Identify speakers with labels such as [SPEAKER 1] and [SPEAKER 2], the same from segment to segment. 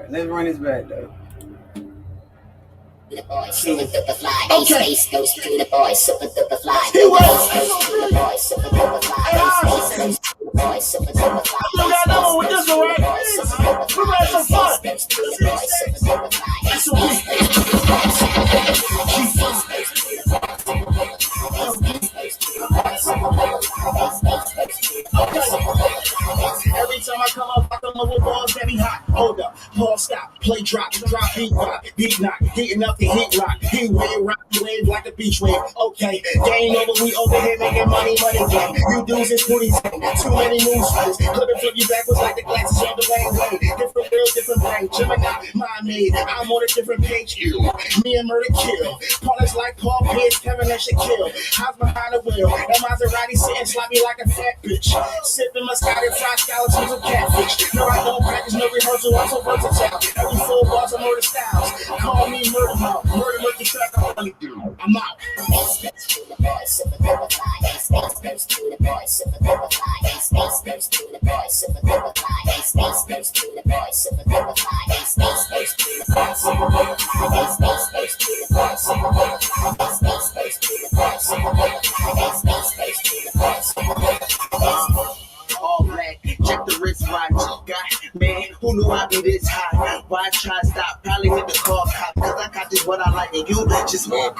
[SPEAKER 1] Let's run this back though.
[SPEAKER 2] The boy, super duper fly. Okay. Space goes to the boy, super duper fly. Space goes to the boy, super duper fly. Space goes to the boy, super duper fly. Space goes to the boy, super duper fly. Space goes to the boy, super duper fly. Space goes to the boy, super duper fly. Space goes to the boy, super duper fly. Space goes to the boy, super duper fly. Space goes to the boy, super duper fly.
[SPEAKER 3] Every time I come up, I come up with balls that be hot. Hold up, pause, stop, play, drop, beat rock, beat knock, heating up the heat rock, heat wave, rock wave like a beach wave. Okay, game over, we over here making money game. You dudes is booties, too many moves, clip and flip you backwards like the glasses on the rain. Different world, different brain, Gemini, mind made. I'm on a different page. Me and Murder kill. Partners like Paul Pierce, Kevin and Shaquille. House behind the wheel, that Maserati sitting sloppy like a fat bitch. Sipping Moscato, fried skeletons of catfish. No, I don't practice, no rehearsal, I'm so versatile. Every full bars of murder styles. Call me Murder Mouth. Murder the track, I'm out.
[SPEAKER 2] Space goes to the boy, super duper fly. Space goes to the boy, super duper fly. Space goes to the boy, super duper fly. Space goes to the boy, super duper fly. Space goes to the boy, super duper fly. Space goes to the boy, super duper fly. Space goes to the boy, super duper fly. Space goes to the boy, super duper fly.
[SPEAKER 3] All black, check the wristwatch. God, man, who knew I'd be this high? Why try to stop? Probably hit the car cop, cause I got this what I like, and you just walk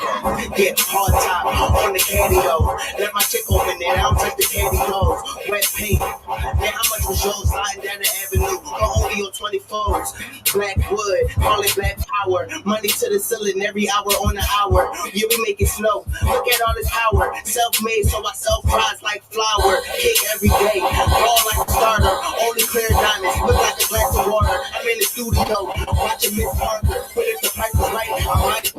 [SPEAKER 3] get hard top on the caddy though. Let my chick open it, I don't take the candy clothes. Wet paint, man, how much was yours? Sliding down the avenue, only on 24s. Black wood, call it black power. Money to the ceiling every hour on the hour. Yeah, we make it slow. Look at all this power. Self-made, so I self-rise like flour. Kick every day. All like a starter, only clear diamonds, look like a glass of water. I'm in the studio, watching Miss Parker, but if the price is right, I might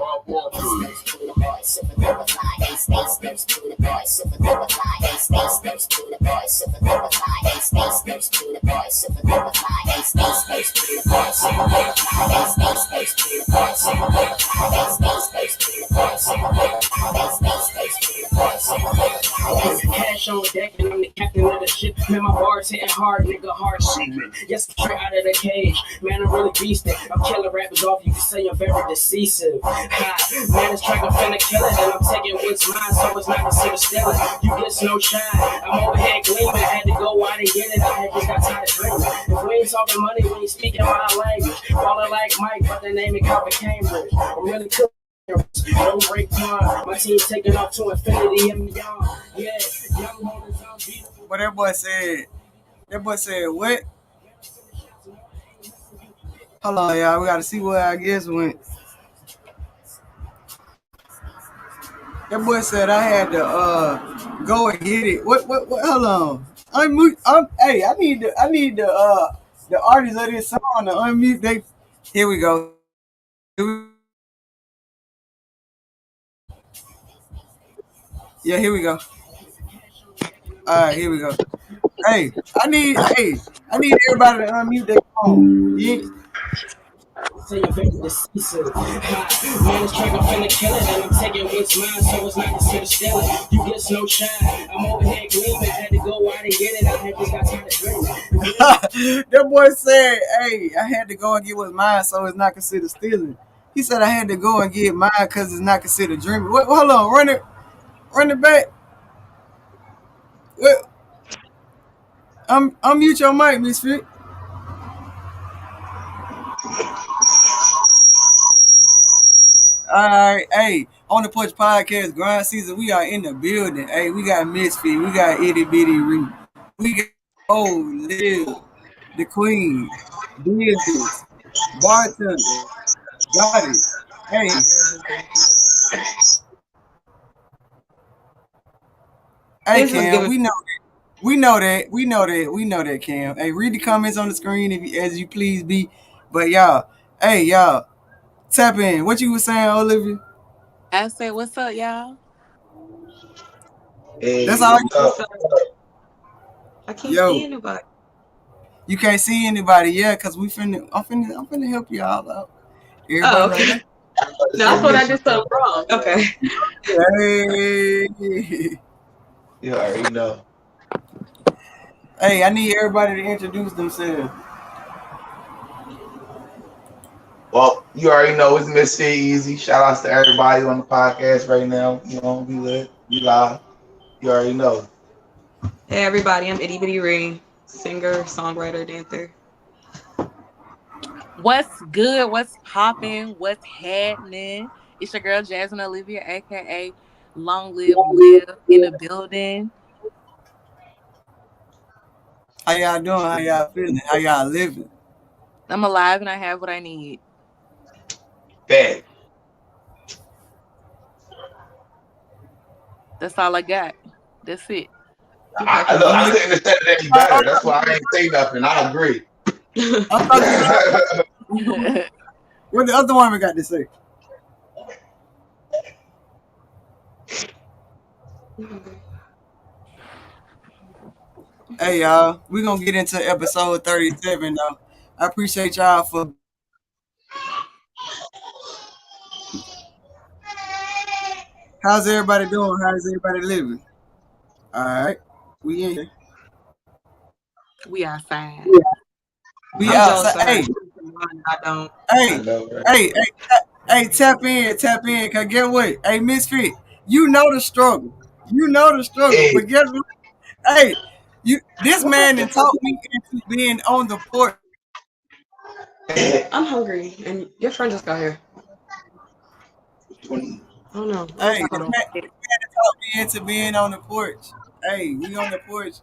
[SPEAKER 2] Space goes to the boy, super duper fly. Space goes to the boy, super duper fly. Space goes to the boy, super duper fly. Space goes to the boy, super duper fly. Space goes to the boy, super duper fly. Space goes to the boy, super duper fly. Space goes to the boy, super duper fly. Space goes to the boy, super duper fly.
[SPEAKER 4] Cash on deck and I'm the captain of the ship. Man, my bars hitting hard, nigga, hard shit. Yes, I'm straight out of the cage. Man, I'm really beastin'. I'm killing rappers off. You can say I'm very decisive. Man, this track I'm finna kill it, and I'm taking what's mine, so it's not considered stealing. You get no shine. I'm over here gleaming. Had to go out and get it. I had just got tired of dreaming. If we ain't talking money, we ain't speaking my language. Falling like Mike, but the name it Copper Cambridge. I'm really cool. Don't break time. My team taking off to infinity and beyond. Yeah, young holders on beautiful.
[SPEAKER 1] What that boy said? That boy said what? Hold on, y'all. We gotta see where I guess went. That boy said I had to go and get it. What hold on. Hey, I need the artist of this song to unmute they. Here we go. Yeah, here we go. Alright, here we go. Hey, I need everybody to unmute their phone. Yeah.
[SPEAKER 4] Say you're very decisive. Man, this track I'm finna kill it, and I'm taking what's mine, so it's not considered stealing. You get no shine. I'm over here gleaming. Had to go out and get it. I had just got tired of dreaming.
[SPEAKER 1] That boy said, "Hey, I had to go and get what's mine, so it's not considered stealing." He said I had to go and get mine because it's not considered dreaming. What, hold on, run it back. What? Unmute your mic, Misfit. Alright, hey, on the Porch Podcast grind season, we are in the building. Hey, we got Misfit, we got Itty Bitty Ree, we got Liv, the Queen, Business, Bartender, got it. Hey. Hey Cam, we know that Cam. Hey, read the comments on the screen as you please be. But y'all, tap in. What you was saying, Olivia?
[SPEAKER 5] I said, what's up, y'all?
[SPEAKER 6] Hey,
[SPEAKER 1] that's all.
[SPEAKER 5] I can't see anybody.
[SPEAKER 1] You can't see anybody, yeah, because I'm finna help you all out. Everybody
[SPEAKER 5] okay. No, I thought I did something wrong. Okay.
[SPEAKER 1] Hey.
[SPEAKER 6] You already know.
[SPEAKER 1] Hey, I need everybody to introduce themselves.
[SPEAKER 6] Well, you already know it's Misfit Easy. Shout outs to everybody on the podcast right now. You know, we lit, we live. You already know.
[SPEAKER 5] Hey everybody, I'm Itty Bitty Ring, singer, songwriter, dancer.
[SPEAKER 7] What's good? What's popping? What's happening? It's your girl Jasmine Olivia, aka Long Live Live in the building.
[SPEAKER 1] How y'all doing? How y'all feeling? How y'all living?
[SPEAKER 7] I'm alive and I have what I need.
[SPEAKER 6] Bad.
[SPEAKER 7] That's all I got. That's it.
[SPEAKER 6] I couldn't have said it any better. That's why I ain't say nothing. I agree.
[SPEAKER 1] What the other woman got to say? Hey y'all, we're gonna get into episode 37 though. I appreciate y'all for how's everybody doing? How's everybody living? Alright. We in here.
[SPEAKER 7] We outside.
[SPEAKER 1] We
[SPEAKER 5] I'm
[SPEAKER 1] outside. Hey,
[SPEAKER 5] I don't.
[SPEAKER 1] Hey, tap in, cause get what? Hey, Misfit, you know the struggle.
[SPEAKER 6] Hey.
[SPEAKER 1] But guess what? Hey, this man done taught me into being on the porch.
[SPEAKER 5] I'm hungry, and your friend just got here. Oh no.
[SPEAKER 1] Hey, this man taught me into being on the porch. Hey, we on the porch.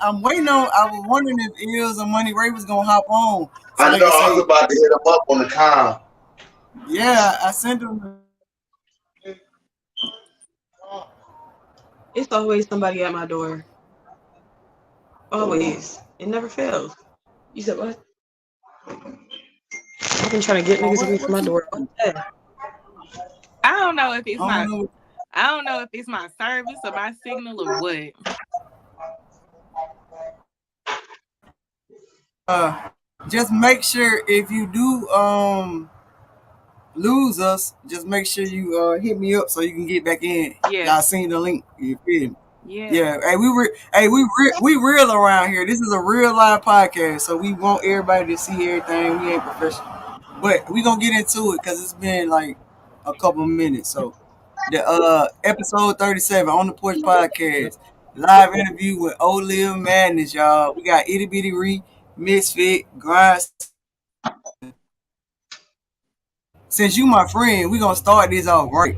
[SPEAKER 1] I'm waiting on. I was wondering if Ills or Money Ray was gonna hop on. So
[SPEAKER 6] I know. I was about to hit him up on the com.
[SPEAKER 1] Yeah, I sent him.
[SPEAKER 5] It's always somebody at my door. Always. It never fails. You said what? I've been trying to get niggas away from my door.
[SPEAKER 7] I don't know if it's I don't know if it's my service or my signal or what.
[SPEAKER 1] Just make sure if you do lose us, just make sure you hit me up so you can get back in.
[SPEAKER 7] Yeah.
[SPEAKER 1] Y'all seen the link. You feel me?
[SPEAKER 7] Yeah.
[SPEAKER 1] Yeah. Hey, we real around here. This is a real live podcast, so we want everybody to see everything. We ain't professional. But we gonna get into it because it's been like a couple minutes. So the episode 37 on the Porch Podcast. Live interview with OLIVIA Madness, y'all. We got Itty Bitty Ree, Misfit, Grind. Since you my friend, we gonna start this off right.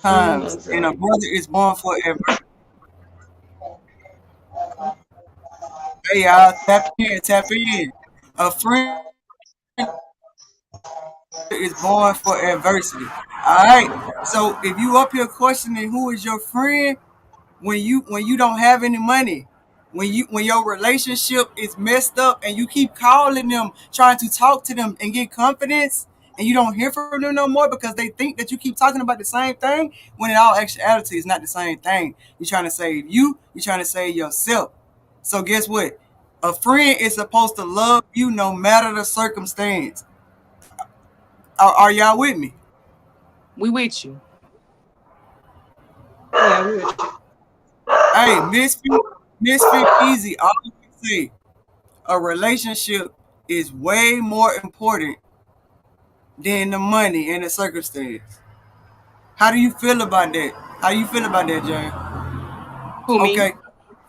[SPEAKER 1] Times and a brother is born forever. Hey y'all, tap in. A friend is born for adversity. Alright. So if you up here questioning who is your friend when you don't have any money, when your relationship is messed up and you keep calling them, trying to talk to them and get confidence, and you don't hear from them no more because they think that you keep talking about the same thing, when in all actuality it's not the same thing. You're trying to save you, you're trying to save yourself. So guess what? A friend is supposed to love you no matter the circumstance. Are y'all with me?
[SPEAKER 7] We with you.
[SPEAKER 5] Yeah, we with you.
[SPEAKER 1] Hey, Misfit Easy, I always say a relationship is way more important than the money and the circumstance. How do you feel about that? How do you feel about that, Jane?
[SPEAKER 7] Who, me?
[SPEAKER 1] Okay.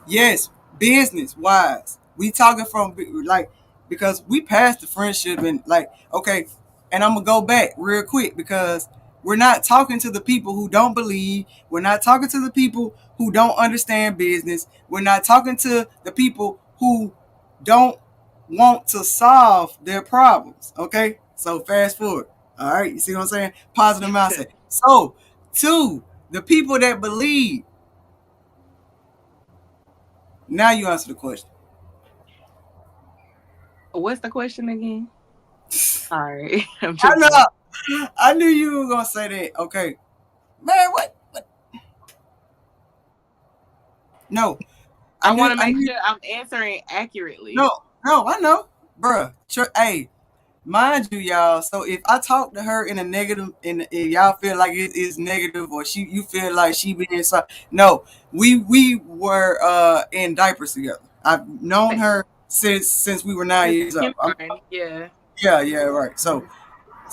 [SPEAKER 1] Yes, business wise. We talking from like because we passed the friendship and like okay, and I'm gonna go back real quick because we're not talking to the people who don't believe. We're not talking to the people who don't understand business. We're not talking to the people who don't want to solve their problems. Okay, so fast forward. All right, you see what I'm saying? Positive mindset. So, two, the people that believe. Now you answer the question.
[SPEAKER 7] What's the question again? Sorry.
[SPEAKER 1] I knew you were gonna say that. Okay. Man, what? No.
[SPEAKER 7] I want to make sure I'm answering accurately.
[SPEAKER 1] No, I know. Bruh. Hey, mind you, y'all. So if I talk to her in a negative, and if y'all feel like it is negative, or you feel like she being so, no, we were in diapers together. I've known her since we were 9 years old.
[SPEAKER 7] Yeah.
[SPEAKER 1] Yeah, right. So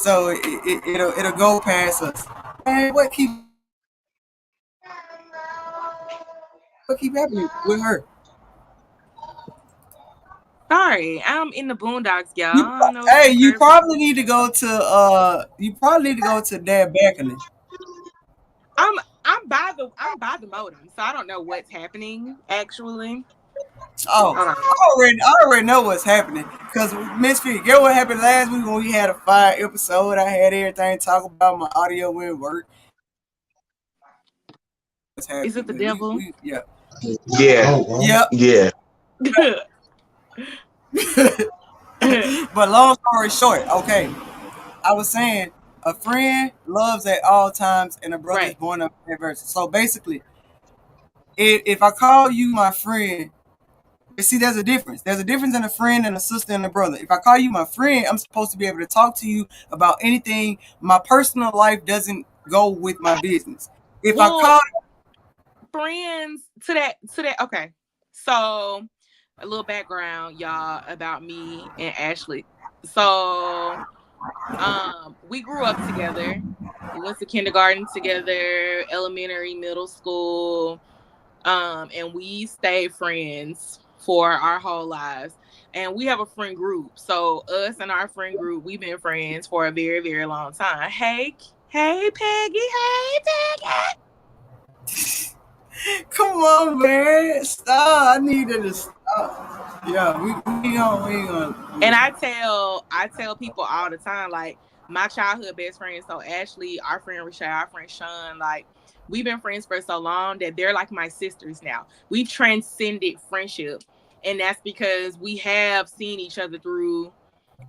[SPEAKER 1] it'll go past us. Man, what keep happening with her?
[SPEAKER 7] Sorry, I'm in the boondocks, y'all. I don't know.
[SPEAKER 1] Hey, you probably need to go to that balcony.
[SPEAKER 7] I'm by the modem, so I don't know what's happening actually.
[SPEAKER 1] Oh,
[SPEAKER 7] Hold on.
[SPEAKER 1] I already know what's happening. Cause Misfit, get what happened last week when we had a fire episode. I had everything talk about my audio wouldn't work. What's happening?
[SPEAKER 7] Is it the devil?
[SPEAKER 1] Yeah.
[SPEAKER 6] Yeah.
[SPEAKER 1] Yep.
[SPEAKER 6] Yeah.
[SPEAKER 1] But long story short, okay. I was saying a friend loves at all times and a brother is
[SPEAKER 7] Right.
[SPEAKER 1] born of adversity. So basically, if I call you my friend, see, there's a difference. There's a difference in a friend and a sister and a brother. If I call you my friend, I'm supposed to be able to talk to you about anything. My personal life doesn't go with my business. If I
[SPEAKER 7] Well,
[SPEAKER 1] call
[SPEAKER 7] friends to that. Okay, so a little background, y'all, about me and Ashley. So, we grew up together. We went to kindergarten together, elementary, middle school, and we stayed friends for our whole lives. And we have a friend group. So us and our friend group, we've been friends for a very, very long time. Hey, Peggy. Hey, Peggy.
[SPEAKER 1] come on, man, stop. I needed to stop. Yeah, we ain't gonna.
[SPEAKER 7] And I tell people all the time, like my childhood best friend, so Ashley, our friend Rashad, our friend Sean, like we've been friends for so long that they're like my sisters now. We've transcended friendship. And that's because we have seen each other through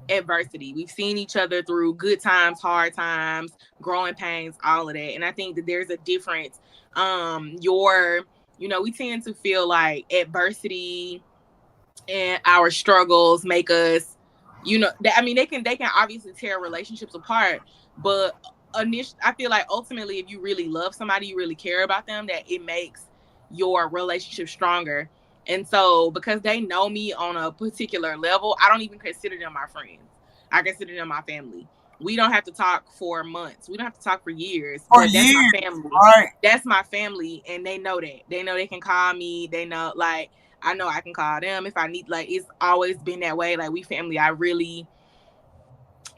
[SPEAKER 7] adversity. We've seen each other through good times, hard times, growing pains, all of that. And I think that there's a difference. We tend to feel like adversity and our struggles make us, they can obviously tear relationships apart, but I feel like ultimately, if you really love somebody, you really care about them, that it makes your relationship stronger. And so, because they know me on a particular level, I don't even consider them my friends. I consider them my family. We don't have to talk for months. We don't have to talk for years. But that's my family.
[SPEAKER 1] Right.
[SPEAKER 7] That's my family, and they know that. They know they can call me. They know, like, I know I can call them if I need. Like, it's always been that way. Like, we family. I really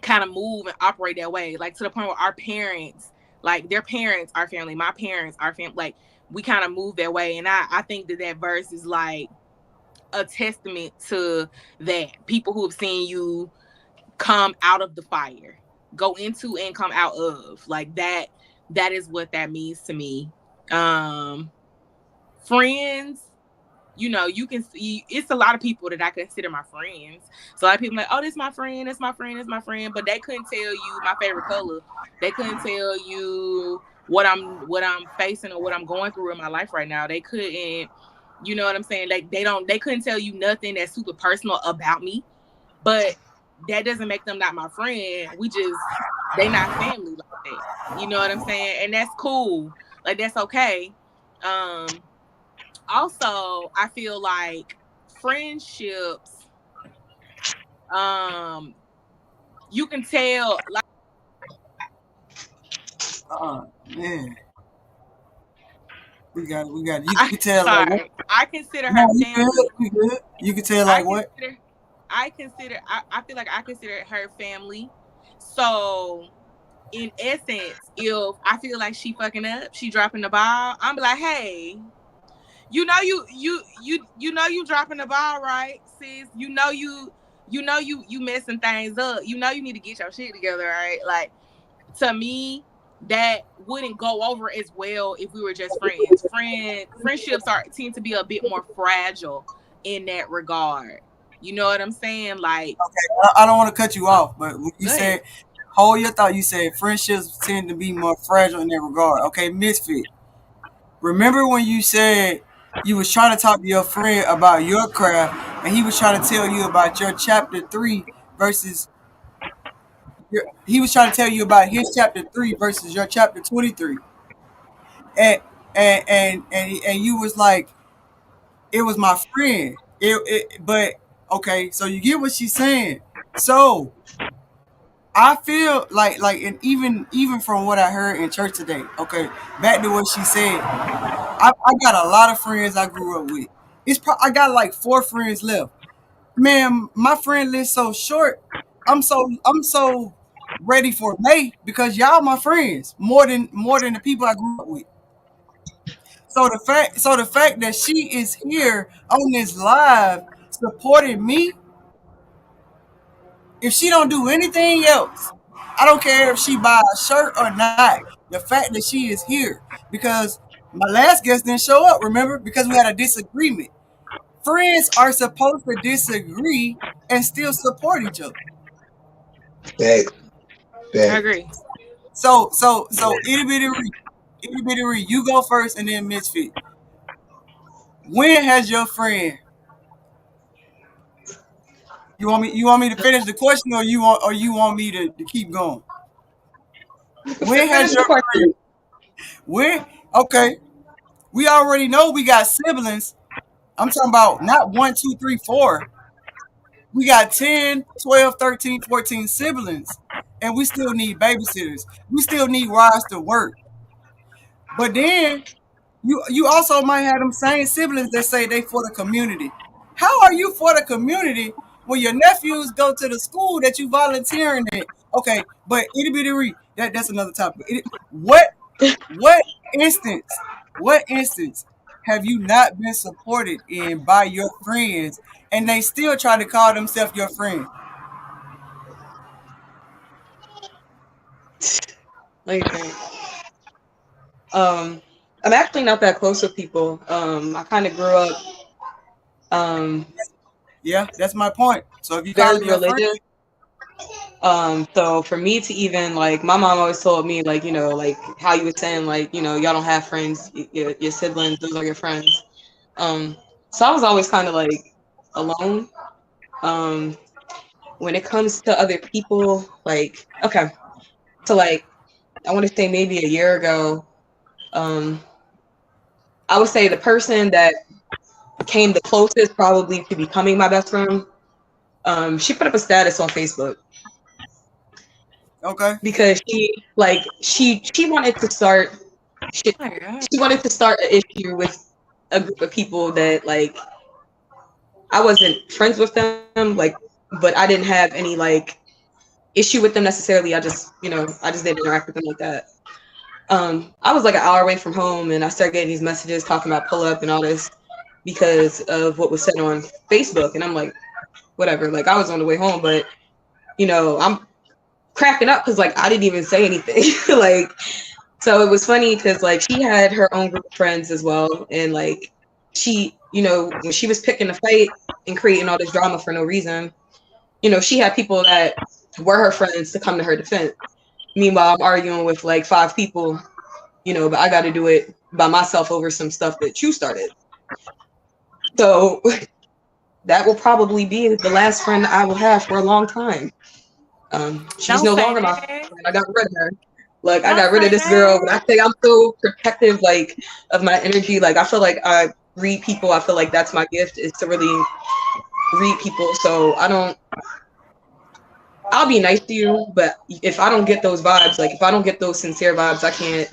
[SPEAKER 7] kind of move and operate that way. Like, to the point where our parents, like, their parents are family. My parents are family. Like, we kind of move that way. And I think that verse is like a testament to that. People who have seen you come out of the fire, go into and come out of, like, that is what that means to me. Friends, you can see it's a lot of people that I consider my friends. So a lot of people are like, oh, this is my friend, that's my friend, that's my friend, but they couldn't tell you my favorite color. They couldn't tell you what I'm facing or what I'm going through in my life right now. They couldn't, you know what I'm saying? They couldn't tell you nothing that's super personal about me. But that doesn't make them not my friend. They not family like that. You know what I'm saying? And that's cool. Like, that's okay. Also, I feel like friendships, you can tell, like,
[SPEAKER 1] Man, we got it. You can tell like what?
[SPEAKER 7] I consider
[SPEAKER 1] No,
[SPEAKER 7] her
[SPEAKER 1] you
[SPEAKER 7] family.
[SPEAKER 1] good. You good. You can tell like what?
[SPEAKER 7] I feel like I consider her family. So, in essence, if I feel like she fucking up, she dropping the ball, I'm like, hey, you dropping the ball, right, sis? You messing things up. You need to get your shit together, right? Like, to me, that wouldn't go over as well if we were just friends. Friendships tend to be a bit more fragile in that regard. You know what I'm saying? Like,
[SPEAKER 1] Okay, I don't want to cut you off, but when you
[SPEAKER 7] go
[SPEAKER 1] said
[SPEAKER 7] ahead.
[SPEAKER 1] hold your thought, you said friendships tend to be more fragile in that regard. Okay, Misfit. Remember when you said you was trying to talk to your friend about your craft, and he was trying to tell you about your chapter 3 versus he was trying to tell you about his chapter 3 versus your chapter 23, and and you was like, it was my friend. But Okay, so you get what she's saying. So I feel like and even from what I heard in church today, okay, back to what she said, I got a lot of friends I grew up with. I got like 4 friends left. Man, my friend list so short. I'm so ready for May because y'all my friends more than the people I grew up with. So the fact that she is here on this live supporting me, if she don't do anything else, I don't care if she buy a shirt or not. The fact that she is here because my last guest didn't show up. Remember, because we had a disagreement. Friends are supposed to disagree and still support each other.
[SPEAKER 6] Facts.
[SPEAKER 7] I
[SPEAKER 6] Facts.
[SPEAKER 7] agree.
[SPEAKER 1] So itty bitty Ree, you go first and then Misfit. When has your friend? You want me to finish the question or you want me to keep going? When has
[SPEAKER 5] Finish the
[SPEAKER 1] your
[SPEAKER 5] question.
[SPEAKER 1] friend? When okay, we already know we got siblings. I'm talking about not 1, 2, 3, 4. We got 10, 12, 13, 14 siblings. And we still need babysitters. We still need rides to work. But then you also might have them same siblings that say they for the community. How are you for the community when your nephews go to the school that you volunteering at? Okay, but itty bitty Ree, that's another topic. What instance, what instance have you not been supported in by your friends and they still try to call themselves your friend?
[SPEAKER 5] Let me think. I'm actually not that close with people. I kind of grew up um,
[SPEAKER 1] Yeah, that's my point. So if you call
[SPEAKER 5] very
[SPEAKER 1] them your friend,
[SPEAKER 5] religious. So for me to even like, my mom always told me like, like how you were saying like, y'all don't have friends, your siblings, those are your friends. So I was always kind of like alone. Um, when it comes to other people, like, okay, so like I want to say maybe a year ago, I would say the person that came the closest probably to becoming my best friend, she put up a status on Facebook
[SPEAKER 1] okay,
[SPEAKER 5] because she wanted to start she,
[SPEAKER 7] Oh my God.
[SPEAKER 5] she wanted to start an issue with a group of people that like I wasn't friends with them, like, but I didn't have any like issue with them necessarily. I just didn't interact with them like that. I was like an hour away from home and I started getting these messages talking about pull up and all this because of what was said on Facebook. And I'm like, whatever, like I was on the way home, but I'm cracking up because like I didn't even say anything. Like, so it was funny because like she had her own group of friends as well. And like she, when she was picking a fight and creating all this drama for no reason, she had people that were her friends to come to her defense. Meanwhile, I'm arguing with like 5 people, but I got to do it by myself over some stuff that you started. So that will probably be the last friend I will have for a long time. She's
[SPEAKER 7] Don't
[SPEAKER 5] no
[SPEAKER 7] say
[SPEAKER 5] longer my
[SPEAKER 7] that.
[SPEAKER 5] friend. I got rid of her. Like, I
[SPEAKER 7] Don't
[SPEAKER 5] got rid of
[SPEAKER 7] say
[SPEAKER 5] this girl, but I
[SPEAKER 7] that.
[SPEAKER 5] think I'm so protective, like, of my energy. Like, I feel like I read people. I feel like that's my gift, is to really read people. So I'll be nice to you, but if I don't get those vibes, like, if I don't get those sincere vibes, I can't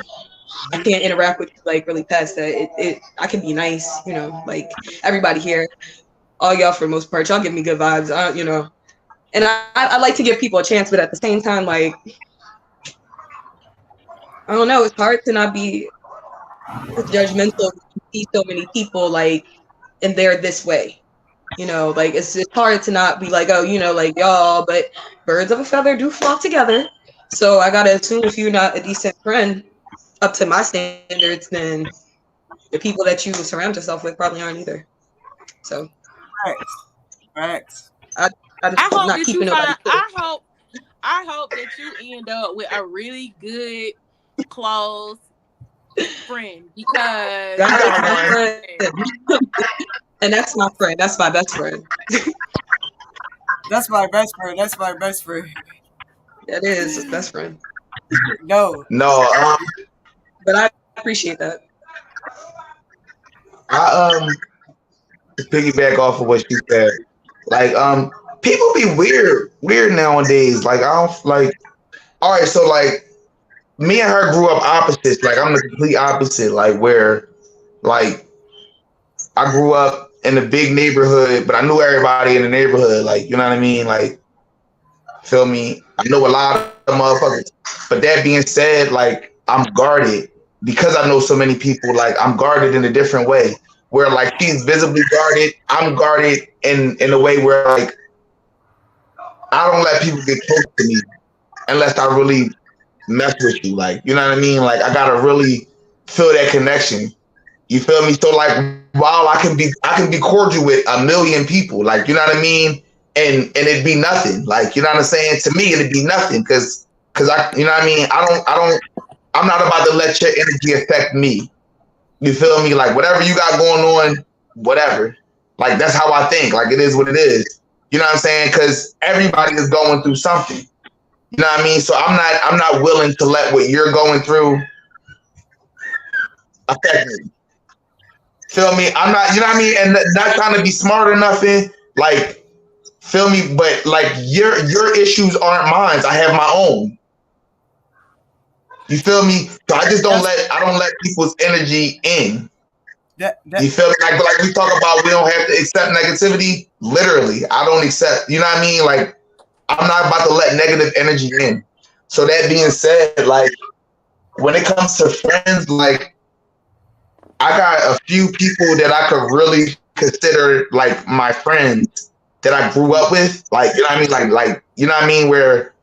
[SPEAKER 5] interact with you, like, really past that. I can be nice, like, everybody here, all y'all for the most part, y'all give me good vibes, and I like to give people a chance, but at the same time, like, I don't know, it's hard to not be judgmental when you see so many people, like, and they're this way, like, it's hard to not be like, oh, like, y'all, but birds of a feather do flock together. So I gotta assume if you're not a decent friend up to my standards, then the people that you surround yourself with probably aren't either. So
[SPEAKER 1] facts.
[SPEAKER 5] I
[SPEAKER 7] I
[SPEAKER 5] just
[SPEAKER 7] hope
[SPEAKER 5] not
[SPEAKER 7] that you
[SPEAKER 5] keeping nobody
[SPEAKER 7] find.
[SPEAKER 5] close.
[SPEAKER 7] I hope that you end up with a really good, close friend because
[SPEAKER 5] That's
[SPEAKER 6] got
[SPEAKER 5] my
[SPEAKER 6] one.
[SPEAKER 5] friend. And that's my friend. That's my best friend.
[SPEAKER 1] That's my best friend. That's my best friend.
[SPEAKER 5] That is his best friend.
[SPEAKER 1] No.
[SPEAKER 6] No,
[SPEAKER 5] But I appreciate that.
[SPEAKER 6] I to piggyback off of what she said, Like people be weird nowadays. Like I don't like. All right, so like me and her grew up opposites. Like I'm the complete opposite. Like where like I grew up in a big neighborhood, but I knew everybody in the neighborhood. Like you know what I mean? Like feel me? I know a lot of motherfuckers. But that being said, like I'm guarded because I know so many people. Like I'm guarded in a different way. Where like she's visibly guarded, I'm guarded in a way where like I don't let people get close to me unless I really mess with you. Like, you know what I mean? Like I gotta really feel that connection. You feel me? So like while I can be cordial with a million people, like you know what I mean? And it'd be nothing. Like, you know what I'm saying? To me it'd be nothing because I you know what I mean? I'm not about to let your energy affect me. You feel me? Like whatever you got going on, whatever. Like that's how I think. Like it is what it is. You know what I'm saying? Because everybody is going through something. You know what I mean? So I'm not willing to let what you're going through affect me. Feel me? I'm not. You know what I mean? And not trying to be smart or nothing. Like feel me? But like your issues aren't mine. I have my own. You feel me? So I just don't let people's energy in. You feel me? Like we talk about, we don't have to accept negativity. Literally, I don't accept. You know what I mean? Like I'm not about to let negative energy in. So that being said, like when it comes to friends, like I got a few people that I could really consider like my friends that I grew up with. Like you know what I mean? Like you know what I mean? Where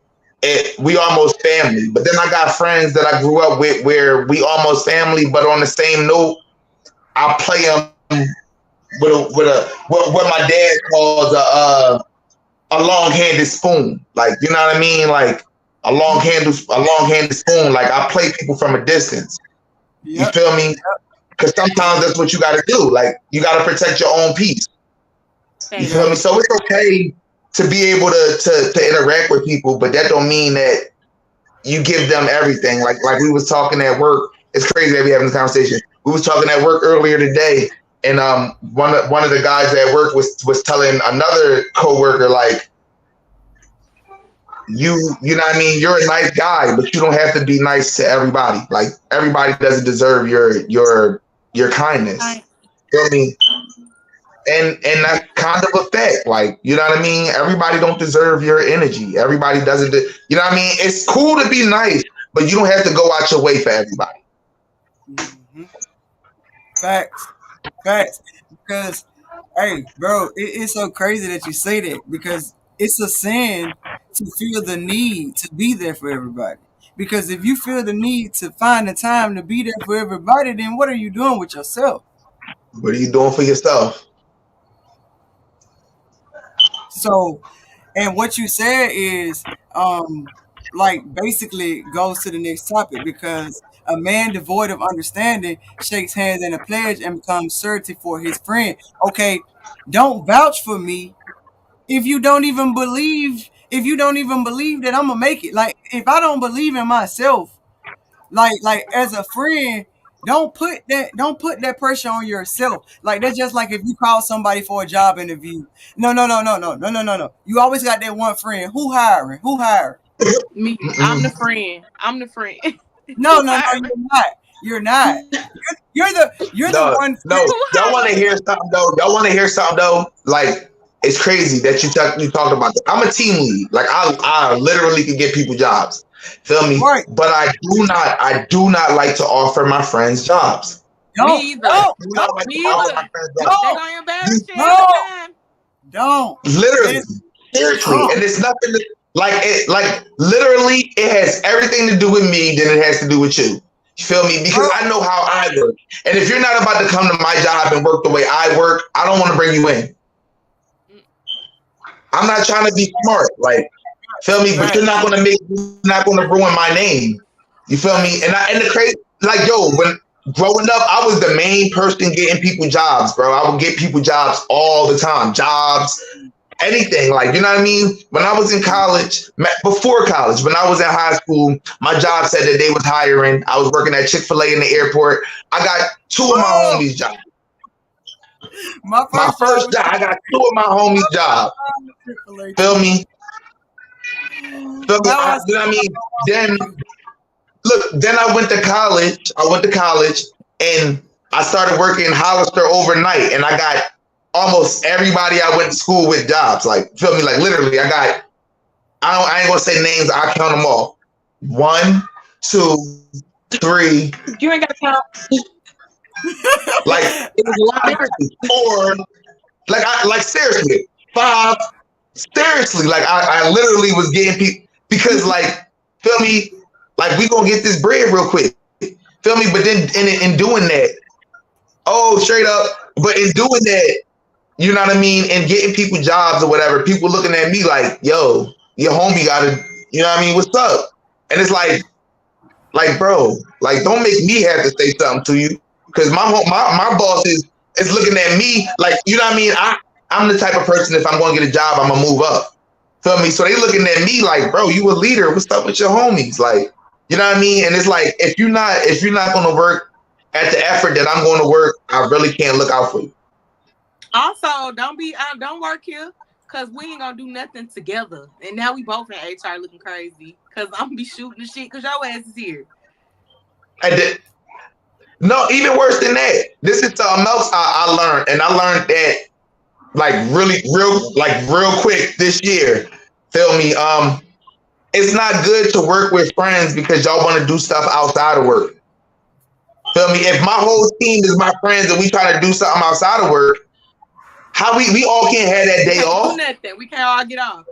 [SPEAKER 6] we almost family, but then I got friends that I grew up with where we almost family, but on the same note, I play them with what my dad calls a long-handed spoon. Like you know what I mean? Like a long-handed spoon. Like I play people from a distance. Yep. You feel me? Because sometimes that's what you got to do. Like you got to protect your own peace. You feel me? So it's okay to be able to interact with people, but that don't mean that you give them everything. Like we was talking at work. It's crazy that we having this conversation. We was talking at work earlier today, and one of the guys at work was telling another coworker, like, you know what I mean? You're a nice guy, but you don't have to be nice to everybody. Like everybody doesn't deserve your kindness. Feel me? And that's kind of a fact. Like, you know what I mean? Everybody don't deserve your energy. Everybody doesn't. You know what I mean? It's cool to be nice, but you don't have to go out your way for everybody.
[SPEAKER 1] Mm-hmm. Facts. Because, hey, bro, it's so crazy that you say that because it's a sin to feel the need to be there for everybody. Because if you feel the need to find the time to be there for everybody, then what are you doing with yourself?
[SPEAKER 6] What are you doing for yourself?
[SPEAKER 1] So, and what you said is, like basically goes to the next topic because a man devoid of understanding shakes hands in a pledge and becomes surety for his friend. Okay, don't vouch for me if you don't even believe that I'm gonna make it. Like if I don't believe in myself, like as a friend, don't put that pressure on yourself. Like that's just like if you call somebody for a job interview. No. You always got that one friend. Who hiring?
[SPEAKER 7] Me. I'm the friend.
[SPEAKER 1] No, you're not. You're the one.
[SPEAKER 6] No, y'all want to hear something though? Like it's crazy that you talked about that. I'm a team lead. Like I literally can get people jobs. Feel me? Right. But I do not like to offer my friends jobs.
[SPEAKER 7] Me either.
[SPEAKER 1] Don't.
[SPEAKER 6] Literally. Seriously. And it's nothing like literally it has everything to do with me than it has to do with you. You feel me? Because I know how I work. And if you're not about to come to my job and work the way I work, I don't want to bring you in. I'm not trying to be smart. Like, feel me? But you're not gonna ruin my name. You feel me? And the crazy, like, yo, when growing up, I was the main person getting people jobs, bro. I would get people jobs all the time. Jobs, anything. Like, you know what I mean? When I was in college, before college, when I was in high school, my job said that they was hiring. I was working at Chick-fil-A in the airport. I got 2 of my homies jobs.
[SPEAKER 1] My
[SPEAKER 6] first job, I got 2 of my homies' jobs. Feel me? Feel me? You know what I mean? Then look, then I went to college. And I started working in Hollister overnight, and I got almost everybody I went to school with jobs. Like, feel me? Like, literally, I ain't gonna say names. I count them all. 1, 2, 3.
[SPEAKER 5] You ain't gotta count.
[SPEAKER 6] Like, it was 4. Like seriously, 5. Seriously, like I literally was getting people because, like, feel me? Like, we gonna get this bread real quick. Feel me? But then in doing that, straight up. But in doing that, you know what I mean, and getting people jobs or whatever, people looking at me like, yo, your homie gotta, you know what I mean, what's up? And it's like, bro, like, don't make me have to say something to you, because my boss is looking at me like, you know what I mean, I'm the type of person, if I'm gonna get a job, I'm gonna move up. Feel me? So they looking at me like, bro, you a leader, what's up with your homies? Like, you know what I mean? And it's like, if you're not gonna work at the effort that I'm going to work, I really can't look out for you.
[SPEAKER 7] Also, don't work here, because we ain't gonna do nothing together. And now we both in HR looking crazy, because I'm gonna be shooting the shit because your ass is here.
[SPEAKER 6] No, even worse than that. This is something else I learned. And I learned that, like, real quick this year. Feel me? It's not good to work with friends because y'all want to do stuff outside of work. Feel me? If my whole team is my friends and we try to do something outside of work, how we all can't have that day off?
[SPEAKER 7] Do nothing. We can't all get off.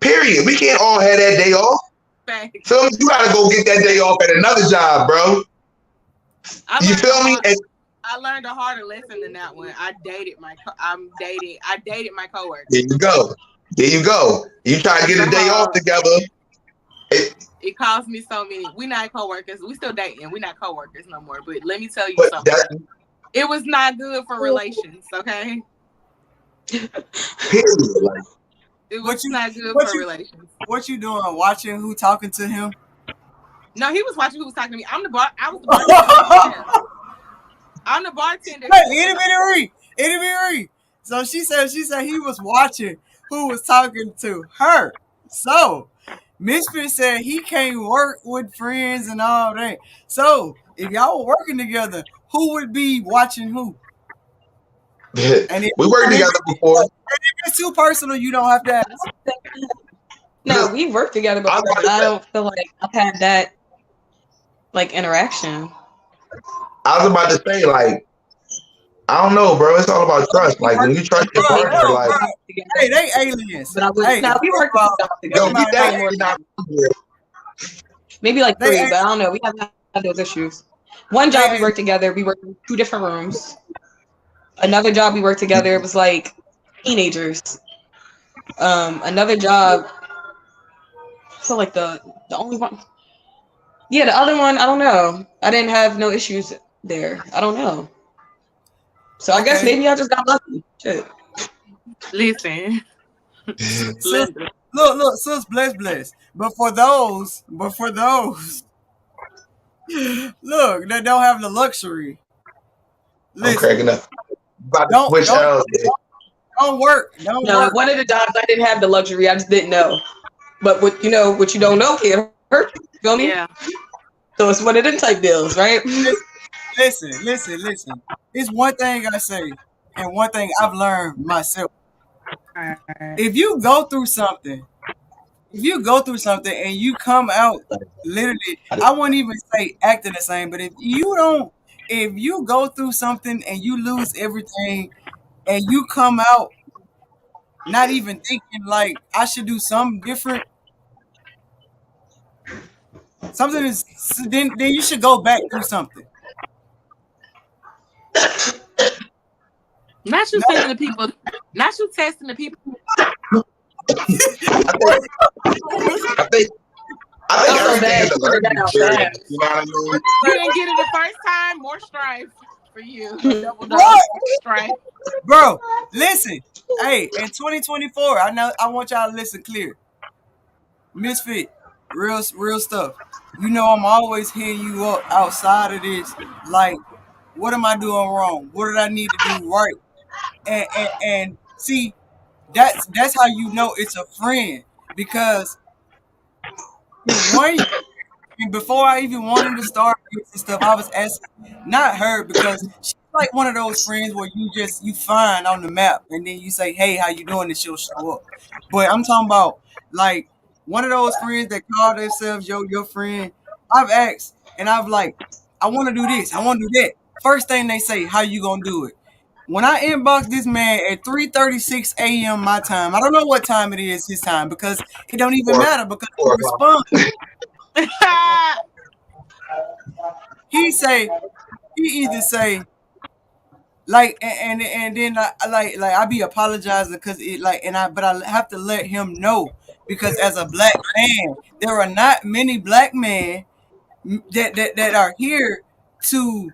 [SPEAKER 6] Period. We can't all have that day off.
[SPEAKER 7] Thanks.
[SPEAKER 6] Feel me? You gotta go get that day off at another job, bro. You feel me?
[SPEAKER 7] I learned a harder lesson than that one. I dated my coworker.
[SPEAKER 6] There you go. You try to get a day off together.
[SPEAKER 7] It cost me so many. We not coworkers. We still dating. We not coworkers no more. But let me tell you something. It was not good for relations. Okay. It was not good for relations.
[SPEAKER 1] What you doing? Watching who talking to him?
[SPEAKER 7] No, he was watching who was talking to me. I was the bartender. I'm the bartender.
[SPEAKER 1] Hey, itty bitty. So she said he was watching who was talking to her. So Misfit said he can't work with friends and all that. So if y'all were working together, who would be watching who?
[SPEAKER 6] And we worked together before.
[SPEAKER 1] If it's too personal, you don't have to ask.
[SPEAKER 5] No, we worked together before, but I don't feel like I've had that, like, interaction.
[SPEAKER 6] I was about to say, like, I don't know, bro. It's all about trust. Like, when you trust your partner, like,
[SPEAKER 1] hey, they aliens.
[SPEAKER 5] But we worked together. Maybe like 3, but I don't know. We haven't had those issues. One job we worked together. We worked in 2 different rooms. Another job we worked together. It was like teenagers. Another job. I feel like the only one. Yeah, the other one, I don't know. I didn't have no issues there. I don't know. So I guess maybe I just got lucky. Shit.
[SPEAKER 7] Listen.
[SPEAKER 1] Look, sis, bless. But for those, look, they don't have the luxury.
[SPEAKER 6] Listen, I'm cracking up.
[SPEAKER 1] Don't work.
[SPEAKER 5] No, one of the jobs I didn't have the luxury. I just didn't know. But what you don't know can't hurt you. Feel me?
[SPEAKER 7] Yeah.
[SPEAKER 1] So it's one of them type deals, right? Listen. It's one thing I say, and one thing I've learned myself. If you go through something and you come out literally, I wouldn't even say acting the same, but if you go through something and you lose everything and you come out not even thinking like I should do something different, then you should go back through something.
[SPEAKER 7] Not you testing the people. Not you testing the people.
[SPEAKER 6] I think everything is a learning experience. You know what I mean?
[SPEAKER 7] You didn't get it the first time. More strife for you. Double strife.
[SPEAKER 1] Bro, listen. Hey, in 2024, I want y'all to listen clear. Misfit, real stuff. You know I'm always hitting you up outside of this. Like, What am I doing wrong? What did I need to do right? And see, that's how you know it's a friend, because one, and before I even wanted to start and stuff, I was asking, not her, because she's like one of those friends where you find on the map and then you say, "Hey, how you doing?" and she'll show up. But I'm talking about like one of those friends that call themselves your friend. I've asked and I've like, I want to do this, I want to do that. First thing they say, "How you gonna do it?" When I inbox this man at 3:36 a.m. my time, I don't know what time it is his time, because it don't even matter, because he
[SPEAKER 6] 4 o'clock.
[SPEAKER 1] responds. He either say like, and then I be apologizing because it like, but I have to let him know, because as a black man, there are not many black men that are here to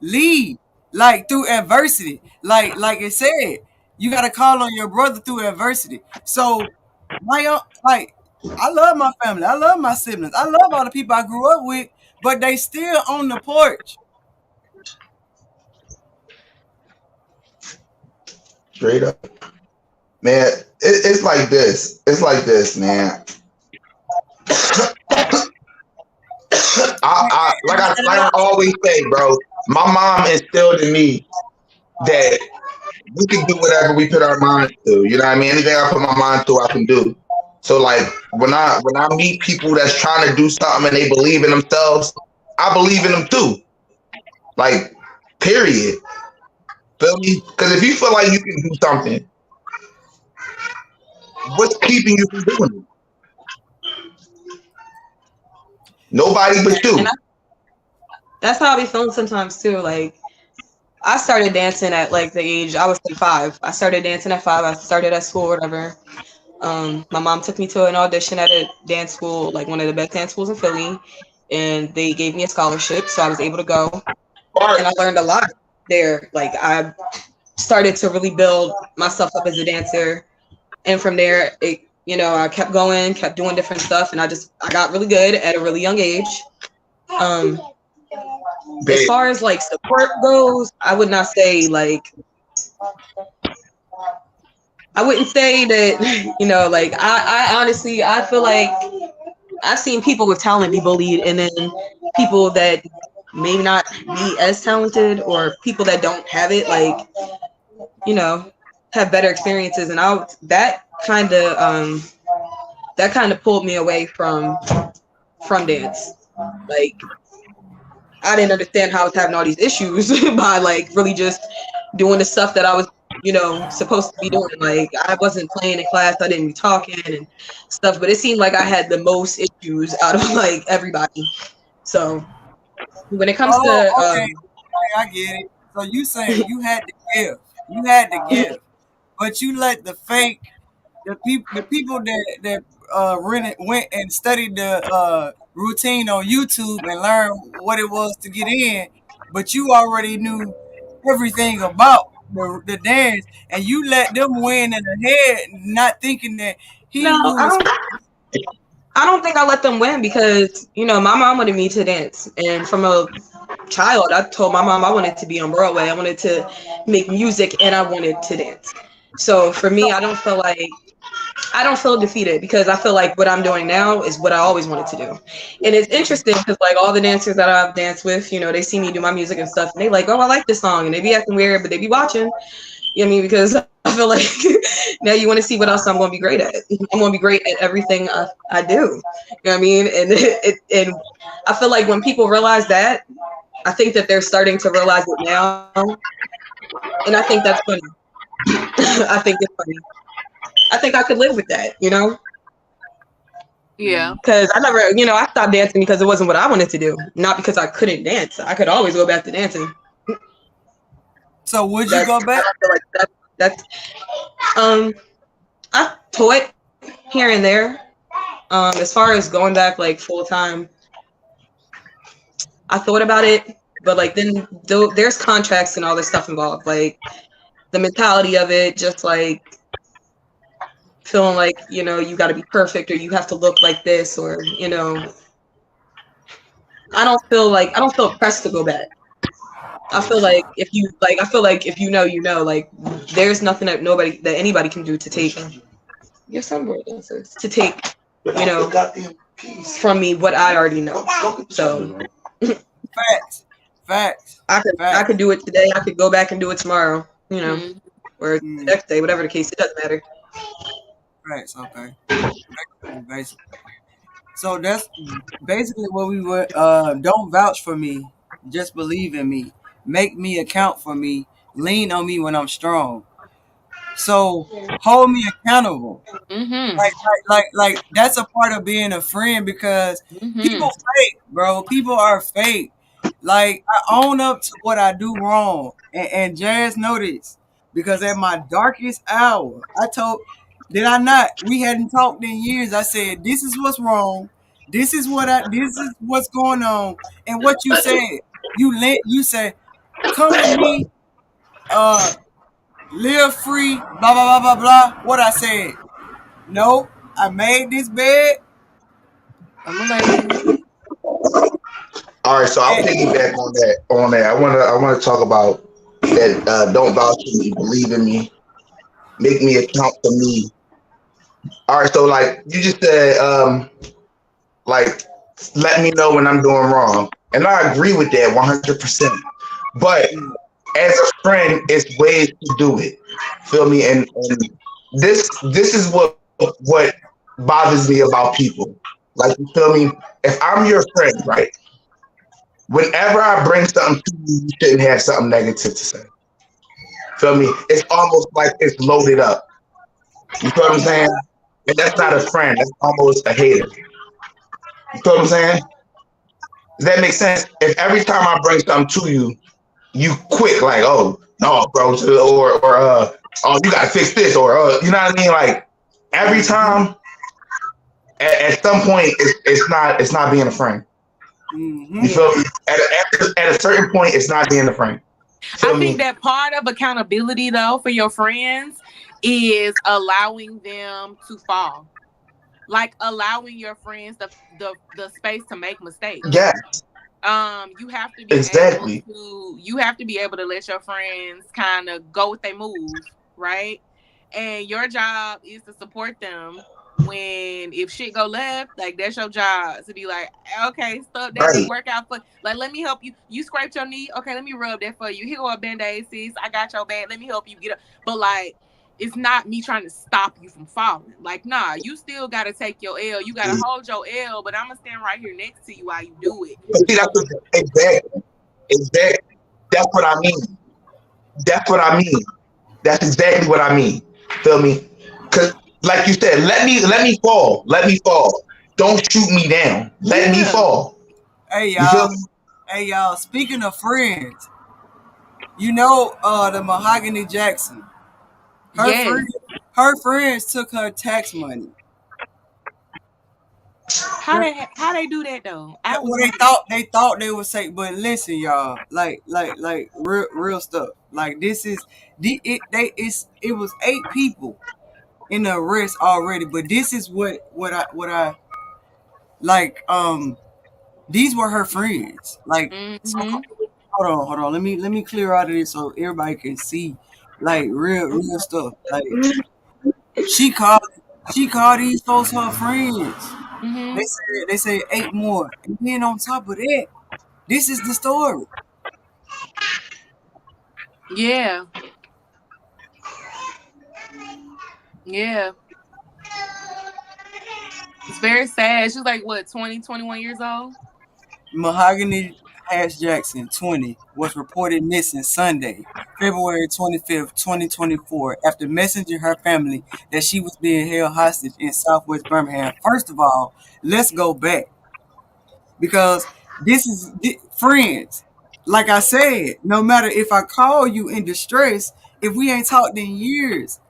[SPEAKER 1] lead, like through adversity. Like it said, you got to call on your brother through adversity. So like, I love my family, I love my siblings, I love all the people I grew up with, but they still on the porch.
[SPEAKER 6] Straight up, man. It's like this. It's like this, man. Like I always say, bro. My mom instilled in me that we can do whatever we put our minds to. You know what I mean? Anything I put my mind to, I can do. So like when I meet people that's trying to do something and they believe in themselves, I believe in them too. Like, period. Feel me? Because if you feel like you can do something, what's keeping you from doing it? Nobody but you.
[SPEAKER 5] That's how I be feeling sometimes too. Like, I started dancing at like the age, I was like 5. I started dancing at 5. I started at school or whatever. My mom took me to an audition at a dance school, like one of the best dance schools in Philly, and they gave me a scholarship, so I was able to go, and I learned a lot there. Like, I started to really build myself up as a dancer, and from there, I kept going, kept doing different stuff, and I got really good at a really young age. As far as like support goes, I would not say like, I wouldn't say that, like I honestly, I feel like I've seen people with talent be bullied, and then people that may not be as talented, or people that don't have it, like, have better experiences. And that kind of pulled me away from dance. Like, I didn't understand how I was having all these issues by like really just doing the stuff that I was, supposed to be doing. Like, I wasn't playing in class, I didn't be talking and stuff, but it seemed like I had the most issues out of like everybody. So when it comes to
[SPEAKER 1] okay, I get it. So you saying you had to give, but you let the people that went and studied the routine on YouTube and learned what it was to get in, but you already knew everything about the dance, and you let them win in the head, not thinking that he was.
[SPEAKER 5] I don't think I let them win, because my mom wanted me to dance, and from a child, I told my mom I wanted to be on Broadway, I wanted to make music, and I wanted to dance. So for me, I don't feel defeated, because I feel like what I'm doing now is what I always wanted to do. And it's interesting because like all the dancers that I've danced with, they see me do my music and stuff, and they like, oh, I like this song, and they be acting weird, but they be watching. You know what I mean? Because I feel like now you want to see what else I'm going to be great at. I'm going to be great at everything I do. You know what I mean? And and I feel like when people realize that, I think that they're starting to realize it now, and I think that's funny. I think it's funny. I think I could live with that,
[SPEAKER 7] Yeah.
[SPEAKER 5] Because I never, I stopped dancing because it wasn't what I wanted to do, not because I couldn't dance. I could always go back to dancing.
[SPEAKER 1] So would you go back?
[SPEAKER 5] I taught here and there. As far as going back like full time, I thought about it, but like then there's contracts and all this stuff involved, like the mentality of it, just like feeling like, you got to be perfect, or you have to look like this, or, I don't feel pressed to go back. I feel like if you know, you know. Like there's nothing that anybody can do to take your sunboard to take, you know, from me what I already know. So
[SPEAKER 1] Facts.
[SPEAKER 5] I could do it today. I could go back and do it tomorrow. You know, or the next day, whatever the case. It doesn't matter.
[SPEAKER 1] Facts. Okay. Basically. So that's basically what we were. Don't vouch for me. Just believe in me. Make me account for me. Lean on me when I'm strong. So hold me accountable. Like that's a part of being a friend because people fake, bro. People are fake. Like I own up to what I do wrong, and Jazz know this because at my darkest hour, I told. Did I not? We hadn't talked in years. I said, "This is what's wrong. This is what's going on." And what you said, you said, "Come with me, live free." Blah blah blah blah blah. What I said? No, I made this bed. I'm gonna lay.
[SPEAKER 6] All right, so I'll piggyback on that. I wanna talk about that. Don't vouch for me. Believe in me. Make me account for me. All right, so like you just said, like let me know when I'm doing wrong, and I agree with that 100%. But as a friend, it's ways to do it. Feel me? And this is what bothers me about people. Like you feel me? If I'm your friend, right? Whenever I bring something to you, you shouldn't have something negative to say. Feel me? It's almost like it's loaded up. You feel what I'm saying? And that's not a friend. That's almost a hater. You feel what I'm saying? Does that make sense? If every time I bring something to you, you quick like, oh no, bro, or oh you gotta fix this, or you know what I mean? Like every time, at some point, it's not being a friend. You feel me? At a certain point, it's not being a friend.
[SPEAKER 7] I think that part of accountability, though, for your friends is allowing them to fall, like allowing your friends the space to make mistakes.
[SPEAKER 6] Yes.
[SPEAKER 7] You have to be able to let your friends kind of go with their moves, right? And your job is to support them when if shit go left, like that's your job to be like, okay, stuff that didn't work out for, like, let me help you. You scraped your knee, okay, let me rub that for you. Here go a band-aid, sis. I got your bag. Let me help you get up. But like, it's not me trying to stop you from falling. Like, nah, you still gotta take your L. You gotta hold your L, but I'm gonna stand right here next to you while you do it.
[SPEAKER 6] See, exactly. That's what I mean. That's exactly what I mean. Feel me? Because, like you said, let me fall. Don't shoot me down. Let me fall.
[SPEAKER 1] Hey y'all. Speaking of friends, you know the Mahogany Jackson. Her friends took her tax money.
[SPEAKER 7] How they do that though?
[SPEAKER 1] They thought they would say, but listen, y'all, like real stuff. Like this is it was 8 people in the arrest already, but this is what I like. These were her friends. Like, so, hold on. Let me clear out of this so everybody can see, like real stuff. Like she called these folks her friends. They say 8 more, and then on top of that, this is the story.
[SPEAKER 7] Yeah. It's very sad. She's like, what, 20, 21 years old?
[SPEAKER 1] Mahogany Jackson, 20, was reported missing Sunday, February 25th, 2024, after messaging her family that she was being held hostage in Southwest Birmingham. First of all, let's go back, because this is friends. Like I said, no matter if I call you in distress, if we ain't talked in years,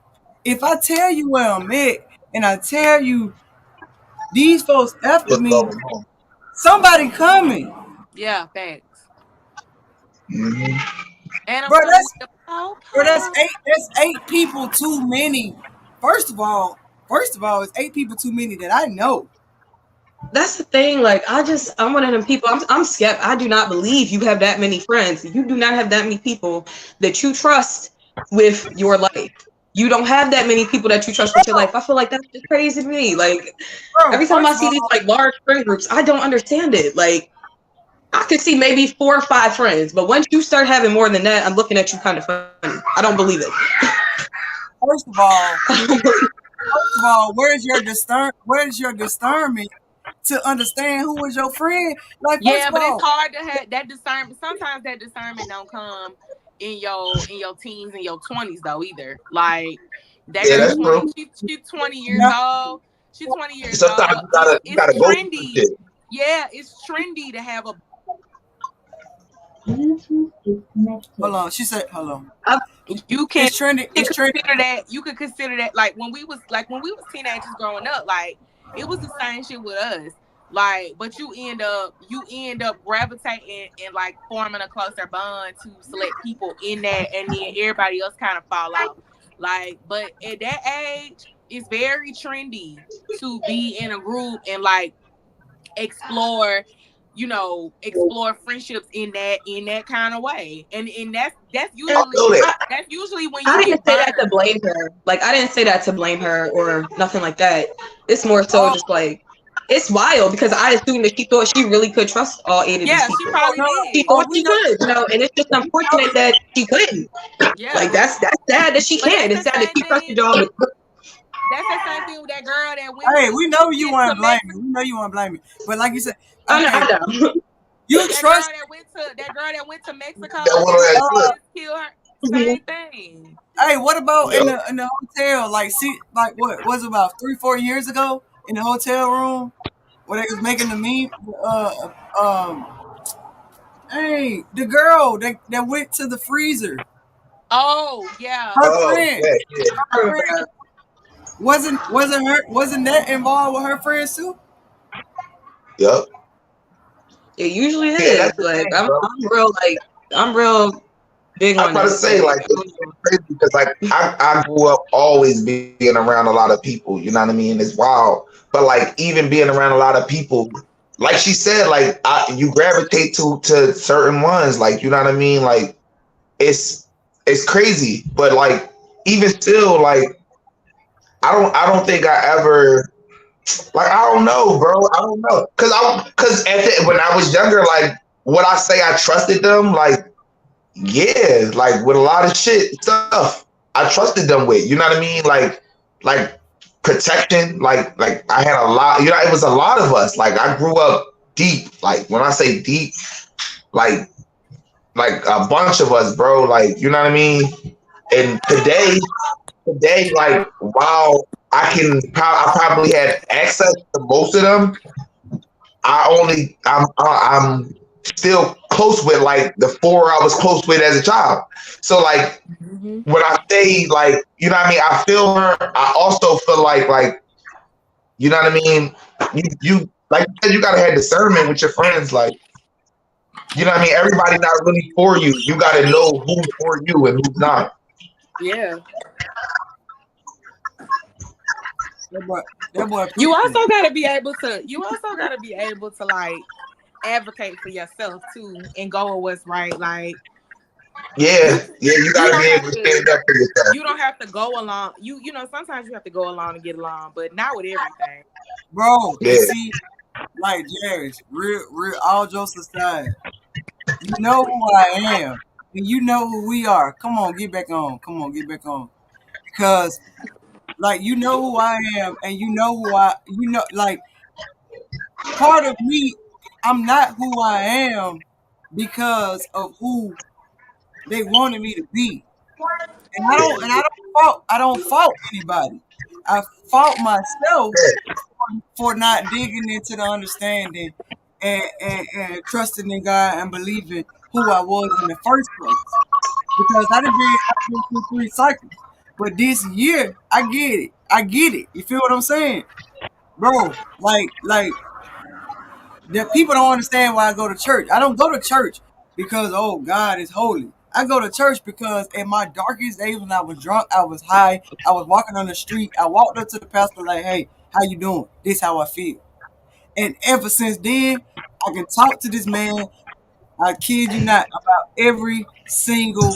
[SPEAKER 1] if I tell you where I'm at and I tell you these folks after me, somebody coming.
[SPEAKER 7] Yeah, thanks.
[SPEAKER 1] And
[SPEAKER 7] bro,
[SPEAKER 1] that's 8 people too many. First of all, it's 8 people too many that I know.
[SPEAKER 5] That's the thing. Like, I'm one of them people. I'm skeptical. I do not believe you have that many friends. You do not have that many people that you trust with your life. You don't have that many people that you trust with your life. I feel like that's just crazy to me. Like, every time I see these like large friend groups, I don't understand it. Like, I could see maybe 4 or 5 friends, but once you start having more than that, I'm looking at you kind of funny. I don't believe it.
[SPEAKER 1] First of all, where's your discernment to understand who is your friend? Like,
[SPEAKER 7] yeah, but it's hard to have that discernment. Sometimes that discernment don't come in your teens and your 20s though either. Like that
[SPEAKER 6] that's
[SPEAKER 7] girl,
[SPEAKER 6] true.
[SPEAKER 7] she's 20 years old. She's 20 years
[SPEAKER 6] Sometimes
[SPEAKER 7] old.
[SPEAKER 6] you gotta go through
[SPEAKER 7] trendy.
[SPEAKER 6] shit.
[SPEAKER 7] Yeah, it's trendy to have a.
[SPEAKER 1] Hold on, she said, hold on.
[SPEAKER 7] You can
[SPEAKER 1] It's trendy. It's trendy.
[SPEAKER 7] consider that. You could consider that like when we was teenagers growing up. Like it was the same shit with us. Like, but you end up gravitating and like forming a closer bond to select people in that, and then everybody else kind of fall off. Like, but at that age, it's very trendy to be in a group and like explore friendships in that kind of way, and that's usually when you
[SPEAKER 5] I didn't
[SPEAKER 7] get
[SPEAKER 5] say
[SPEAKER 7] burned.
[SPEAKER 5] that to blame her. Like, I didn't say that to blame her or nothing like that. It's more so just like, it's wild because I assumed that she thought she really could trust all 8 of these people.
[SPEAKER 7] She probably did.
[SPEAKER 5] She thought she could, and it's just unfortunate that she couldn't.
[SPEAKER 7] Yeah,
[SPEAKER 5] like that's sad that she can't. It's sad that she trusted y'all.
[SPEAKER 7] That's the same thing with that girl that went.
[SPEAKER 1] Hey, we know you want to blame me. We know you want to blame me, but like you said,
[SPEAKER 5] I know.
[SPEAKER 1] You trust
[SPEAKER 7] that girl that went to Mexico
[SPEAKER 6] That
[SPEAKER 7] kill her. Same thing.
[SPEAKER 1] Hey, what about in the hotel? Like, see, like what was it about 3-4 years ago in the hotel room where they was making the meme? Hey, the girl that went to the freezer.
[SPEAKER 7] Oh yeah.
[SPEAKER 1] Her friend.
[SPEAKER 6] Yeah.
[SPEAKER 1] Her friend. Wasn't that involved with her friends too?
[SPEAKER 6] Yep.
[SPEAKER 5] It usually is. Like, I'm real big on.
[SPEAKER 6] I'm about to say, like, it's crazy because like I grew up always being around a lot of people. You know what I mean? It's wild, but like even being around a lot of people, like she said, like you gravitate to certain ones. Like, you know what I mean? Like it's crazy, but like even still, like I don't think I ever. Like, I don't know, bro. I don't know. Cause when I was younger, like, would I say I trusted them? Like, yeah, like with a lot of stuff I trusted them with. You know what I mean? Like protection. Like I had a lot. You know, it was a lot of us. Like, I grew up deep. Like, when I say deep, like a bunch of us, bro. Like, you know what I mean? And today, like, wow. I probably had access to most of them. I'm still close with like the 4 I was close with as a child. So like when I say, like, you know what I mean, I feel her. I also feel like you know what I mean. You like you said, you gotta have discernment with your friends. Like, you know what I mean. Everybody not really for you. You gotta know who's for you and who's not.
[SPEAKER 7] Yeah.
[SPEAKER 1] That boy,
[SPEAKER 7] You also gotta be able to like advocate for yourself too and go with what's right. Like,
[SPEAKER 6] you gotta be able to stand up for yourself.
[SPEAKER 7] You don't have to go along. You know, sometimes you have to go along to get along, but not with everything.
[SPEAKER 1] Bro, you see, like Jerry's real, all jokes aside, you know who I am, and you know who we are. Come on, get back on. Because, like, you know who I am, and you know, like, part of me, I'm not who I am because of who they wanted me to be. And I don't fault anybody. I fault myself for not digging into the understanding and trusting in God and believing who I was in the first place. Because I've been through 3 cycles. But this year, I get it. You feel what I'm saying? Bro, like the people don't understand why I go to church. I don't go to church because, oh, God is holy. I go to church because in my darkest days when I was drunk, I was high, I was walking on the street, I walked up to the pastor like, hey, how you doing? This how I feel. And ever since then, I can talk to this man, I kid you not, about every single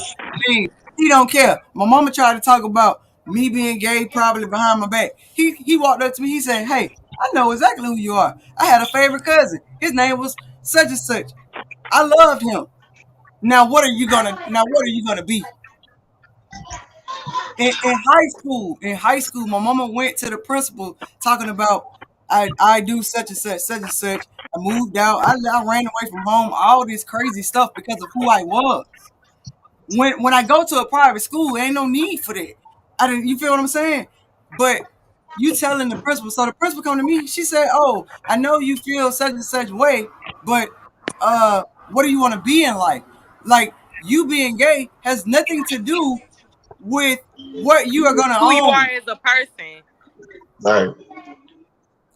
[SPEAKER 1] thing. He don't care. My mama tried to talk about me being gay probably behind my back. He walked up to me, he said, "Hey, I know exactly who you are. I had a favorite cousin. His name was such and such. I loved him. Now what are you gonna be?" In high school, my mama went to the principal talking about I do such and such, such and such. I moved out. I ran away from home. All this crazy stuff because of who I was. When I go to a private school, ain't no need for that. I didn't. You feel what I'm saying? But you telling the principal. So the principal come to me. She said, "Oh, I know you feel such and such way, but what do you want to be in life? Like you being gay has nothing to do with what you are gonna
[SPEAKER 7] Who you
[SPEAKER 1] own.
[SPEAKER 7] are as a person.
[SPEAKER 6] Right.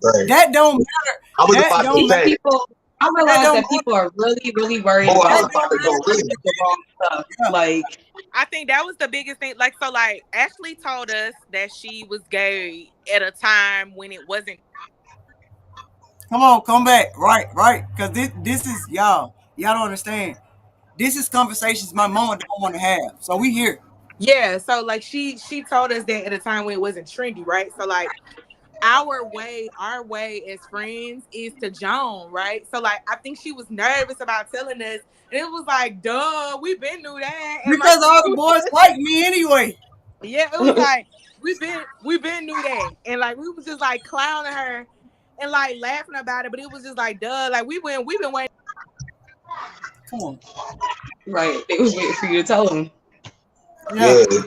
[SPEAKER 6] Right.
[SPEAKER 1] That don't matter.
[SPEAKER 6] I was
[SPEAKER 1] That
[SPEAKER 6] about to
[SPEAKER 1] don't matter.
[SPEAKER 6] say.
[SPEAKER 5] People, I
[SPEAKER 1] That
[SPEAKER 5] realize
[SPEAKER 1] don't
[SPEAKER 5] that people are really, really worried
[SPEAKER 6] Oh, I was
[SPEAKER 5] about
[SPEAKER 1] that
[SPEAKER 6] about
[SPEAKER 1] don't
[SPEAKER 6] to go
[SPEAKER 1] matter.
[SPEAKER 6] in.
[SPEAKER 5] the wrong stuff.
[SPEAKER 1] Yeah.
[SPEAKER 5] Like,
[SPEAKER 7] I think that was the biggest thing. Like, so like Ashley told us that she was gay at a time when it wasn't.
[SPEAKER 1] Come on, come back. Right. Because this is y'all. Y'all don't understand. This is conversations my mama don't want to have. So we here.
[SPEAKER 7] Yeah, so like she told us that at a time when it wasn't trendy, right? So like our way as friends is to Joan, right? So like I think she was nervous about telling us, and it was like, duh, we been knew that, and like
[SPEAKER 1] Because all the boys like me anyway.
[SPEAKER 7] yeah, it was like we been knew that, and like we was just like clowning her and like laughing about it, but it was just like, duh, like we've been waiting.
[SPEAKER 1] Come on.
[SPEAKER 5] right. They was waiting for you to tell them.
[SPEAKER 1] Yeah.
[SPEAKER 6] Yeah.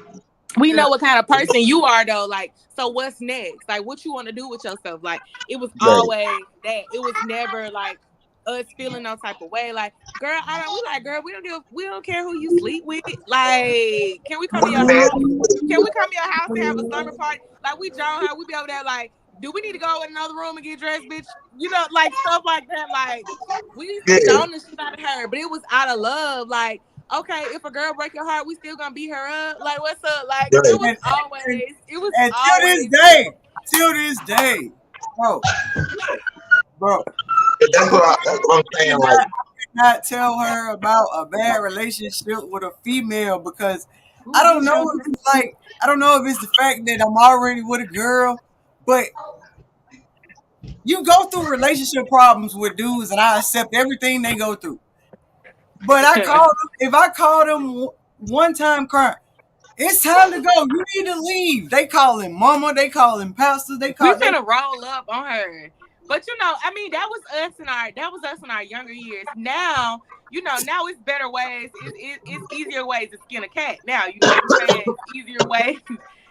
[SPEAKER 7] We
[SPEAKER 1] Yeah.
[SPEAKER 7] know what kind of person you are though. Like, so what's next? Like, what you want to do with yourself? Like, it was
[SPEAKER 6] Right.
[SPEAKER 7] always that. It was never like us feeling no type of way. Like, girl, girl, we don't care who you sleep with. Like, can we come to your house? Can we come to your house and have a slumber party? Like, we join her, we be over there like, do we need to go in another room and get dressed, bitch? You know, like stuff like that. Like, we used to
[SPEAKER 6] Yeah.
[SPEAKER 7] stone the shit out of her, but it was out of love. Like, okay, if a girl break your heart, we still gonna beat her up. Like, what's up? Like,
[SPEAKER 6] Right.
[SPEAKER 7] it was
[SPEAKER 1] And,
[SPEAKER 7] always
[SPEAKER 1] till this day, bro,
[SPEAKER 6] That's what I'm saying. Like,
[SPEAKER 1] not tell her about a bad relationship with a female because I don't know if it's the fact that I'm already with a girl, but you go through relationship problems with dudes and I accept everything they go through. But if I call them one time crying, it's time to go. You need to leave. They call him mama, they call him pastor,
[SPEAKER 7] we finna roll up on her. But you know, I mean, that was us in our younger years. Now, you know, now it's better ways. It's easier ways to skin a cat. Now, you know what I'm saying? It's easier ways.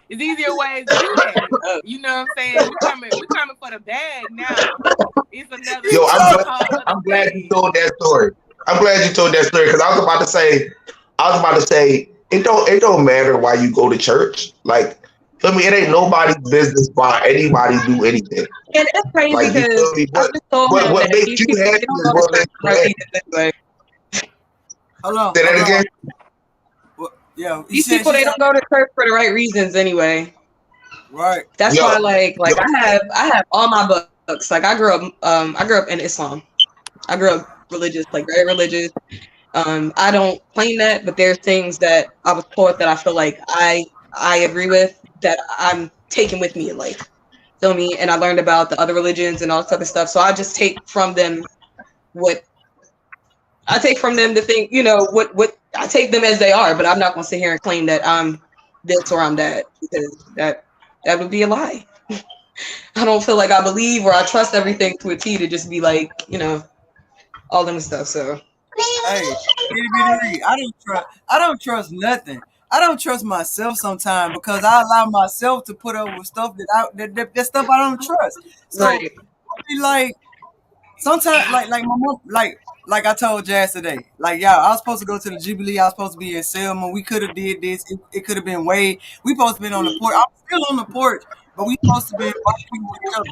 [SPEAKER 7] It's easier ways to do that. You know what I'm saying? We coming for the bag now. It's another.
[SPEAKER 6] yo,
[SPEAKER 7] whole
[SPEAKER 6] I'm
[SPEAKER 7] other
[SPEAKER 6] glad you
[SPEAKER 7] stage.
[SPEAKER 6] told that story. I'm glad you told that story because I was about to say, it don't matter why you go to church. Like, feel me? It ain't nobody's business why anybody do anything.
[SPEAKER 5] And it's crazy
[SPEAKER 6] Like, you
[SPEAKER 5] because
[SPEAKER 6] feel me?
[SPEAKER 5] I just told him
[SPEAKER 6] What
[SPEAKER 5] that
[SPEAKER 6] makes
[SPEAKER 5] these
[SPEAKER 6] you
[SPEAKER 5] people,
[SPEAKER 6] happy
[SPEAKER 5] they don't
[SPEAKER 6] is
[SPEAKER 5] go to
[SPEAKER 6] what
[SPEAKER 5] church
[SPEAKER 6] makes
[SPEAKER 5] for
[SPEAKER 6] you
[SPEAKER 5] right
[SPEAKER 6] happy.
[SPEAKER 5] reasons anyway.
[SPEAKER 1] Hold on.
[SPEAKER 6] Say that again.
[SPEAKER 1] Yeah,
[SPEAKER 5] These people, they don't go to church for the right reasons anyway.
[SPEAKER 1] right.
[SPEAKER 5] That's
[SPEAKER 6] Yo,
[SPEAKER 5] why, like
[SPEAKER 6] yo.
[SPEAKER 5] I have all my books. Like I grew up in Islam. I grew up religious, like very religious. I don't claim that, but there's things that I was taught that I feel like I agree with that I'm taking with me in life. Feel me? And I learned about the other religions and all this other stuff. So I just take from them the thing, you know, what I take them as they are, but I'm not gonna sit here and claim that I'm this or I'm that because that would be a lie. I don't feel like I believe or I trust everything to a T to just be like, you know, all them stuff. So
[SPEAKER 1] Hey, I don't trust nothing. I don't trust myself sometimes because I allow myself to put up with stuff that stuff I don't trust. So
[SPEAKER 5] right.
[SPEAKER 1] I be like sometimes like my mom like I told Jazz today, like y'all, I was supposed to go to the Jubilee, I was supposed to be in Selma, we could have did this, it could have been way, we supposed to been on the porch. I'm still on the porch, but we supposed to be walking with each other.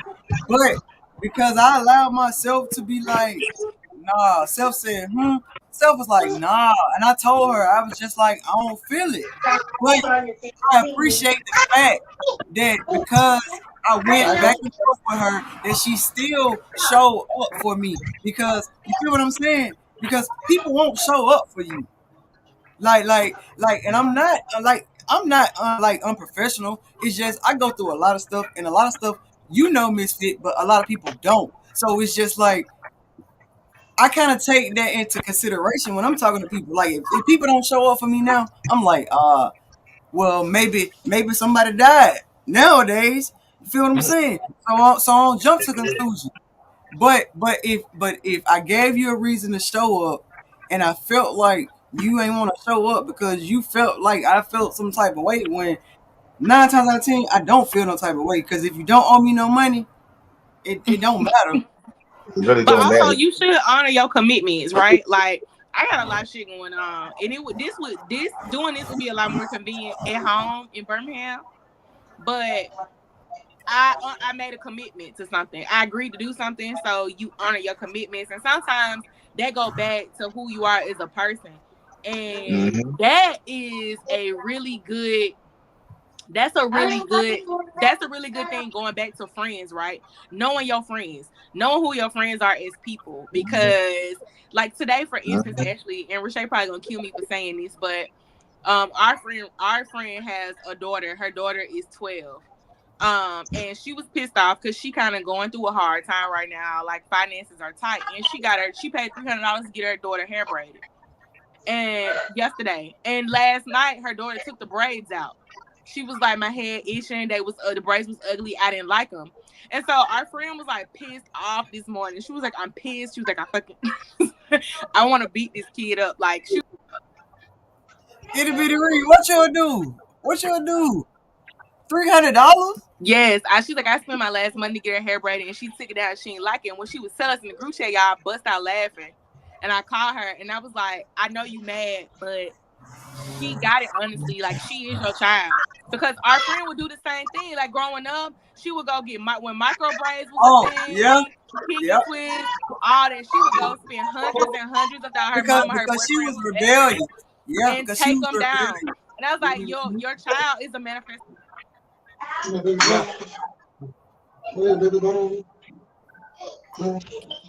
[SPEAKER 1] But because I allowed myself to be like, nah, Self said, Self was like, nah. And I told her, I was just like, I don't feel it. But I appreciate the fact that because I went back and forth with her that she still showed up for me because you feel what I'm saying? Because people won't show up for you. And I'm not unprofessional. It's just I go through a lot of stuff, and a lot of stuff misfit, but a lot of people don't. So it's just like I kind of take that into consideration when I'm talking to people. Like if people don't show up for me now, I'm like, well, maybe somebody died nowadays. You feel what I'm saying? So I don't jump to conclusions. But if I gave you a reason to show up, and I felt like you ain't want to show up because you felt like I felt some type of way, when 9 times out of 10 I don't feel no type of way, because if you don't owe me no money, it don't matter.
[SPEAKER 6] It really
[SPEAKER 7] But
[SPEAKER 6] don't
[SPEAKER 7] also,
[SPEAKER 6] matter.
[SPEAKER 7] you should honor your commitments, right? Like, I got a lot of shit going on, and doing this would be a lot more convenient at home in Birmingham. But I made a commitment to something. I agreed to do something, so you honor your commitments, and sometimes that go back to who you are as a person, and that is a really good. That's a really good thing going back to friends, right? Knowing your friends, knowing who your friends are as people. Because like today, for instance, Ashley and Rashay probably gonna kill me for saying this, but our friend has a daughter. Her daughter is 12. And she was pissed off because she kind of going through a hard time right now. Like finances are tight, and she paid $300 to get her daughter hair braided. And yesterday and last night, her daughter took the braids out. She was like, my head itching. The braids was ugly. I didn't like them. And so our friend was like pissed off this morning. She was like, I'm pissed. She was like, I want to beat this kid up. Like,
[SPEAKER 1] Itty bitty Reed, what you'll do? $300?
[SPEAKER 7] Yes, she's like, I spent my last money to get her hair braided, and she took it out. She didn't like it. And when she was telling us in the group chat, y'all bust out laughing. And I called her, and I was like, I know you mad, but she got it honestly. Like, she is your child. Because our friend would do the same thing. Like, growing up, she would go get when micro braids was a thing, twist, all that. She would go spend hundreds and hundreds of dollars. Her mama, her
[SPEAKER 1] because she
[SPEAKER 7] boyfriend
[SPEAKER 1] was rebellious. Yeah,
[SPEAKER 7] and
[SPEAKER 1] because
[SPEAKER 7] take
[SPEAKER 1] she was
[SPEAKER 7] them down.
[SPEAKER 1] rebellious.
[SPEAKER 7] And I was like, your child is a manifestation.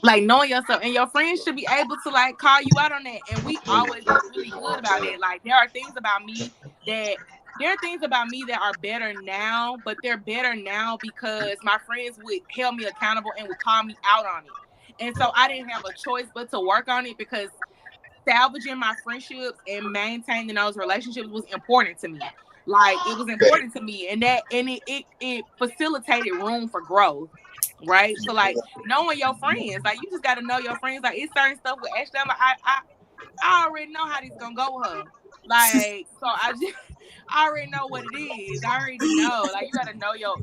[SPEAKER 7] Like, knowing yourself, and your friends should be able to like call you out on that. And we always look really good about it. Like, there are things about me that are better now, but they're better now because my friends would hold me accountable and would call me out on it. And so I didn't have a choice but to work on it, because salvaging my friendships and maintaining those relationships was important to me. Like, it was important to me, and it facilitated room for growth. Right. So like, knowing your friends, like, you just got to know your friends. Like, it's certain stuff with Ashley. I'm like, I already know how this gonna go with her. Like, so I already know what it is. I already know. Like, you got to know your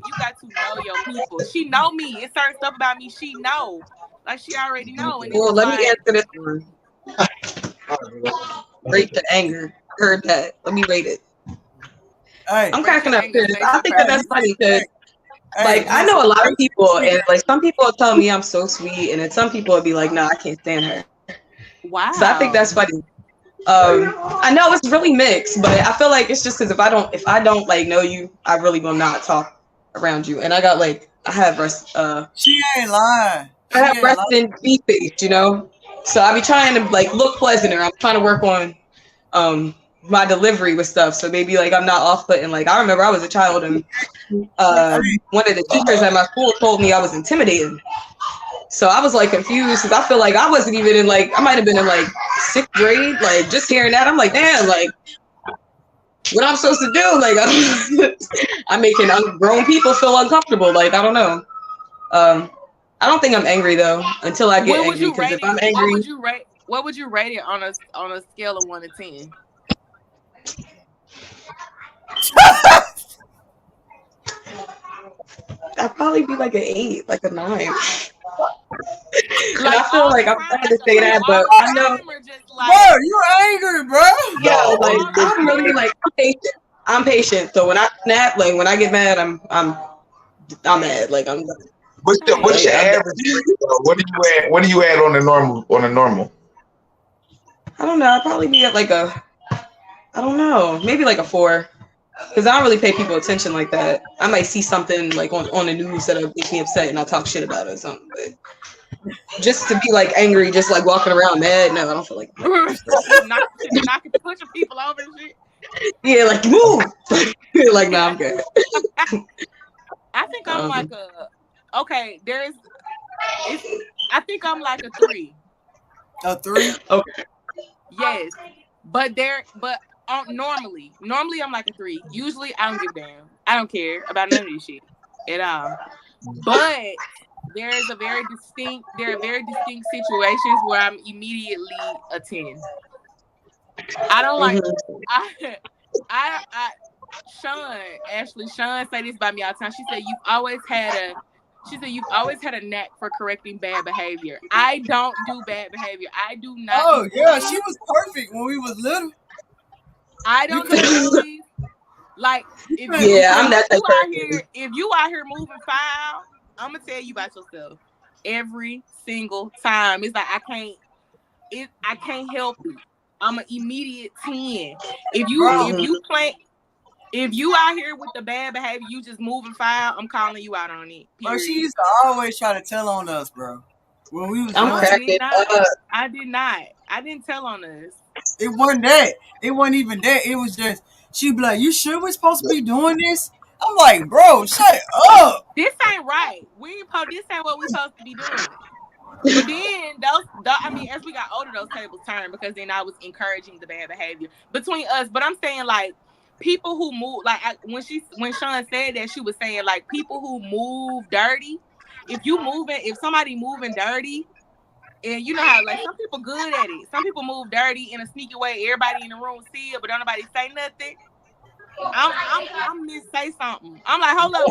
[SPEAKER 7] people. She know me. It's certain stuff about me she know. Like, she already know. And
[SPEAKER 5] well, let me answer this one. Rate the anger. Heard that. Let me rate it.
[SPEAKER 1] Hey,
[SPEAKER 5] I'm cracking up because I think that's funny because, like, I know a lot of people, and like some people will tell me I'm so sweet, and then some people will be like, "No, I can't stand her."
[SPEAKER 7] Wow.
[SPEAKER 5] So I think that's funny. I know it's really mixed, but I feel like it's just because if I don't like know you, I really will not talk around you. And I have rest.
[SPEAKER 1] She ain't lying.
[SPEAKER 5] I have resting beef face, you know. So I be trying to like look pleasanter. I'm trying to work on my delivery with stuff. So maybe like I'm not off-putting. Like, I remember I was a child, and one of the teachers at my school told me I was intimidating. So I was like confused because I feel like I wasn't even in like, I might have been in like 6th grade. Like, just hearing that, I'm like, damn, like, what I'm supposed to do? Like, I'm making grown people feel uncomfortable. Like, I don't know. I don't think I'm angry though until I get angry. Because if I'm angry,
[SPEAKER 7] what would you rate it on a scale of 1 to 10?
[SPEAKER 5] I'd probably be like an 8, like a 9. Like, I feel like I'm trying to say that, but I know.
[SPEAKER 1] Bro, you angry, bro?
[SPEAKER 5] Yeah, like, I'm really like, I'm patient. So when I snap, like when I get mad, I'm mad. Like, I'm.
[SPEAKER 6] What's your average? What do you add on a normal?
[SPEAKER 5] I don't know. I'd probably be at like I don't know, maybe like a 4. Because I don't really pay people attention like that. I might see something like on the news that'll make me upset and I'll talk shit about it or something. But just to be like angry, just like walking around mad, no, I don't feel like
[SPEAKER 7] knocking, pushing people over and shit.
[SPEAKER 5] Yeah, like move. Like, nah, I'm good.
[SPEAKER 7] I think I'm like I think I'm like a 3.
[SPEAKER 1] A 3?
[SPEAKER 5] Okay.
[SPEAKER 7] Yes, but normally I'm like a 3. Usually I don't give a damn. I don't care about none of this shit at all. But there are very distinct situations where I'm immediately a 10. I don't like. Sean say this about me all the time. She said you've always had a knack for correcting bad behavior. I don't do bad behavior. I do not.
[SPEAKER 1] Oh yeah, she was perfect when we was little.
[SPEAKER 7] I don't do like if you out here moving foul, I'm gonna tell you about yourself every single time. It's like I can't help it. I'm an immediate 10. If you out here with the bad behavior, you just moving foul, I'm calling you out on it.
[SPEAKER 1] Bro, she used to always try to tell on us, bro. When we was
[SPEAKER 7] I did not. I didn't tell on us.
[SPEAKER 1] It wasn't that. It wasn't even that. It was just she'd be like, "You sure we're supposed to be doing this?" I'm like, "Bro, shut up.
[SPEAKER 7] This ain't right. This ain't what we're supposed to be doing." But then as we got older, those tables turned because then I was encouraging the bad behavior between us. But I'm saying like people who move when Sean said that, she was saying like people who move dirty. If somebody moving dirty, and you know how like some people good at it. Some people move dirty in a sneaky way. Everybody in the room see it, but don't nobody say nothing. I'm gonna say something. I'm like, hold up,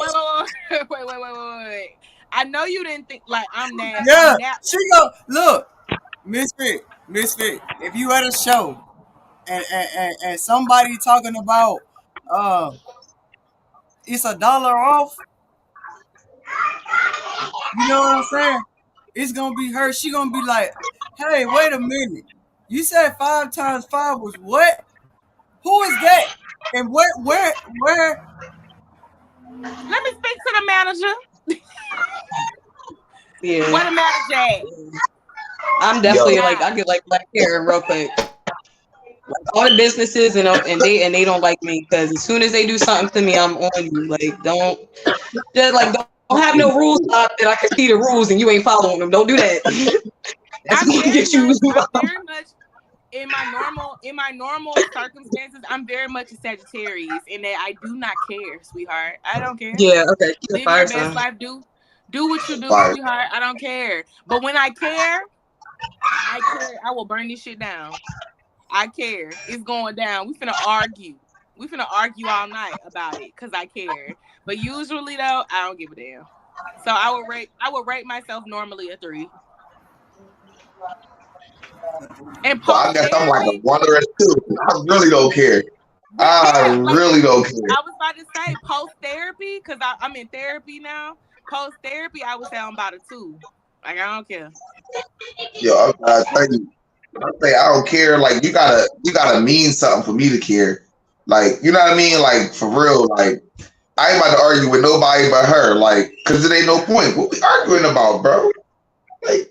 [SPEAKER 7] wait. I know you didn't think like I'm nasty.
[SPEAKER 1] Yeah, she go look, Misfit. If you at a show and somebody talking about it's $1 off, you know what I'm saying? It's gonna be her. She gonna be like, "Hey, wait a minute. You said 5 times 5 was what? Who is that? And where?"
[SPEAKER 7] Let me speak to the manager.
[SPEAKER 5] Yeah.
[SPEAKER 7] What a manager at?
[SPEAKER 5] I'm definitely I get like black hair real quick. Like all the businesses and they don't like me because as soon as they do something to me, I'm on you. Like don't have no rules up that I can see the rules and you ain't following them. Don't do that. That's gonna get you.
[SPEAKER 7] Very much in my normal circumstances, I'm very much a Sagittarius in that I do not care, sweetheart. I don't care.
[SPEAKER 5] Yeah, okay.
[SPEAKER 7] Live your best life. Do what you do, sweetheart. I don't care. But when I care. I will burn this shit down. I care. It's going down. We finna argue. All night about it because I care. But usually though, I don't give a damn. So I would rate myself normally a 3. And
[SPEAKER 6] I guess I'm like a 1 or a 2. I really don't care. I really don't care.
[SPEAKER 7] I was about to say post therapy because I'm in therapy now. Post therapy, I would say I'm about a 2. Like I don't care.
[SPEAKER 6] Yo, I tell you, I say I don't care. Like you gotta mean something for me to care. Like you know what I mean? Like for real. Like I ain't about to argue with nobody but her. Like because it ain't no point. What we arguing about, bro? Like,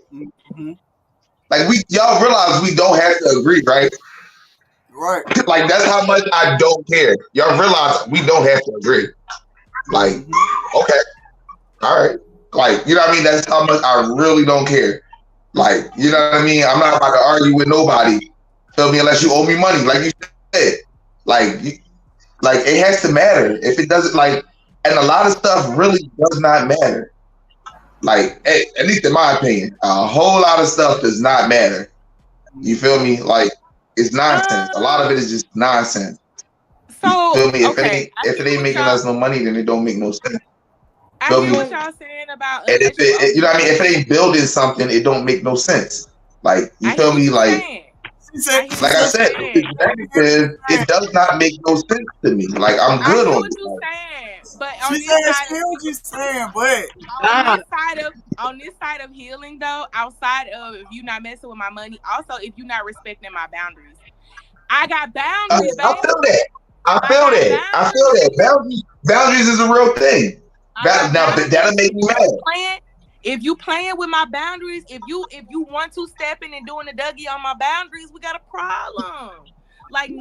[SPEAKER 6] like y'all realize we don't have to agree, right?
[SPEAKER 1] Right.
[SPEAKER 6] Like that's how much I don't care. Y'all realize we don't have to agree. Like okay, all right. Like, you know what I mean? That's how much I really don't care. Like, you know what I mean? I'm not about to argue with nobody. Feel me? Unless you owe me money, like you said. Like it has to matter. If it doesn't, like, and a lot of stuff really does not matter. Like, at least in my opinion, a whole lot of stuff does not matter. You feel me? Like, it's nonsense. A lot of it is just nonsense.
[SPEAKER 7] So,
[SPEAKER 6] you feel me? If it ain't making us no money, then it don't make no sense.
[SPEAKER 7] I hear what y'all saying about.
[SPEAKER 6] And if it, you know what I mean, if it ain't building something, it don't make no sense. Like you feel me? Like I said, it does not make no sense to me. Like I'm good on it.
[SPEAKER 7] But on this side of healing, though, outside of if you're not messing with my money, also if you're not respecting my boundaries, I got boundaries.
[SPEAKER 6] I feel that. I feel that. I feel that. Boundaries is a real thing. Now that'll make me mad.
[SPEAKER 7] If you playing with my boundaries, if you want to step in and doing the Dougie on my boundaries, we got a problem. Like,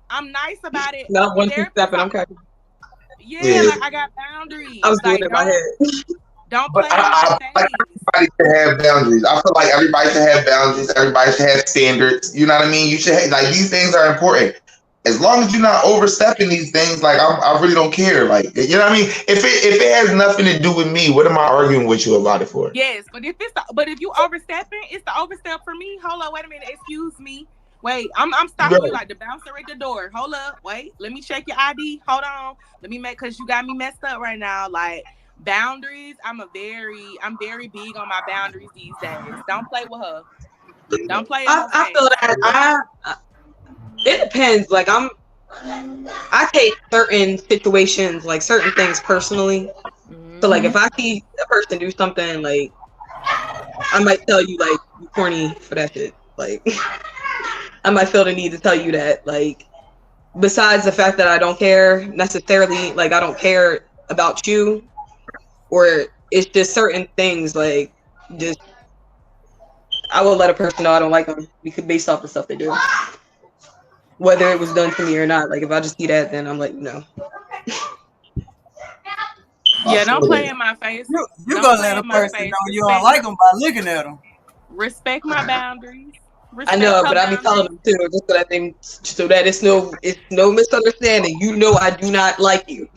[SPEAKER 7] I'm nice about it.
[SPEAKER 5] Not one two stepping. I'm kind of.
[SPEAKER 7] Yeah, like I got boundaries.
[SPEAKER 5] I was doing it in my head.
[SPEAKER 7] Don't play in my face.
[SPEAKER 6] Everybody should have boundaries. I feel like everybody should have boundaries. Everybody should have standards. You know what I mean? You should have, like, these things are important. As long as you're not overstepping these things, like I really don't care. Like, you know what I mean? If it has nothing to do with me, what am I arguing with you about it for?
[SPEAKER 7] Yes, but if you overstepping, it's the overstep for me. Hold on, wait a minute. Excuse me. Wait, I'm stopping you like the bouncer at the door. Hold up, wait. Let me check your ID. Hold on. Let me because you got me messed up right now. Like, boundaries, I'm very big on my boundaries these days. Don't play with her. Don't play with her.
[SPEAKER 5] I feel that it depends. Like, I take certain situations, like certain things personally. So like if I see a person do something, like I might tell you like you corny for that shit. Like I might feel the need to tell you that. Like, besides the fact that I don't care necessarily, like I don't care about you, or it's just certain things, like just I will let a person know I don't like them because based off the stuff they do, whether it was done to me or not. Like if I just see that, then I'm like, no.
[SPEAKER 7] Yeah, don't play in my face.
[SPEAKER 1] You gonna let a person know you don't like them by looking at them.
[SPEAKER 7] Respect my boundaries.
[SPEAKER 5] I know, but I be telling them too, just so that it's no misunderstanding. You know, I do not like you.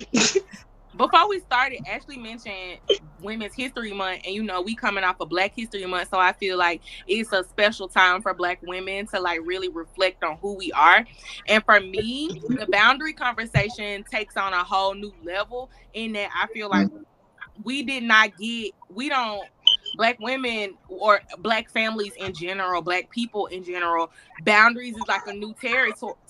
[SPEAKER 7] Before we started, Ashley mentioned Women's History Month, and you know we coming off of Black History Month, so I feel like it's a special time for Black women to like really reflect on who we are. And for me, the boundary conversation takes on a whole new level in that I feel like Black women or Black families in general, Black people in general, boundaries is like a new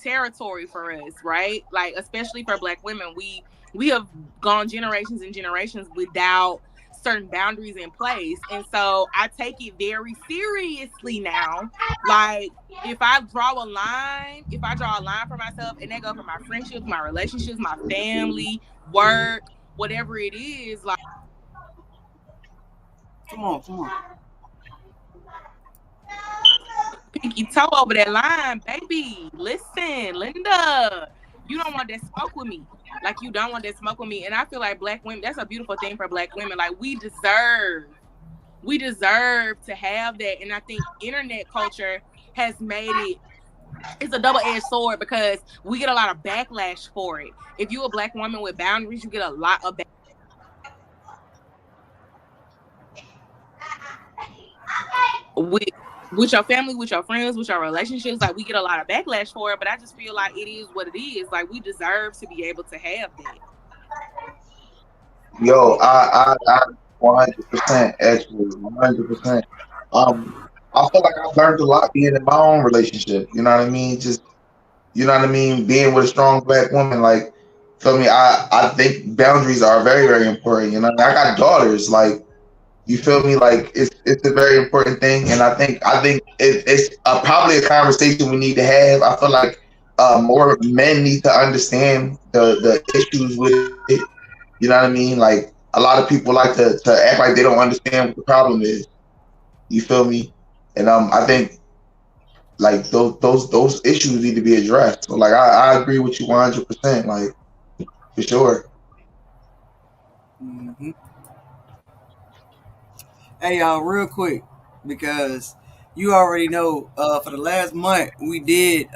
[SPEAKER 7] territory for us, right? Like especially for Black women, we have gone generations and generations without certain boundaries in place. And so I take it very seriously now. Like if I draw a line for myself, and that goes for my friendships, my relationships, my family, work, whatever it is, like
[SPEAKER 1] Come on.
[SPEAKER 7] Pinky toe over that line, baby. Listen, Linda, you don't want that smoke with me. Like you don't want that smoke with me. And I feel like Black women, that's a beautiful thing for Black women. Like we deserve to have that. And I think internet culture has made it's a double-edged sword because we get a lot of backlash for it. If you're a Black woman with boundaries, you get a lot of with your family, with your friends, with your relationships. Like we get a lot of backlash for it, but I just feel like it is what it is. Like we deserve to be able to have that.
[SPEAKER 6] Yo, I 100% actually 100%. I feel like I've learned a lot being in my own relationship. You know what I mean? Just, you know what I mean? Being with a strong Black woman, like, feel me? I think boundaries are very, very important. You know, I got daughters, like. You feel me? Like it's a very important thing, and I think it's probably a conversation we need to have. I feel like more men need to understand the issues with it. You know what I mean? Like a lot of people like to act like they don't understand what the problem is. You feel me? And I think like those issues need to be addressed. So like I agree with you 100%. Like for sure.
[SPEAKER 1] Mm-hmm. Hey y'all, real quick, because you already know, for the last month we did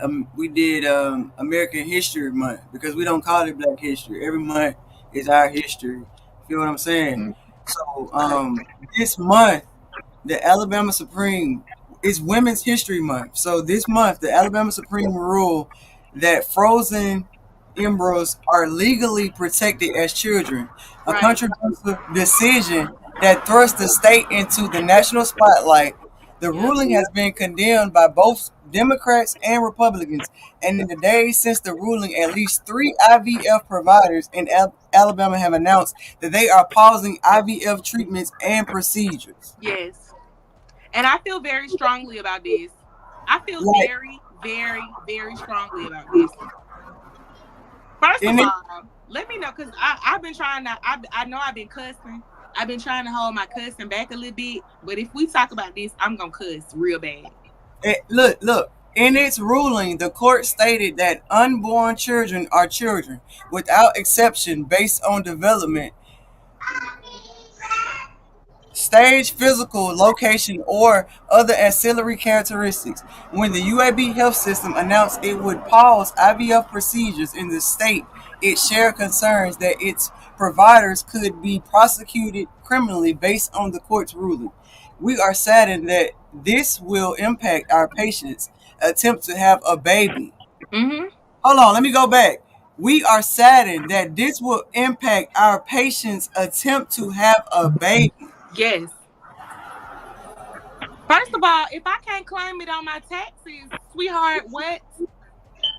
[SPEAKER 1] American History Month because we don't call it Black History. Every month is our history. Feel what I'm saying? So this month, the Alabama Supreme is Women's History Month. So this month, the Alabama Supreme ruled that frozen embryos are legally protected as children. A controversial decision that thrust the state into the national spotlight. The ruling has been condemned by both Democrats and Republicans, and in the days since the ruling, at least 3 IVF providers in Alabama have announced that they are pausing IVF treatments and procedures.
[SPEAKER 7] Yes, and I feel very strongly about this. I feel very, very, very strongly about this. First of all, let me know, because I've been trying to, I know I've been cussing. I've been trying to hold my cussing back a little bit, but if we talk about this, I'm going to cuss real bad.
[SPEAKER 1] Look. In its ruling, the court stated that unborn children are children, without exception, based on development, stage, physical location, or other ancillary characteristics. When the UAB health system announced it would pause IVF procedures in the state, it shared concerns that its providers could be prosecuted criminally based on the court's ruling. We are saddened that this will impact our patients' attempt to have a baby.
[SPEAKER 7] Mm-hmm.
[SPEAKER 1] Hold on, let me go back. We are saddened that this will impact our patients' attempt to have a baby.
[SPEAKER 7] Yes. First of all, if I can't claim it on my taxes, sweetheart, what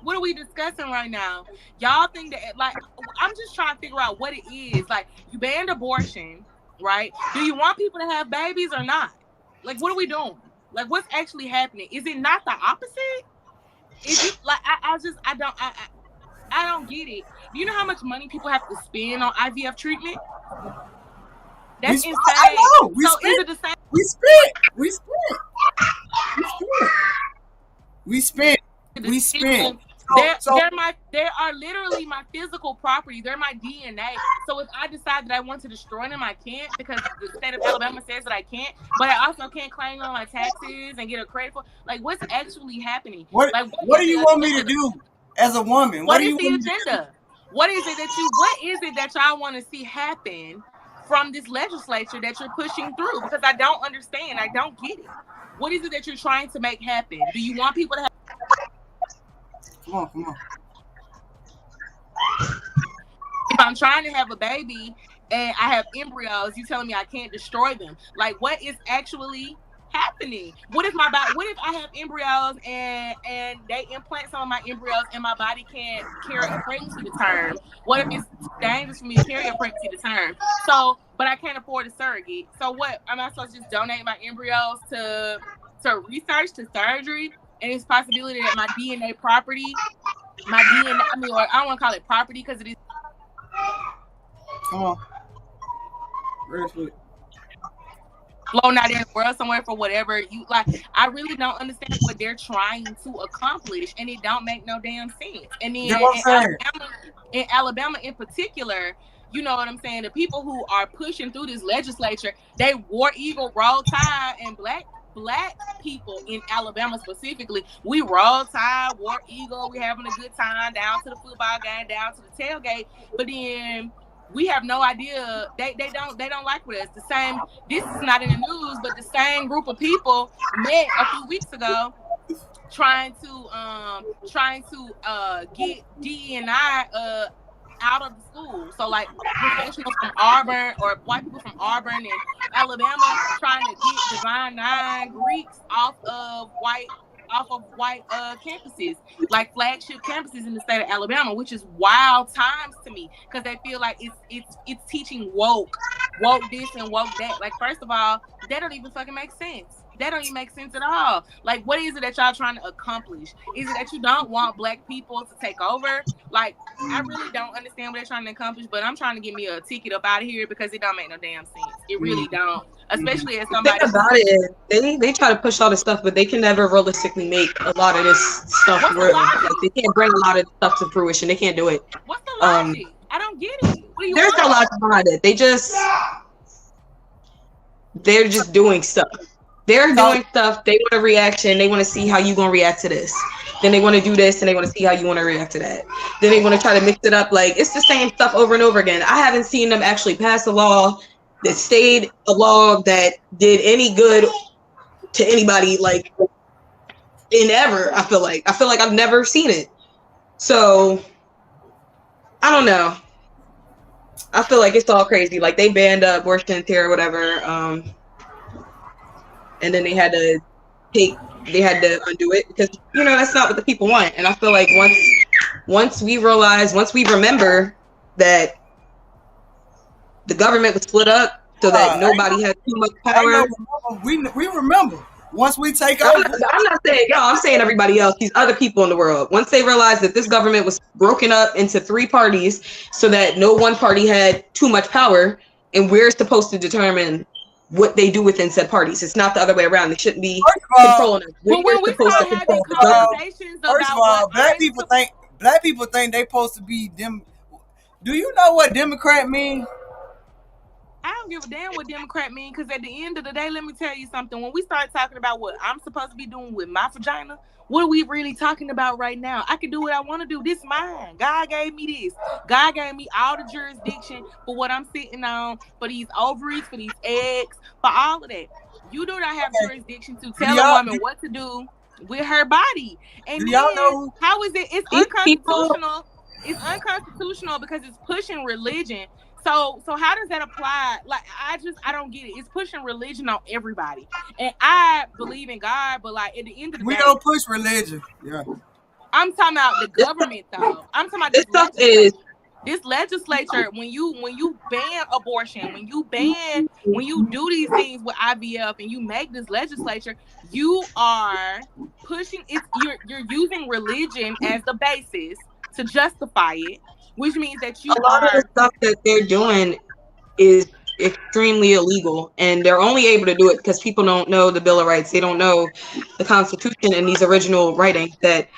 [SPEAKER 7] are we discussing right now? Y'all think that, like, I'm just trying to figure out what it is. Like, you banned abortion, right? Do you want people to have babies or not? Like, what are we doing? Like, what's actually happening? Is it not the opposite? Is it like I don't get it. Do you know how much money people have to spend on IVF treatment? That's insane.
[SPEAKER 1] I know.
[SPEAKER 7] So is it the same?
[SPEAKER 1] We spent.
[SPEAKER 7] They are literally my physical property. They're my DNA. So if I decide that I want to destroy them, I can't, because the state of Alabama says that I can't. But I also can't claim them on my taxes and get a credit for. Like, what's actually happening?
[SPEAKER 1] What do you want me to do as a woman?
[SPEAKER 7] What is the agenda? What is it that y'all want to see happen from this legislature that you're pushing through? Because I don't understand. I don't get it. What is it that you're trying to make happen? Do you want people to have?
[SPEAKER 1] Come on.
[SPEAKER 7] If I'm trying to have a baby and I have embryos, you telling me I can't destroy them? Like, what is actually happening? What if I have embryos and they implant some of my embryos and my body can't carry a pregnancy to term? What if it's dangerous for me to carry a pregnancy to term? So, but I can't afford a surrogate. So what? Am I supposed to just donate my embryos to research, to surgery? And it's possibility that my DNA property, or I don't want to call it property because it is.
[SPEAKER 1] Come on. Where's it?
[SPEAKER 7] Flown out in the world somewhere for whatever you like. I really don't understand what they're trying to accomplish, and it don't make no damn sense. And then in Alabama in particular, you know what I'm saying? The people who are pushing through this legislature, they War Eagle, Roll Tide, and black people in Alabama specifically, we Roll Tide, War Eagle, we having a good time down to the football game, down to the tailgate, but then we have no idea. They don't like with us. The same. This is not in the news, but the same group of people met a few weeks ago, trying to get DE&I out of the school. So like professionals from Auburn or white people from Auburn and Alabama trying to get Divine Nine Greeks off of white campuses, like flagship campuses in the state of Alabama, which is wild times to me, because they feel like it's teaching woke this and woke that. Like, first of all, that don't even fucking make sense. That don't even make sense at all. Like, what is it that y'all trying to accomplish? Is it that you don't want black people to take over? Like, I really don't understand what they're trying to accomplish, but I'm trying to get me a ticket up out of here because it don't make no damn sense. It really don't. Especially as somebody.
[SPEAKER 5] The thing about it is, they try to push all this stuff, but they can never realistically make a lot of this stuff real. Like, they can't bring a lot of stuff to fruition. They can't do it.
[SPEAKER 7] What's the logic? I don't get it.
[SPEAKER 5] There's no logic behind it. They're just doing stuff. They're doing stuff. They want a reaction. They want to see how you gonna react to this. Then they want to do this, and they want to see how you want to react to that. Then they want to try to mix it up. Like, it's the same stuff over and over again. I haven't seen them actually pass a law that stayed a law that did any good to anybody, like, in ever. I feel like I've never seen it. So I don't know. I feel like it's all crazy. Like, they banned abortion or whatever. And then they had to undo it because, you know, that's not what the people want. And I feel like once we remember that the government was split up so that nobody had too much power.
[SPEAKER 1] We remember. Once we take
[SPEAKER 5] I'm
[SPEAKER 1] over,
[SPEAKER 5] not saying y'all, I'm saying everybody else, these other people in the world. Once they realized that this government was broken up into 3 parties so that no one party had too much power, and we're supposed to determine what they do within said parties. It's not the other way around. They shouldn't be
[SPEAKER 1] first of all,
[SPEAKER 5] controlling us.
[SPEAKER 7] But when
[SPEAKER 5] We're
[SPEAKER 7] we
[SPEAKER 5] supposed to
[SPEAKER 7] start having
[SPEAKER 5] control the government.
[SPEAKER 7] conversations
[SPEAKER 1] first of
[SPEAKER 7] about
[SPEAKER 1] all,
[SPEAKER 7] what
[SPEAKER 1] black people think they supposed to be them. Do you know what Democrat mean?
[SPEAKER 7] I don't give a damn what Democrat mean, because at the end of the day, let me tell you something. When we start talking about what I'm supposed to be doing with my vagina, what are we really talking about right now? I can do what I want to do. This is mine. God gave me this. God gave me all the jurisdiction for what I'm sitting on, for these ovaries, for these eggs, for all of that. You do not have jurisdiction to tell a woman what to do with her body. And
[SPEAKER 1] Do y'all
[SPEAKER 7] then,
[SPEAKER 1] know?
[SPEAKER 7] how is it? It's
[SPEAKER 5] These people-
[SPEAKER 7] unconstitutional. It's unconstitutional because it's pushing religion. So how does that apply? Like, I don't get it. It's pushing religion on everybody. And I believe in God, but like at the end of the
[SPEAKER 1] We
[SPEAKER 7] day,
[SPEAKER 1] don't push religion. Yeah.
[SPEAKER 7] I'm talking about the government though. I'm talking about
[SPEAKER 5] This stuff is
[SPEAKER 7] this legislature, when you ban abortion, when you do these things with IVF and you make this legislature, you are pushing it. You're using religion as the basis to justify it, which means that you
[SPEAKER 5] a lot of the stuff that they're doing is extremely illegal, and they're only able to do it because people don't know the Bill of Rights. They don't know the Constitution and these original writings that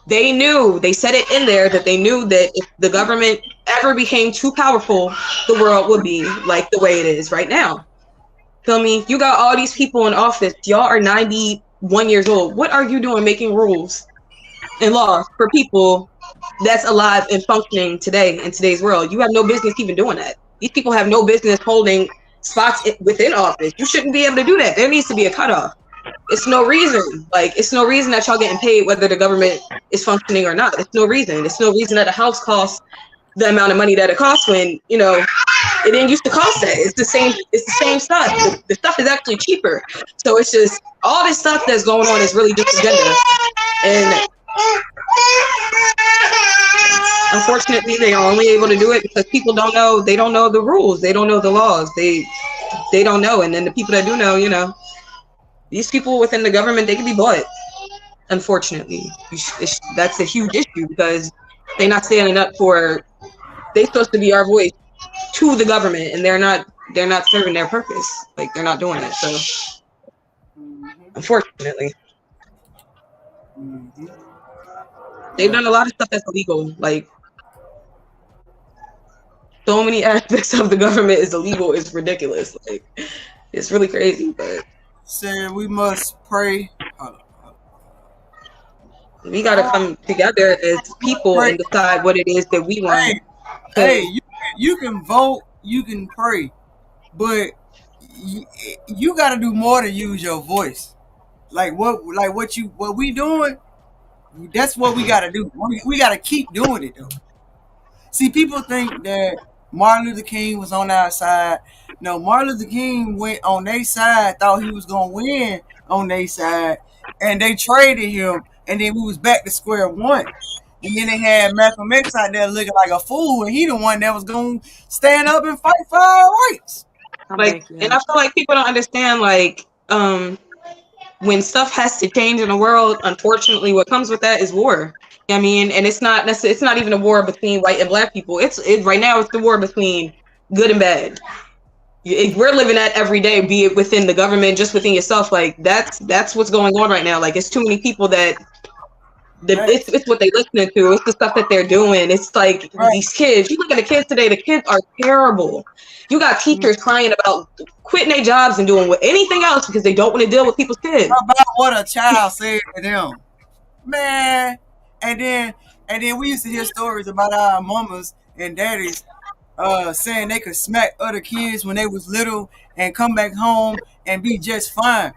[SPEAKER 5] they knew. They said it in there that they knew that if the government ever became too powerful, the world would be like the way it is right now. Feel me? You got all these people in office. Y'all are 91 years old. What are you doing making rules and laws for people that's alive and functioning today in today's world? You have no business even doing that. These people have no business holding spots within office. You shouldn't be able to do that. There needs to be a cutoff. It's no reason. Like, it's no reason that y'all getting paid whether the government is functioning or not. It's no reason. It's no reason that a house costs the amount of money that it costs when, you know, it didn't used to cost that. It's the same stuff. The stuff is actually cheaper. So it's just all this stuff that's going on is really just agenda. And unfortunately, they are only able to do it because people don't know. They don't know the rules. They don't know the laws. They don't know. And then the people that do know, you know, these people within the government, they can be bought. Unfortunately, that's a huge issue because they're not standing up for. They're supposed to be our voice to the government, and they're not serving their purpose. Like, they're not doing it. So, unfortunately, they've done a lot of stuff that's illegal. Like, so many aspects of the government is illegal. It's ridiculous. Like, it's really crazy. But
[SPEAKER 1] Saying we must pray.
[SPEAKER 5] we gotta come together as people and decide what it is that we want.
[SPEAKER 1] Hey, you can vote, you can pray, but you got to do more than use your voice. Like what we doing? That's what we got to do. We got to keep doing it though. See, people think that Martin Luther King was on our side. No, Martin Luther King went on their side, thought he was gonna win on their side, and they traded him, and then we was back to square one. And then they had Malcolm X out there looking like a fool, and he the one that was gonna stand up and fight for our rights.
[SPEAKER 5] Like, and I feel like people don't understand, like, when stuff has to change in the world, unfortunately, what comes with that is war. I mean, and it's not even a war between white and black people. Right now, it's the war between good and bad. We're living that every day, be it within the government, just within yourself. Like, that's what's going on right now. Like, it's too many people that. It's what they listening to. It's the stuff that they're doing. It's like these kids. You look at the kids today. The kids are terrible. You got teachers crying about quitting their jobs and doing anything else because they don't want to deal with people's kids.
[SPEAKER 1] How about what a child said to them, man? And then we used to hear stories about our mamas and daddies saying they could smack other kids when they was little and come back home and be just fine.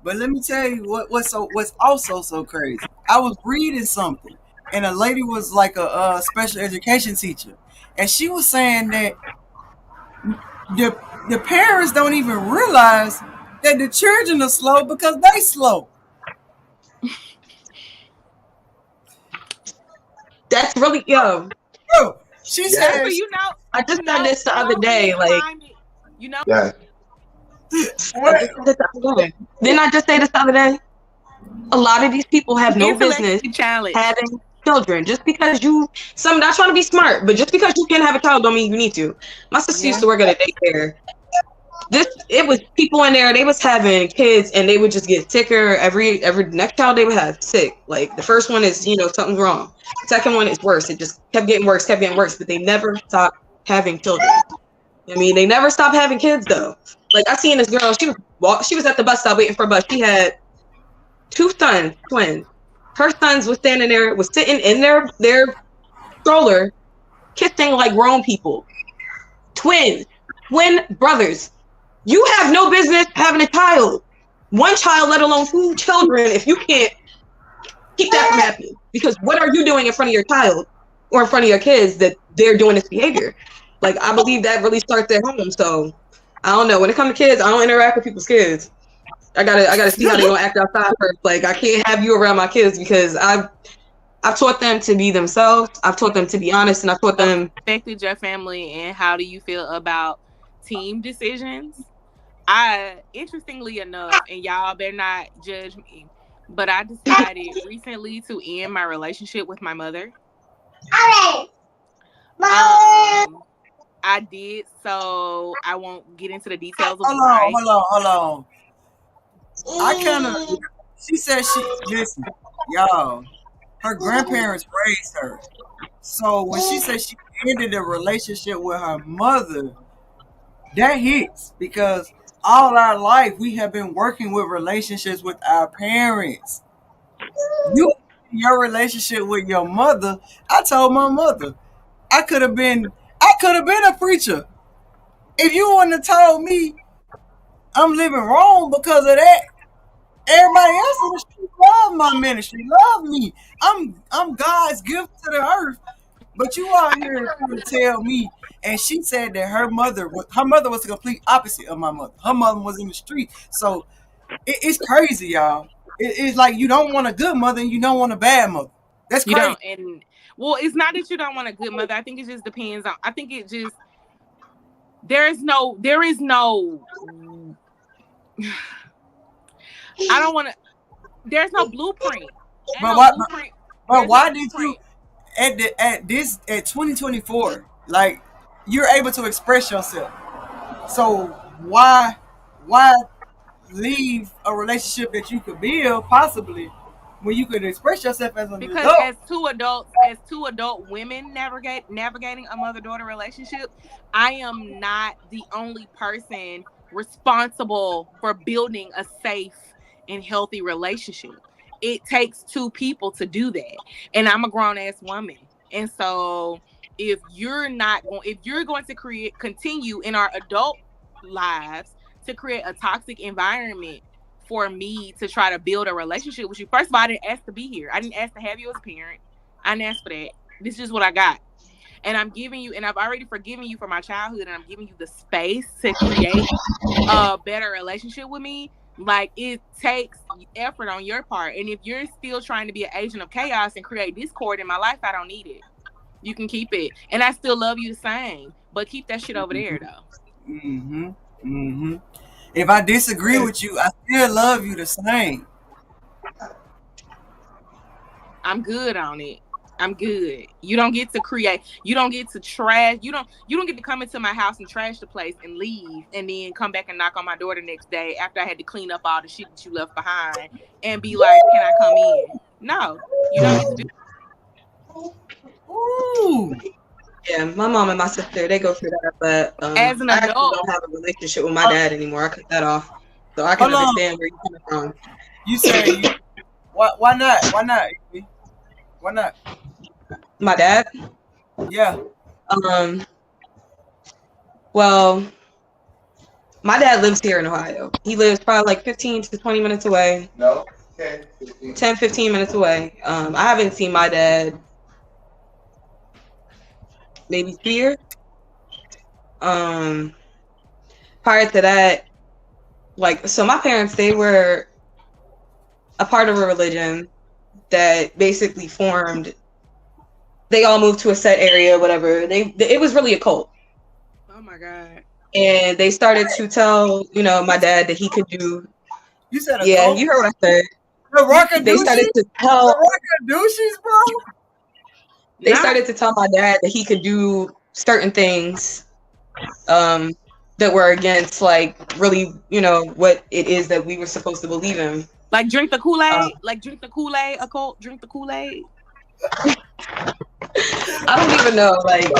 [SPEAKER 1] But let me tell you what's also so crazy. I was reading something, and a lady was like a special education teacher, and she was saying that the parents don't even realize that the children are slow because they slow.
[SPEAKER 5] That's really Bro,
[SPEAKER 1] she said.
[SPEAKER 7] You know,
[SPEAKER 5] I just said this the other day. Like,
[SPEAKER 7] you know.
[SPEAKER 6] Yeah.
[SPEAKER 5] I just said this the other day. Didn't I just say this the other day? A lot of these people have no business having children. Just because some not trying to be smart, but just because you can have a child don't mean you need to. My sister used to work at a daycare. It was people in there, they was having kids and they would just get sicker. Every next child they would have sick. Like the first one is, something's wrong. Second one is worse. It just kept getting worse, but they never stopped having children. I mean, they never stopped having kids though. Like I seen this girl, she was at the bus stop waiting for a bus. She had 2 sons, twins. Her sons was sitting in their stroller, kissing like grown people. Twin brothers. You have no business having a child. 1 child, let alone 2 children, if you can't keep that from happening. Because what are you doing in front of your child or in front of your kids that they're doing this behavior? Like, I believe that really starts at home. So, I don't know. When it comes to kids, I don't interact with people's kids. I gotta see how they're gonna act outside first. Like, I can't have you around my kids because I've taught them to be themselves. I've taught them to be honest, and I've taught them.
[SPEAKER 7] Affected your family, and how do you feel about team decisions? Interestingly enough, and y'all better not judge me, but I decided recently to end my relationship with my mother. I did, so I won't get into the details of why.
[SPEAKER 1] Hold on. She said listen, y'all, her grandparents raised her. So when she said she ended a relationship with her mother, that hits because all our life we have been working with relationships with our parents. Your relationship with your mother, I told my mother, I could have been a preacher. If you wouldn't have told me I'm living wrong because of that, everybody else in the street love my ministry, love me. I'm God's gift to the earth. But you out here trying to tell me, and she said that her mother was the complete opposite of my mother. Her mother was in the street. So it's crazy, y'all. It's like you don't want a good mother and you don't want a bad mother. That's crazy.
[SPEAKER 7] It's not that you don't want a good mother. I think it just depends on. I think it just there is no. I don't want to. There's no blueprint.
[SPEAKER 1] But why did you at 2024? Like you're able to express yourself. So why leave a relationship that you could build possibly when you could express yourself as an adult?
[SPEAKER 7] Because as two adult women navigating a mother-daughter relationship, I am not the only person responsible for building a safe and healthy relationship. It takes 2 people to do that, and I'm a grown-ass woman. And so if you're going to continue in our adult lives to create a toxic environment for me to try to build a relationship with you. First of all, I didn't ask to be here. I didn't ask to have you as a parent. I didn't ask for that. This is just what I got. And I'm giving you, and I've already forgiven you for my childhood, and I'm giving you the space to create a better relationship with me. Like, it takes effort on your part. And if you're still trying to be an agent of chaos and create discord in my life, I don't need it. You can keep it. And I still love you the same. But keep that shit over there, though.
[SPEAKER 1] Mm-hmm. Mm-hmm. If I disagree with you, I still love you the same.
[SPEAKER 7] I'm good on it. I'm good. You don't get to create. You don't get to trash. You don't get to come into my house and trash the place and leave, and then come back and knock on my door the next day after I had to clean up all the shit that you left behind and be like, "Can I come in?" No, you don't get to do that.
[SPEAKER 1] Ooh.
[SPEAKER 5] Yeah, my mom and my sister, they go through that, but
[SPEAKER 7] as an adult,
[SPEAKER 5] I don't have a relationship with my dad anymore. I cut that off, so I can understand where you're coming from.
[SPEAKER 1] You say, why not? Why not? Why not?
[SPEAKER 5] My dad?
[SPEAKER 1] Yeah.
[SPEAKER 5] Well, my dad lives here in Ohio. He lives probably like 15 to 20 minutes away.
[SPEAKER 6] No.
[SPEAKER 5] 10, 15 minutes away. I haven't seen my dad maybe 2 years. Prior to that, so my parents, they were a part of a religion that basically formed. They all moved to a set area, whatever. It was really a cult.
[SPEAKER 7] Oh my God.
[SPEAKER 5] And they started to tell, you know, my dad that he could do.
[SPEAKER 1] You said a
[SPEAKER 5] Yeah,
[SPEAKER 1] cult?
[SPEAKER 5] you heard what I said.
[SPEAKER 1] The rocker
[SPEAKER 5] They started to
[SPEAKER 1] The
[SPEAKER 5] tell.
[SPEAKER 1] rocker douches, bro.
[SPEAKER 5] They started to tell my dad that he could do certain things, that were against, like, really, you know, what it is that we were supposed to believe in.
[SPEAKER 7] Like drink the Kool-Aid? Drink the Kool-Aid? A cult? Drink the Kool-Aid?
[SPEAKER 5] I don't even know. Like,
[SPEAKER 6] yeah.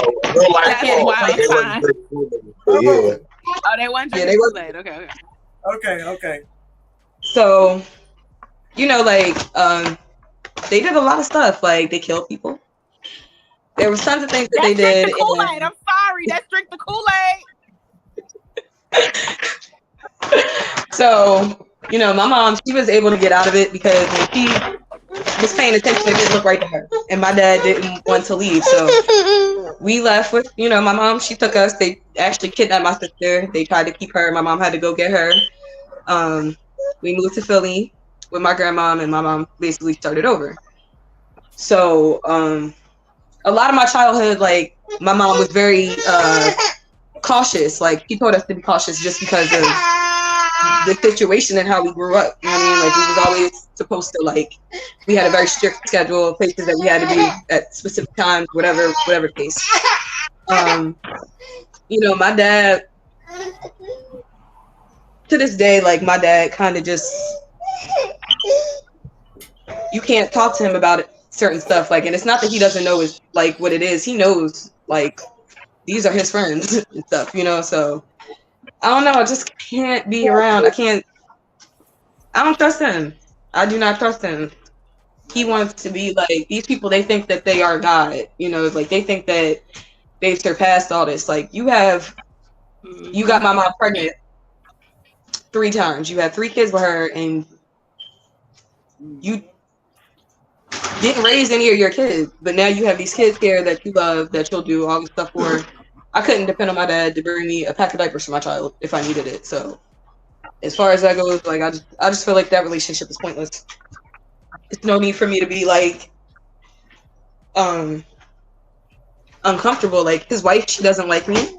[SPEAKER 7] Oh, they weren't drinking Kool-Aid. Okay.
[SPEAKER 5] So, you know, like, they did a lot of stuff. Like, they killed people. There was tons of things that they did.
[SPEAKER 7] Drink the Kool-Aid. I'm sorry. That's drink the Kool-Aid.
[SPEAKER 5] So, you know, my mom, she was able to get out of it because when she was paying attention, it didn't look right to her. And my dad didn't want to leave. So we left with, you know, my mom, she took us. They actually kidnapped my sister. They tried to keep her. My mom had to go get her. We moved to Philly with my grandma, and my mom basically started over. So a lot of my childhood, like, my mom was very cautious. Like, she told us to be cautious just because of the situation and how we grew up. You know what I mean? Like, we was always supposed to, like, we had a very strict schedule, places that we had to be at specific times, whatever case. You know, my dad, to this day, like, my dad kind of just, you can't talk to him about it, certain stuff. Like, and it's not that he doesn't know is like what it is. He knows, like, these are his friends and stuff, you know. So I don't know. I just can't be around. I don't trust him. I do not trust him. He wants to be like, these people, they think that they are God, you know, like, they think that they've surpassed all this. Like, you got my mom pregnant 3 times. You had 3 kids with her, and you didn't raise any of your kids, but now you have these kids here that you love, that you'll do all this stuff for. I couldn't depend on my dad to bring me a pack of diapers for my child if I needed it. So as far as that goes, like, I just feel like that relationship is pointless. There's no need for me to be, like, uncomfortable. Like, his wife, she doesn't like me.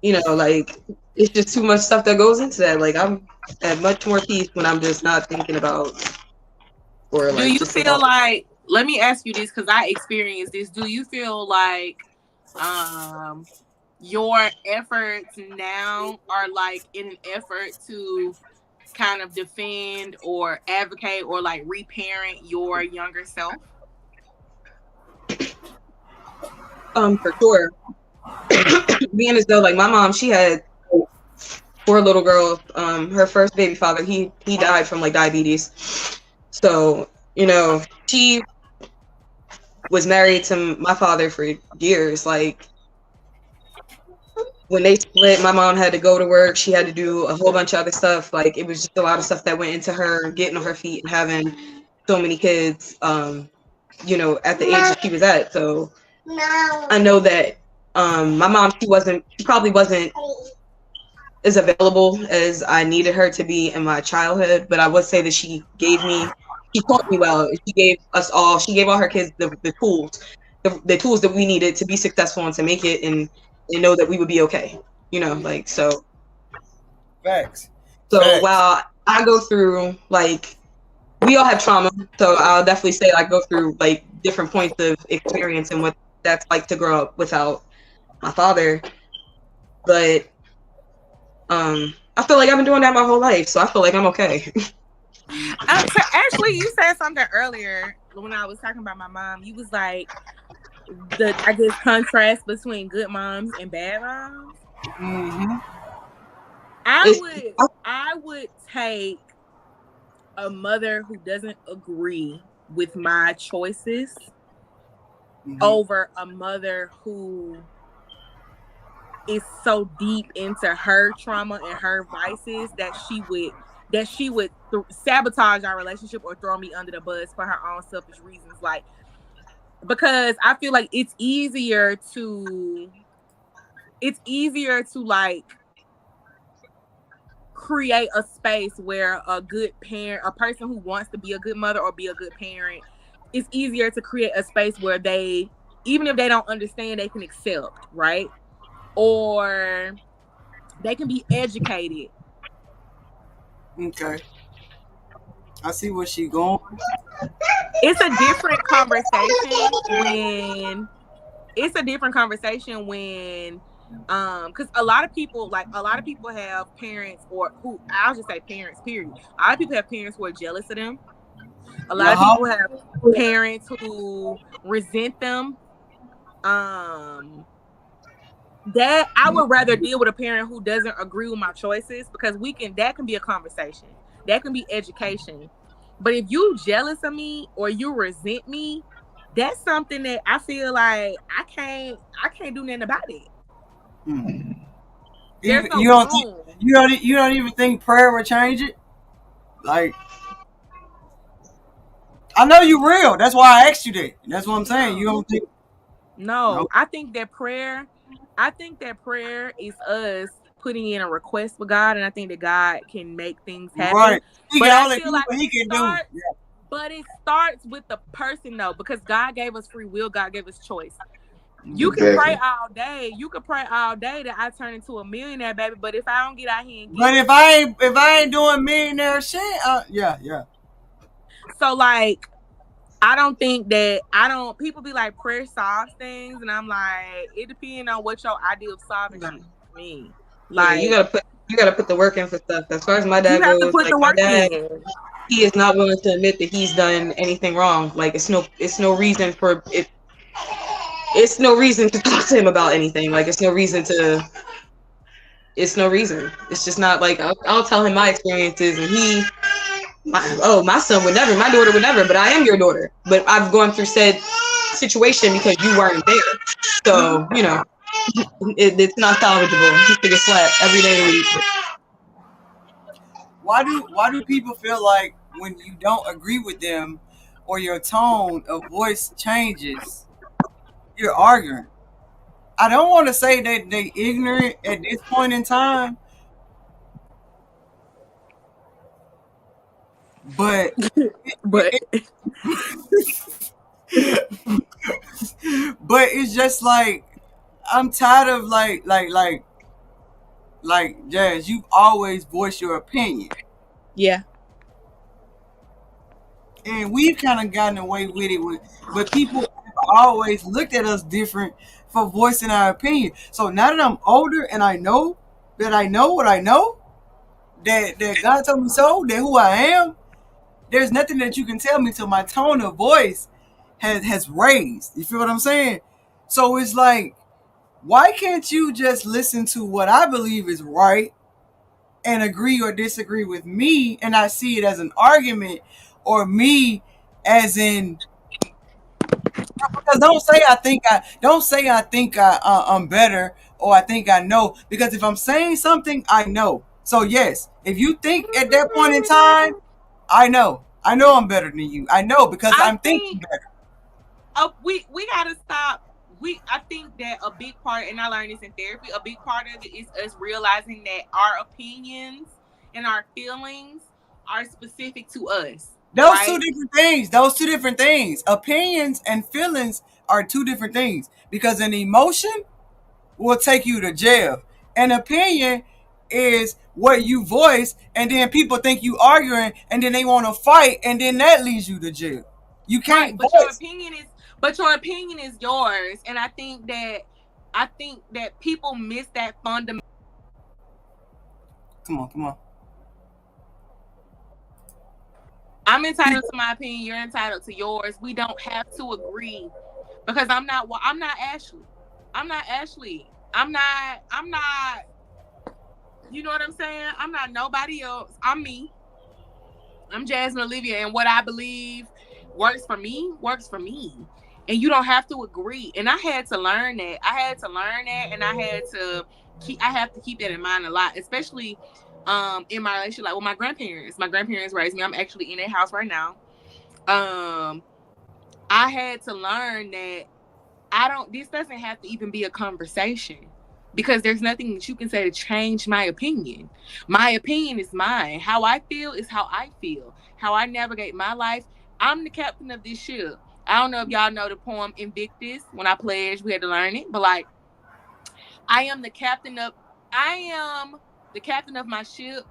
[SPEAKER 5] You know, like, it's just too much stuff that goes into that. Like, I'm at much more peace when I'm just not thinking about, or like.
[SPEAKER 7] Do you feel like, let me ask you this, because I experienced this. Do you feel like your efforts now are, like, in an effort to kind of defend or advocate or, like, reparent your younger self?
[SPEAKER 5] For sure. Being as though, like, my mom, she had 4 little girls. Her first baby father, he died from, like, diabetes. So, you know, she was married to my father for years. Like, when they split, my mom had to go to work. She had to do a whole bunch of other stuff. Like, it was just a lot of stuff that went into her getting on her feet and having so many kids, you know, at the age that she was at. So I know that my mom, she probably wasn't as available as I needed her to be in my childhood, but I would say that she taught me well. She gave all her kids the tools that we needed to be successful and to make it and know that we would be okay. You know, like, so.
[SPEAKER 1] Facts.
[SPEAKER 5] So while I go through, like, we all have trauma, so I'll definitely say I go through, like, different points of experience and what that's like to grow up without my father. But I feel like I've been doing that my whole life, so I feel like I'm okay.
[SPEAKER 7] Actually, you said something earlier when I was talking about my mom. You was like, I guess, contrast between good moms and bad moms.
[SPEAKER 1] Mm-hmm.
[SPEAKER 7] I would take a mother who doesn't agree with my choices over a mother who is so deep into her trauma and her vices that she would sabotage our relationship or throw me under the bus for her own selfish reasons. Like, because I feel like it's easier to like create a space where a good parent, a person who wants to be a good mother or be a good parent, it's easier to create a space where they, even if they don't understand, they can accept, right? Or They can be educated.
[SPEAKER 1] Okay. I see where she going.
[SPEAKER 7] It's a different conversation when because a lot of people have parents, or who I'll just say parents, period. A lot of people have parents who are jealous of them. A lot of people have parents who resent them. That I would rather deal with a parent who doesn't agree with my choices, because that can be a conversation. That can be education. But if you jealous of me or you resent me, that's something that I feel like I can't do nothing about it. There's no room.
[SPEAKER 1] You don't even think prayer would change it? Like, I know you real. That's why I asked you that. That's what I'm saying. You don't think?
[SPEAKER 7] No,
[SPEAKER 1] Nope.
[SPEAKER 7] I think that prayer is us putting in a request with God, and I think that God can make things happen.
[SPEAKER 1] Right.
[SPEAKER 7] But I feel like but it starts with the person, though, because God gave us free will. God gave us choice. You can pray all day. You can pray all day that I turn into a millionaire, baby. But if I don't get out here and
[SPEAKER 1] but if I ain't doing millionaire shit, yeah.
[SPEAKER 7] So like, people be like, prayer solves things, and I'm like, it depends on what your idea of solving shit mean. Like,
[SPEAKER 5] you gotta put the work in for stuff. As far as my dad goes,
[SPEAKER 7] you have to put the work in.
[SPEAKER 5] He is not willing to admit that he's done anything wrong. Like, it's no reason for it. It's no reason to talk to him about anything. Like, it's no reason. It's just not like, I'll tell him my experiences, and my son would never, my daughter would never, but I am your daughter. But I've gone through said situation because you weren't there. So, it's not salvageable. You get slapped every day of the week.
[SPEAKER 1] Why do people feel like when you don't agree with them or your tone of voice changes, you're arguing? I don't want to say that they ignorant at this point in time, but but it's just like, I'm tired of like Jazz, you've always voiced your opinion.
[SPEAKER 7] Yeah.
[SPEAKER 1] And we've kind of gotten away with it, but people have always looked at us different for voicing our opinion. So now that I'm older and I know what I know, that God told me so, that who I am, there's nothing that you can tell me till my tone of voice has raised. You feel what I'm saying? So it's like, why can't you just listen to what I believe is right and agree or disagree with me, and I see it as an argument, or me as in, because don't say I think I'm better, or I think I know, because if I'm saying something, I know. So yes, if you think at that point in time, I know I'm better than you. I know, because I'm thinking better.
[SPEAKER 7] We gotta stop. I think that a big part, and I learned this in therapy, a big part of it is us realizing that our opinions and our feelings are specific to us.
[SPEAKER 1] Those two different things. Opinions and feelings are two different things, because an emotion will take you to jail. An opinion is what you voice, and then people think you arguing, and then they want to fight, and then that leads you to jail. You can't
[SPEAKER 7] voice. But your opinion is yours, and I think that people miss that fundamental.
[SPEAKER 1] Come on.
[SPEAKER 7] I'm entitled to my opinion. You're entitled to yours. We don't have to agree, because I'm not Ashley. I'm not Ashley. I'm not. You know what I'm saying? I'm not nobody else. I'm me. I'm Jasmine Olivia, and what I believe works for me. And you don't have to agree. And I had to learn that. And I have to keep that in mind a lot, especially in my relationship, like with my grandparents. My grandparents raised me. I'm actually in their house right now. I had to learn that this doesn't have to even be a conversation, because there's nothing that you can say to change my opinion. My opinion is mine. How I feel is how I feel. How I navigate my life. I'm the captain of this ship. I don't know if y'all know the poem Invictus. When I pledged, we had to learn it. But like, I am the captain of I am the captain of my ship.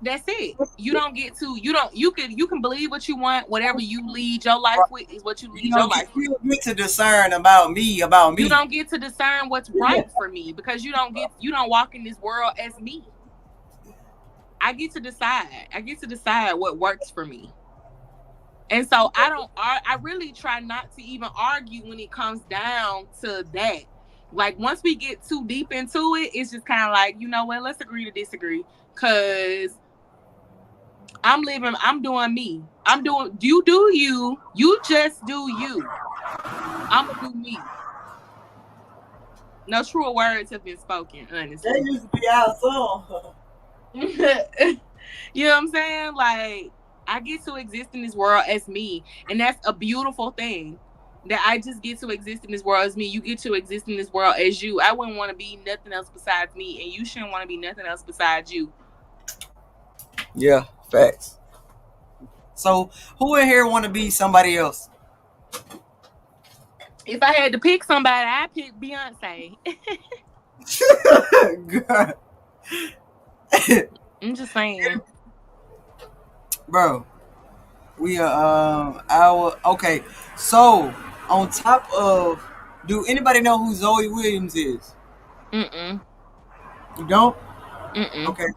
[SPEAKER 7] That's it. You don't get to. You can believe what you want. Whatever you lead your life with is what you lead your life with.
[SPEAKER 1] You don't get to discern about me.
[SPEAKER 7] You don't get to discern what's right for me because you don't walk in this world as me. I get to decide. I get to decide what works for me. And so I really try not to even argue when it comes down to that. Like once we get too deep into it, it's just kind of like, you know what, let's agree to disagree. Cause I'm doing me. You do you. You just do you. I'ma do me. No truer words have been spoken, honestly.
[SPEAKER 1] That used to be our song.
[SPEAKER 7] You know what I'm saying? Like, I get to exist in this world as me. And that's a beautiful thing. That I just get to exist in this world as me. You get to exist in this world as you. I wouldn't want to be nothing else besides me. And you shouldn't want to be nothing else besides you.
[SPEAKER 1] Yeah, facts. So, who in here want to be somebody else?
[SPEAKER 7] If I had to pick somebody, I'd pick Beyonce.
[SPEAKER 1] God.
[SPEAKER 7] I'm just saying.
[SPEAKER 1] Bro, we are okay. So, on top of, do anybody know who Zoe Williams is?
[SPEAKER 7] Mm-mm.
[SPEAKER 1] You don't?
[SPEAKER 7] Mm-mm.
[SPEAKER 1] Okay.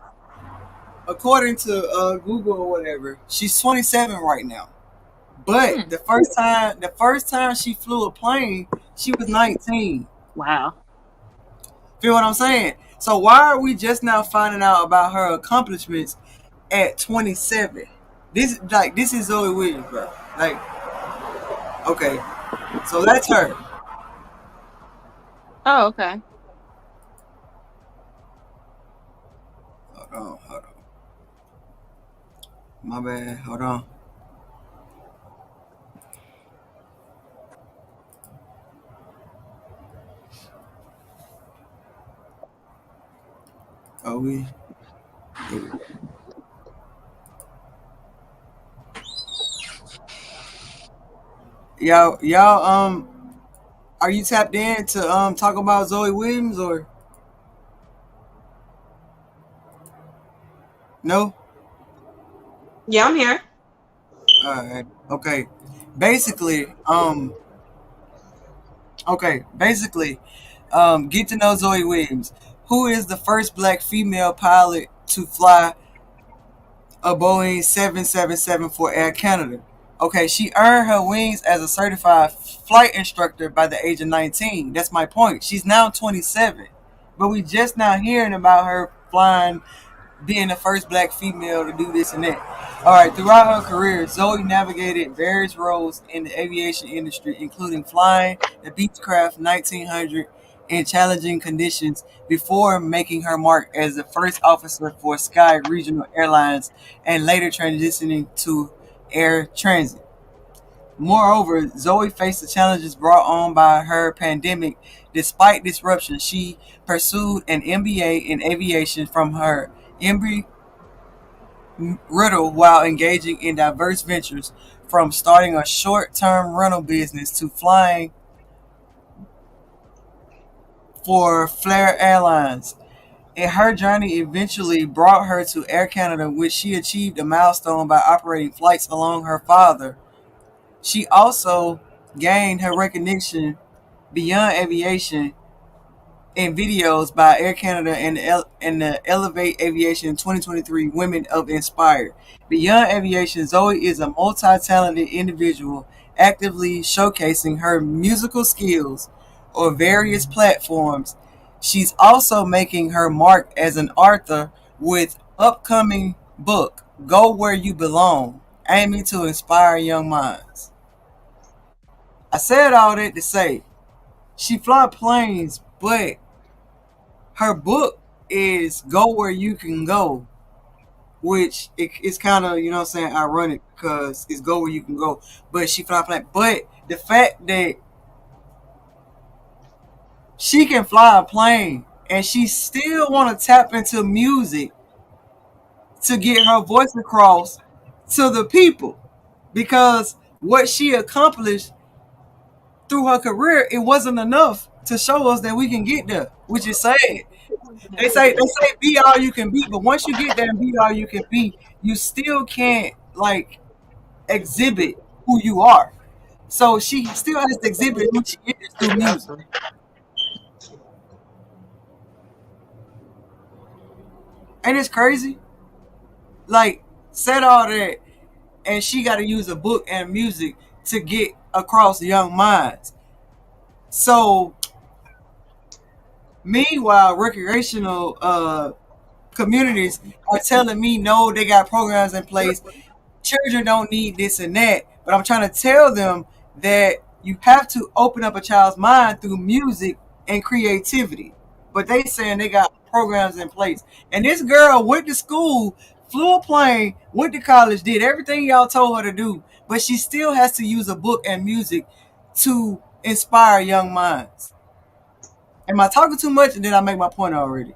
[SPEAKER 1] According to Google or whatever, she's 27 right now. But the first time she flew a plane, she was 19.
[SPEAKER 7] Wow.
[SPEAKER 1] Feel what I'm saying? So why are we just now finding out about her accomplishments at 27? This is Zoe Williams, bro. Like, okay, so that's her.
[SPEAKER 7] Oh, okay.
[SPEAKER 1] Hold on. My bad. Hold on. Oh, we. Y'all, are you tapped in to talk about Zoe Williams or no?
[SPEAKER 5] Yeah, I'm here.
[SPEAKER 1] All right. Okay. Basically, get to know Zoe Williams, who is the first black female pilot to fly a Boeing 777 for Air Canada. Okay, she earned her wings as a certified flight instructor by the age of 19. That's my point. She's now 27. But we just now hearing about her flying, being the first black female to do this and that. All right, throughout her career, Zoe navigated various roles in the aviation industry, including flying the Beechcraft 1900 in challenging conditions before making her mark as the first officer for Sky Regional Airlines and later transitioning to air transit. Moreover, Zoe faced the challenges brought on by her pandemic. Despite disruption, she pursued an MBA in aviation from her Embry Riddle while engaging in diverse ventures, from starting a short-term rental business to flying for Flair Airlines. And her journey eventually brought her to Air Canada, which she achieved a milestone by operating flights along her father. She also gained her recognition beyond aviation in videos by Air Canada and the Elevate Aviation 2023 Women of Inspired. Beyond aviation, Zoe is a multi-talented individual actively showcasing her musical skills on various platforms. She's also making her mark as an author with upcoming book, Go Where You Belong, aiming to inspire young minds. I said all that to say she fly planes, but her book is Go Where You Can Go, which it's kind of, you know what I'm saying, ironic because it's Go Where You Can Go. But she fly plane. But the fact that she can fly a plane and she still want to tap into music to get her voice across to the people, because what she accomplished through her career, it wasn't enough to show us that we can get there, which is sad. They say be all you can be, but once you get there and be all you can be, you still can't like exhibit who you are. So she still has to exhibit who she is through music. And it's crazy. Like, said all that, and she got to use a book and music to get across young minds. So, meanwhile, recreational communities are telling me, no, they got programs in place. Children don't need this and that. But I'm trying to tell them that you have to open up a child's mind through music and creativity. But they saying they got programs in place. And this girl went to school, flew a plane, went to college, did everything y'all told her to do. But she still has to use a book and music to inspire young minds. Am I talking too much, and did I make my point already?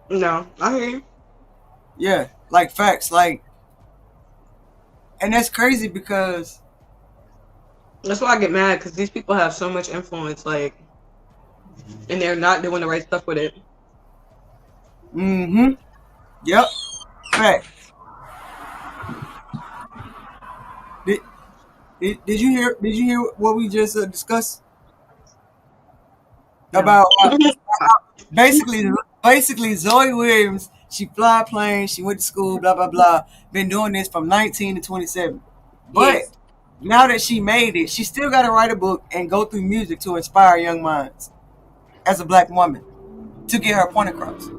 [SPEAKER 5] No, I hear you.
[SPEAKER 1] Yeah, like facts, like, and that's crazy because
[SPEAKER 5] that's why I get mad, because these people have so much influence, like, and they're not doing the right stuff with it.
[SPEAKER 1] Mm-hmm. Yep. Fact. Did you hear what we just discussed about basically Zoe Williams? She fly planes, she went to school, blah blah blah. Been doing this from 19 to 27. But now that she made it, she still got to write a book and go through music to inspire young minds as a black woman to get her point across.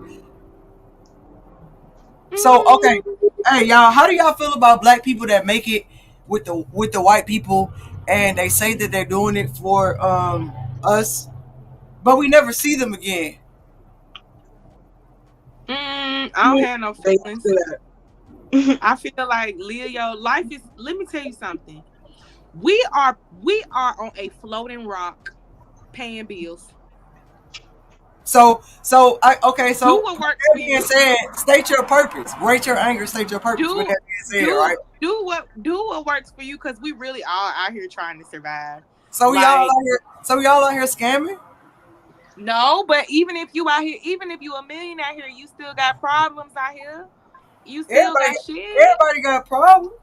[SPEAKER 1] So okay, hey y'all, how do y'all feel about black people that make it with the white people, and they say that they're doing it for us, but we never see them again?
[SPEAKER 7] I don't have no feelings. I feel like Leo, life is. Let me tell you something. We are on a floating rock, paying bills.
[SPEAKER 1] So do
[SPEAKER 7] what works for you.
[SPEAKER 1] Said, state your purpose. Rate your anger. State your purpose. With that being said, right?
[SPEAKER 7] Do what works for you, because we really are out here trying to survive.
[SPEAKER 1] So y'all out here scamming?
[SPEAKER 7] No, but even if you out here, even if you a million out here, you still got problems out here. You still got shit.
[SPEAKER 1] Everybody got problems.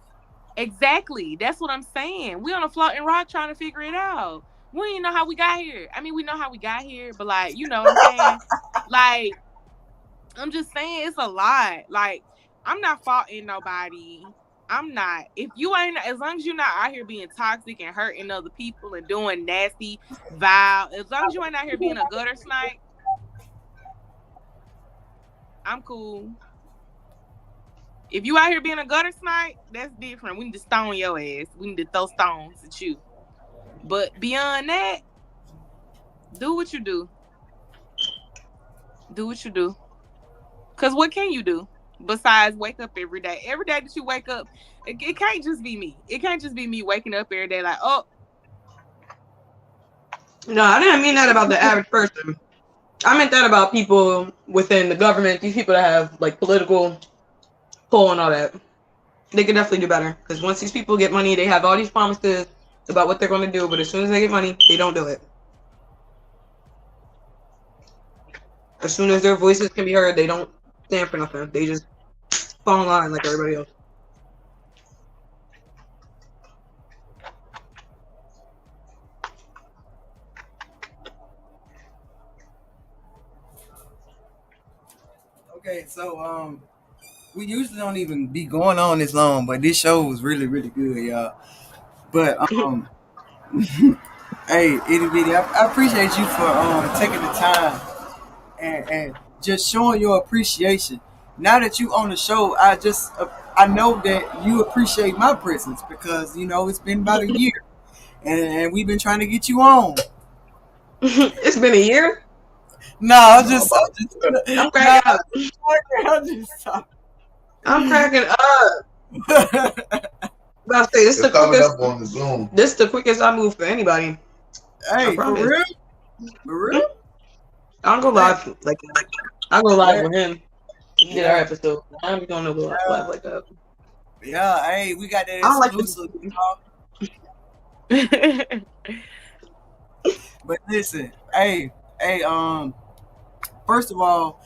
[SPEAKER 7] Exactly. That's what I'm saying. We on a floating rock trying to figure it out. We didn't know how we got here. I mean, we know how we got here, but like, you know what I'm saying? Like, I'm just saying it's a lot. Like, I'm not faulting nobody. I'm not. If you ain't, as long as you're not out here being toxic and hurting other people and doing nasty, vile, as long as you ain't out here being a gutter snipe, I'm cool. If you out here being a gutter snipe, that's different. We need to stone your ass. We need to throw stones at you. But beyond that, do what you do. Do what you do. Because what can you do besides wake up every day? Every day that you wake up, it can't just be me. It can't just be me waking up every day like, oh.
[SPEAKER 5] No, I didn't mean that about the average person. I meant that about people within the government, these people that have like political pull and all that. They could definitely do better. Because once these people get money, they have all these promises about what they're going to do, but as soon as they get money, they don't do it. As soon as their voices can be heard, they don't stand for nothing. They just fall in line like everybody else.
[SPEAKER 1] Okay, so we usually don't even be going on this long, but this show was really, really good, y'all. But hey, Itty Bitty, I appreciate you for taking the time and just showing your appreciation. Now that you on the show, I know that you appreciate my presence, because you know it's been about a year, and we've been trying to get you on.
[SPEAKER 5] It's been a year?
[SPEAKER 1] No, I'm cracking up.
[SPEAKER 5] I'm cracking up. About to say, this is the quickest I move for anybody.
[SPEAKER 1] Hey, for real? For real?
[SPEAKER 5] I'll go live I'll go live with him. We did our episode. I'm gonna go live like that.
[SPEAKER 1] Yeah, hey, we got that exclusive. But listen, Hey, first of all,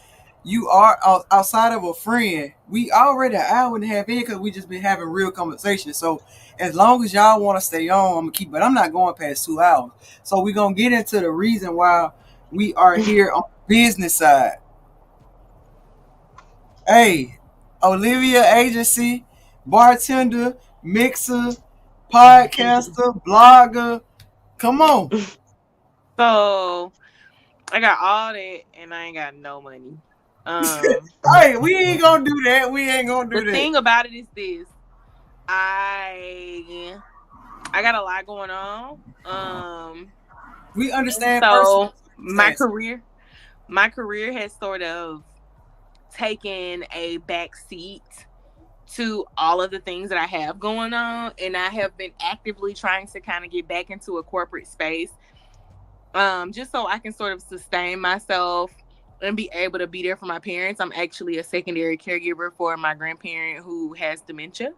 [SPEAKER 1] you are outside of a friend. We already an hour and a half in because we just been having real conversation. So as long as y'all want to stay on, I'm gonna keep. But I'm not going past 2 hours. So we gonna get into the reason why we are here on the business side. Hey, Olivia agency, bartender, mixer, podcaster, blogger. Come on.
[SPEAKER 7] So I got all that and I ain't got no money.
[SPEAKER 1] Hey, we ain't gonna do that. We ain't gonna
[SPEAKER 7] The
[SPEAKER 1] do that.
[SPEAKER 7] thing about it is this. I got a lot going on.
[SPEAKER 1] We understand personal
[SPEAKER 7] So
[SPEAKER 1] circumstances.
[SPEAKER 7] my career has sort of taken a back seat to all of the things that I have going on, and I have been actively trying to kind of get back into a corporate space, just so I can sort of sustain myself and be able to be there for my parents. I'm actually a secondary caregiver for my grandparent who has dementia,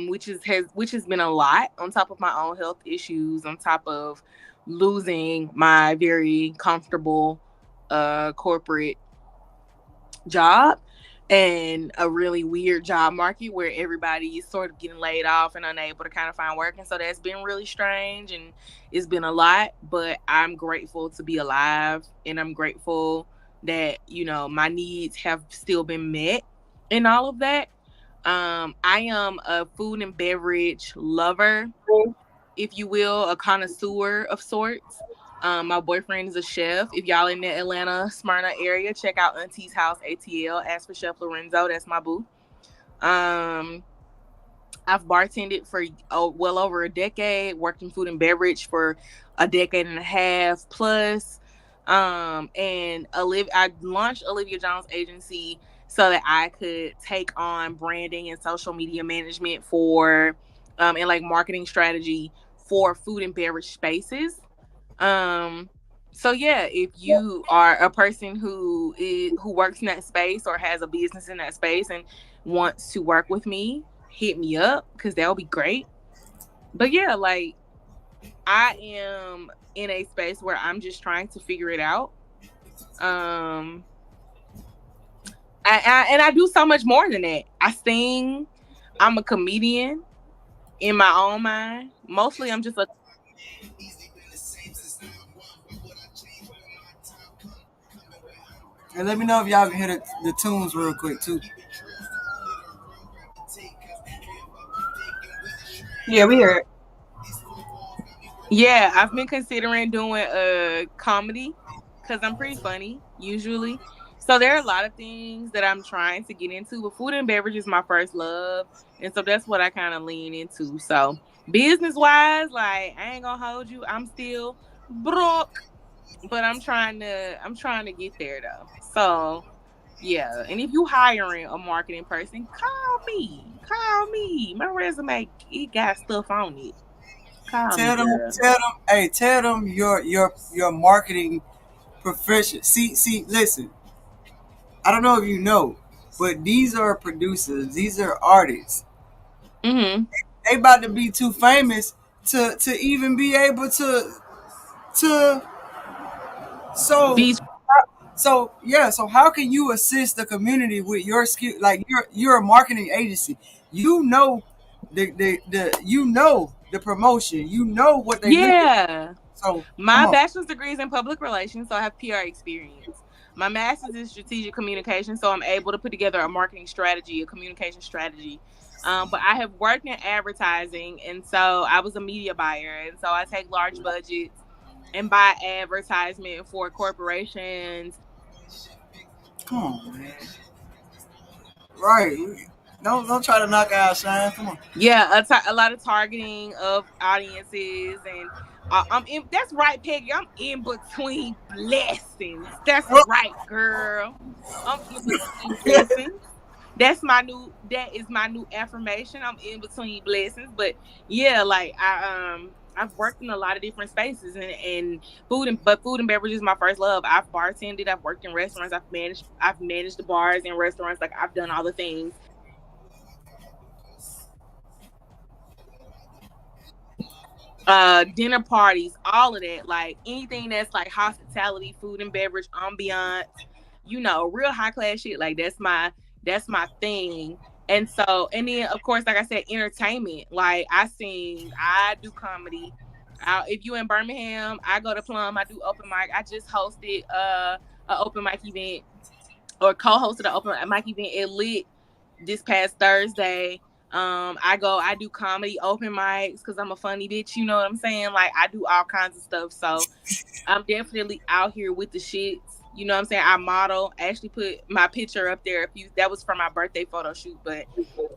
[SPEAKER 7] which has been a lot on top of my own health issues, on top of losing my very comfortable corporate job and a really weird job market where everybody is sort of getting laid off and unable to kind of find work. And so that's been really strange and it's been a lot, but I'm grateful to be alive and I'm grateful that, you know, my needs have still been met in all of that. I am a food and beverage lover, if you will, a connoisseur of sorts. My boyfriend is a chef. If y'all in the Atlanta, Smyrna area, check out Auntie's House ATL. Ask for Chef Lorenzo. That's my boo. Um, I've bartended for well over a decade, worked in food and beverage for a decade and a half plus. And I launched Olivia Jones Agency so that I could take on branding and social media management for, and like marketing strategy for food and beverage spaces. Um, so yeah, if you are a person who works in that space or has a business in that space and wants to work with me, hit me up because that would be great. But yeah, like I am in a space where I'm just trying to figure it out. Um, and I do so much more than that. I sing. I'm a comedian in my own mind. Mostly, I'm just a
[SPEAKER 1] And let me know if y'all can hear the tunes real quick too.
[SPEAKER 5] Yeah, we hear it.
[SPEAKER 7] Yeah, I've been considering doing a comedy because I'm pretty funny usually. So there are a lot of things that I'm trying to get into, but food and beverage is my first love, and so that's what I kind of lean into. So business wise, like I ain't gonna hold you, I'm still broke, but I'm trying to get there though. So yeah, and if you hiring a marketing person, call me, my resume it got stuff on it. Call me, girl.
[SPEAKER 1] Tell them your marketing profession. See, listen. I don't know if you know, but these are producers. These are artists.
[SPEAKER 7] Mm-hmm.
[SPEAKER 1] They about to be too famous to even be able to. So
[SPEAKER 7] Be
[SPEAKER 1] so how can you assist the community with your skill? Like you're a marketing agency. You know the you know the promotion. You know what they looking for.
[SPEAKER 7] yeah.
[SPEAKER 1] So come
[SPEAKER 7] My
[SPEAKER 1] on.
[SPEAKER 7] bachelor's degree is in public relations, so I have PR experience. My master's is strategic communication, so I'm able to put together a marketing strategy, a communication strategy. But I have worked in advertising, and so I was a media buyer, and so I take large budgets and buy advertisement for corporations.
[SPEAKER 1] Come on, man. Right. Don't try to knock out Shine. Come on.
[SPEAKER 7] Yeah, a lot of targeting of audiences, and that's right, Peggy. I'm in between blessings. That's right, girl. I'm in between blessings. That is my new affirmation. I'm in between blessings, but yeah, like I've worked in a lot of different spaces, and food and beverage is my first love. I've bartended, I've worked in restaurants, I've managed the bars in restaurants, like I've done all the things. dinner parties, all of that, like anything that's like hospitality, food and beverage, ambiance, you know, real high class shit. Like that's my thing. And so, and then of course, like I said, entertainment. Like I sing, I do comedy. If you in Birmingham, I go to Plum. I do open mic. I just hosted an open mic event, or co-hosted an open mic event at Lit this past Thursday. I do comedy open mics because I'm a funny bitch, you know what I'm saying? Like I do all kinds of stuff. So I'm definitely out here with the shits. You know what I'm saying? I model. I actually put my picture up there. That was for my birthday photo shoot, but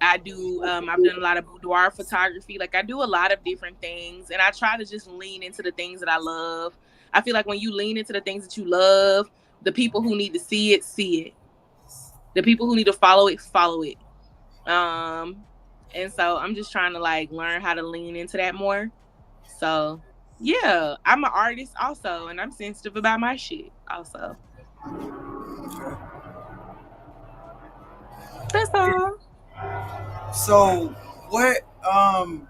[SPEAKER 7] I do. I've done a lot of boudoir photography. Like I do a lot of different things, and I try to just lean into the things that I love. I feel like when you lean into the things that you love, the people who need to see it, see it. The people who need to follow it, follow it. And so I'm just trying to like learn how to lean into that more. So yeah, I'm an artist also, and I'm sensitive about my shit also. That's all.
[SPEAKER 1] So what I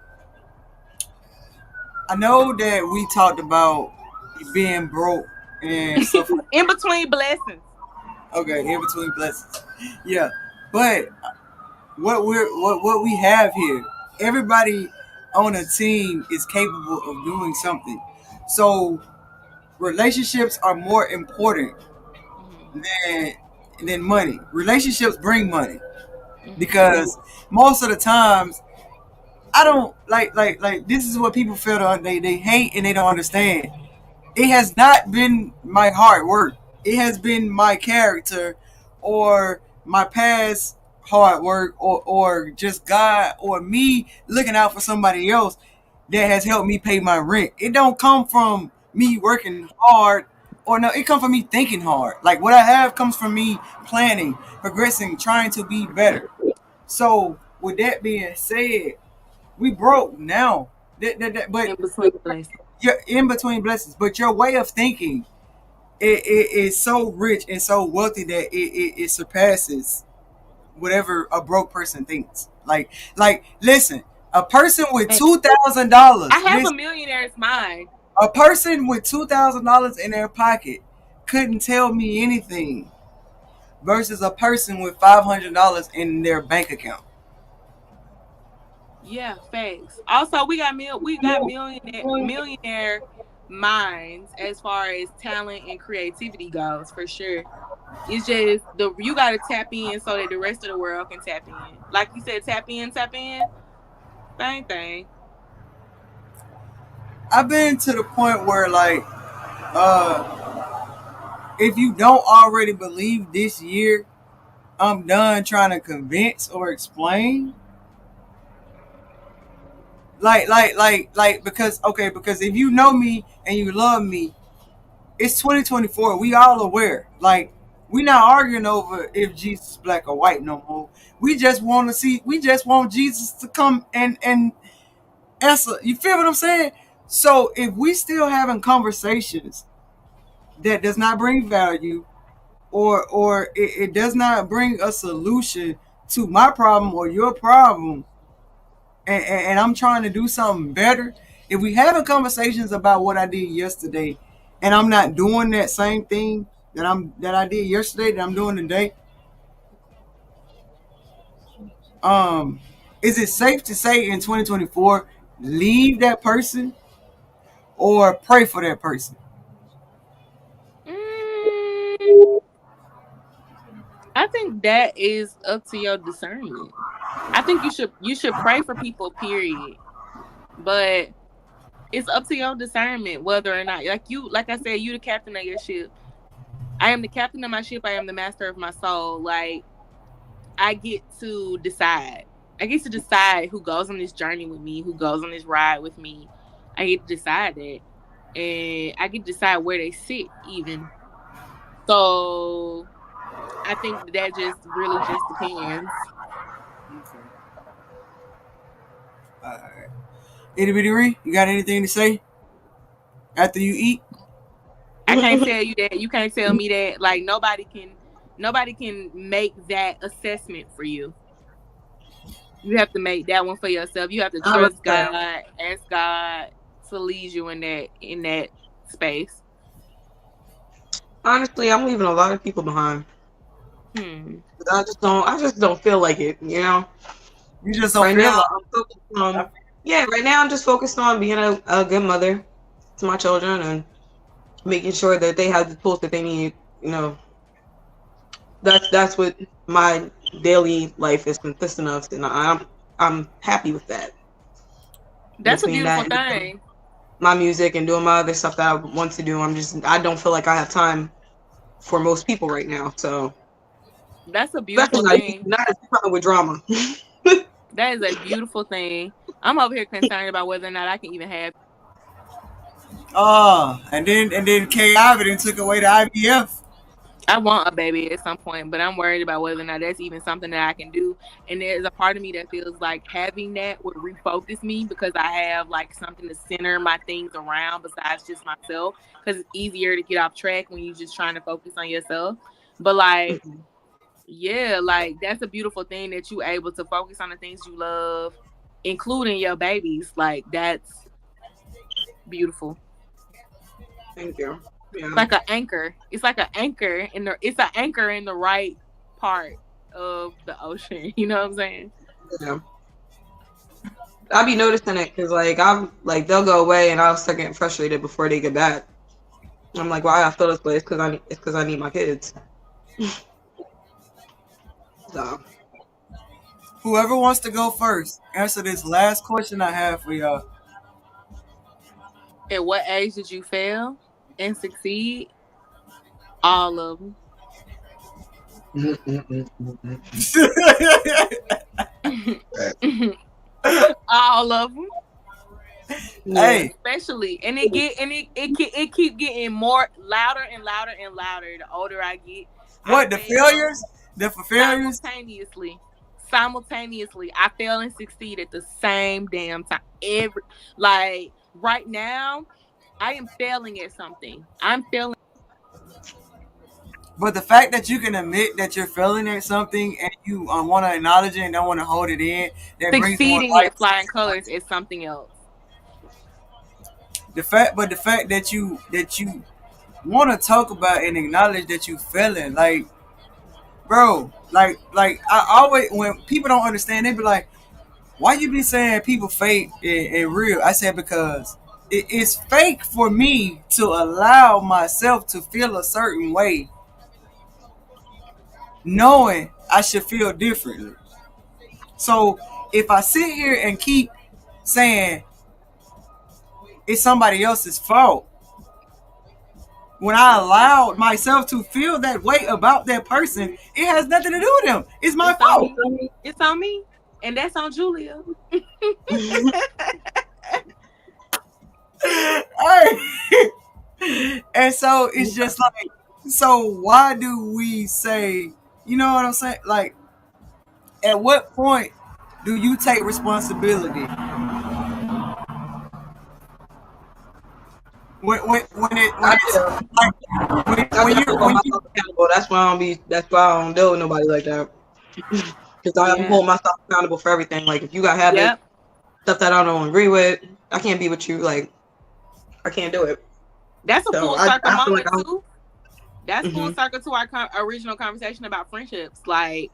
[SPEAKER 1] know that we talked about being broke and stuff like
[SPEAKER 7] in between blessings.
[SPEAKER 1] Okay, in between blessings. Yeah. But what we have here, everybody on a team is capable of doing something. So relationships are more important than money. Relationships bring money. Because most of the times I don't like this is what people feel they hate and they don't understand. It has not been my hard work. It has been my character or my past hard work or just God or me looking out for somebody else that has helped me pay my rent. It don't come from me working hard or no, it comes from me thinking hard. Like what I have comes from me planning, progressing, trying to be better. So with that being said, we broke now. But
[SPEAKER 7] in between blessings.
[SPEAKER 1] You're in between blessings. But your way of thinking is so rich and so wealthy that it surpasses whatever a broke person thinks. Like listen, a person with $2,000.
[SPEAKER 7] I have a millionaire's mind.
[SPEAKER 1] A person with $2,000 in their pocket couldn't tell me anything versus a person with $500 in their bank account.
[SPEAKER 7] Yeah, facts. Also, we got millionaire minds as far as talent and creativity goes, for sure. It's just you got to tap in so that the rest of the world can tap in. Like you said, tap in. Same thing.
[SPEAKER 1] I've been to the point where like, if you don't already believe this year, I'm done trying to convince or explain. Because if you know me and you love me, it's 2024. We all aware. Like we not arguing over if Jesus is black or white no more. We just want Jesus to come and answer. You feel what I'm saying? So if we still having conversations that does not bring value or it does not bring a solution to my problem or your problem, and I'm trying to do something better. If we having conversations about what I did yesterday, and I'm not doing that same thing that I did yesterday that I'm doing today, is it safe to say in 2024 leave that person or pray for that person?
[SPEAKER 7] I think that is up to your discernment. I think you should pray for people, period. But it's up to your discernment whether or not, like I said, you the captain of your ship. I am the captain of my ship. I am the master of my soul. Like I get to decide. I get to decide who goes on this journey with me, who goes on this ride with me. I get to decide that, and I get to decide where they sit even. So I think that just really just depends.
[SPEAKER 1] Okay. Alright. Itty bitty Ree, you got anything to say after you eat?
[SPEAKER 7] I can't tell you that. You can't tell me that. Like nobody can make that assessment for you. You have to make that one for yourself. You have to trust God, ask God to leave you in that space?
[SPEAKER 5] Honestly, I'm leaving a lot of people behind. I just don't feel like it, you know?
[SPEAKER 1] You just don't
[SPEAKER 5] Right
[SPEAKER 1] feel
[SPEAKER 5] now,
[SPEAKER 1] like
[SPEAKER 5] I'm focused on, right now I'm just focused on being a good mother to my children and making sure that they have the tools that they need, you know. That's what my daily life is consistent of, and I'm happy with that.
[SPEAKER 7] That's a
[SPEAKER 5] Between
[SPEAKER 7] beautiful
[SPEAKER 5] that and
[SPEAKER 7] thing.
[SPEAKER 5] my music and doing my other stuff that I want to do, I don't feel like I have time for most people right now. So
[SPEAKER 7] That's a beautiful
[SPEAKER 5] especially
[SPEAKER 7] thing.
[SPEAKER 5] not as coming with drama.
[SPEAKER 7] That is a beautiful thing. I'm over here concerned about whether or not I can even have.
[SPEAKER 1] and then K. Ivan took away the IVF.
[SPEAKER 7] I want a baby at some point, but I'm worried about whether or not that's even something that I can do. And there's a part of me that feels like having that would refocus me because I have like something to center my things around besides just myself. Because it's easier to get off track when you're just trying to focus on yourself. But like, yeah, like that's a beautiful thing that you're able to focus on the things you love, including your babies. Like that's beautiful.
[SPEAKER 5] Thank you. Yeah.
[SPEAKER 7] It's like an anchor. It's like an anchor it's an anchor in the right part of the ocean. You know what I'm saying?
[SPEAKER 5] Yeah. I'll be noticing it because they'll go away and I'll start getting frustrated before they get back. I'm like, why I feel this way? It's because I need my kids. So
[SPEAKER 1] Whoever wants to go first, answer this last question I have for y'all.
[SPEAKER 7] At what age did you fail and succeed? All of them. All of them.
[SPEAKER 1] Hey,
[SPEAKER 7] especially, and it keep getting more louder and louder and louder the older I get.
[SPEAKER 1] what the failures? The failures?
[SPEAKER 7] Simultaneously, I fail and succeed at the same damn time. Right now, I am failing at something. I'm failing.
[SPEAKER 1] But the fact that you can admit that you're failing at something and you want to acknowledge it and don't want to hold it in, that brings more
[SPEAKER 7] Succeeding
[SPEAKER 1] light.
[SPEAKER 7] at flying colors is something else.
[SPEAKER 1] The fact that you want to talk about and acknowledge that you failing, like, bro, like I always, when people don't understand, they be like, why you be saying people fake and real? I said because it's fake for me to allow myself to feel a certain way, knowing I should feel differently. So if I sit here and keep saying it's somebody else's fault, when I allowed myself to feel that way about that person, it has nothing to do with them. It's my fault.
[SPEAKER 7] It's on me. And that's on Julia.
[SPEAKER 1] And so it's just like, so why do we say, you know what I'm saying? Like, at what point do you take responsibility? When
[SPEAKER 5] you're accountable, that's why I don't deal with nobody like that. Because I hold myself accountable for everything. Like if you got habits, stuff that I don't agree with, I can't be with you. Like I can't do it.
[SPEAKER 7] That's a full circle moment too. That's
[SPEAKER 5] Mm-hmm.
[SPEAKER 7] full circle to our original conversation about friendships. Like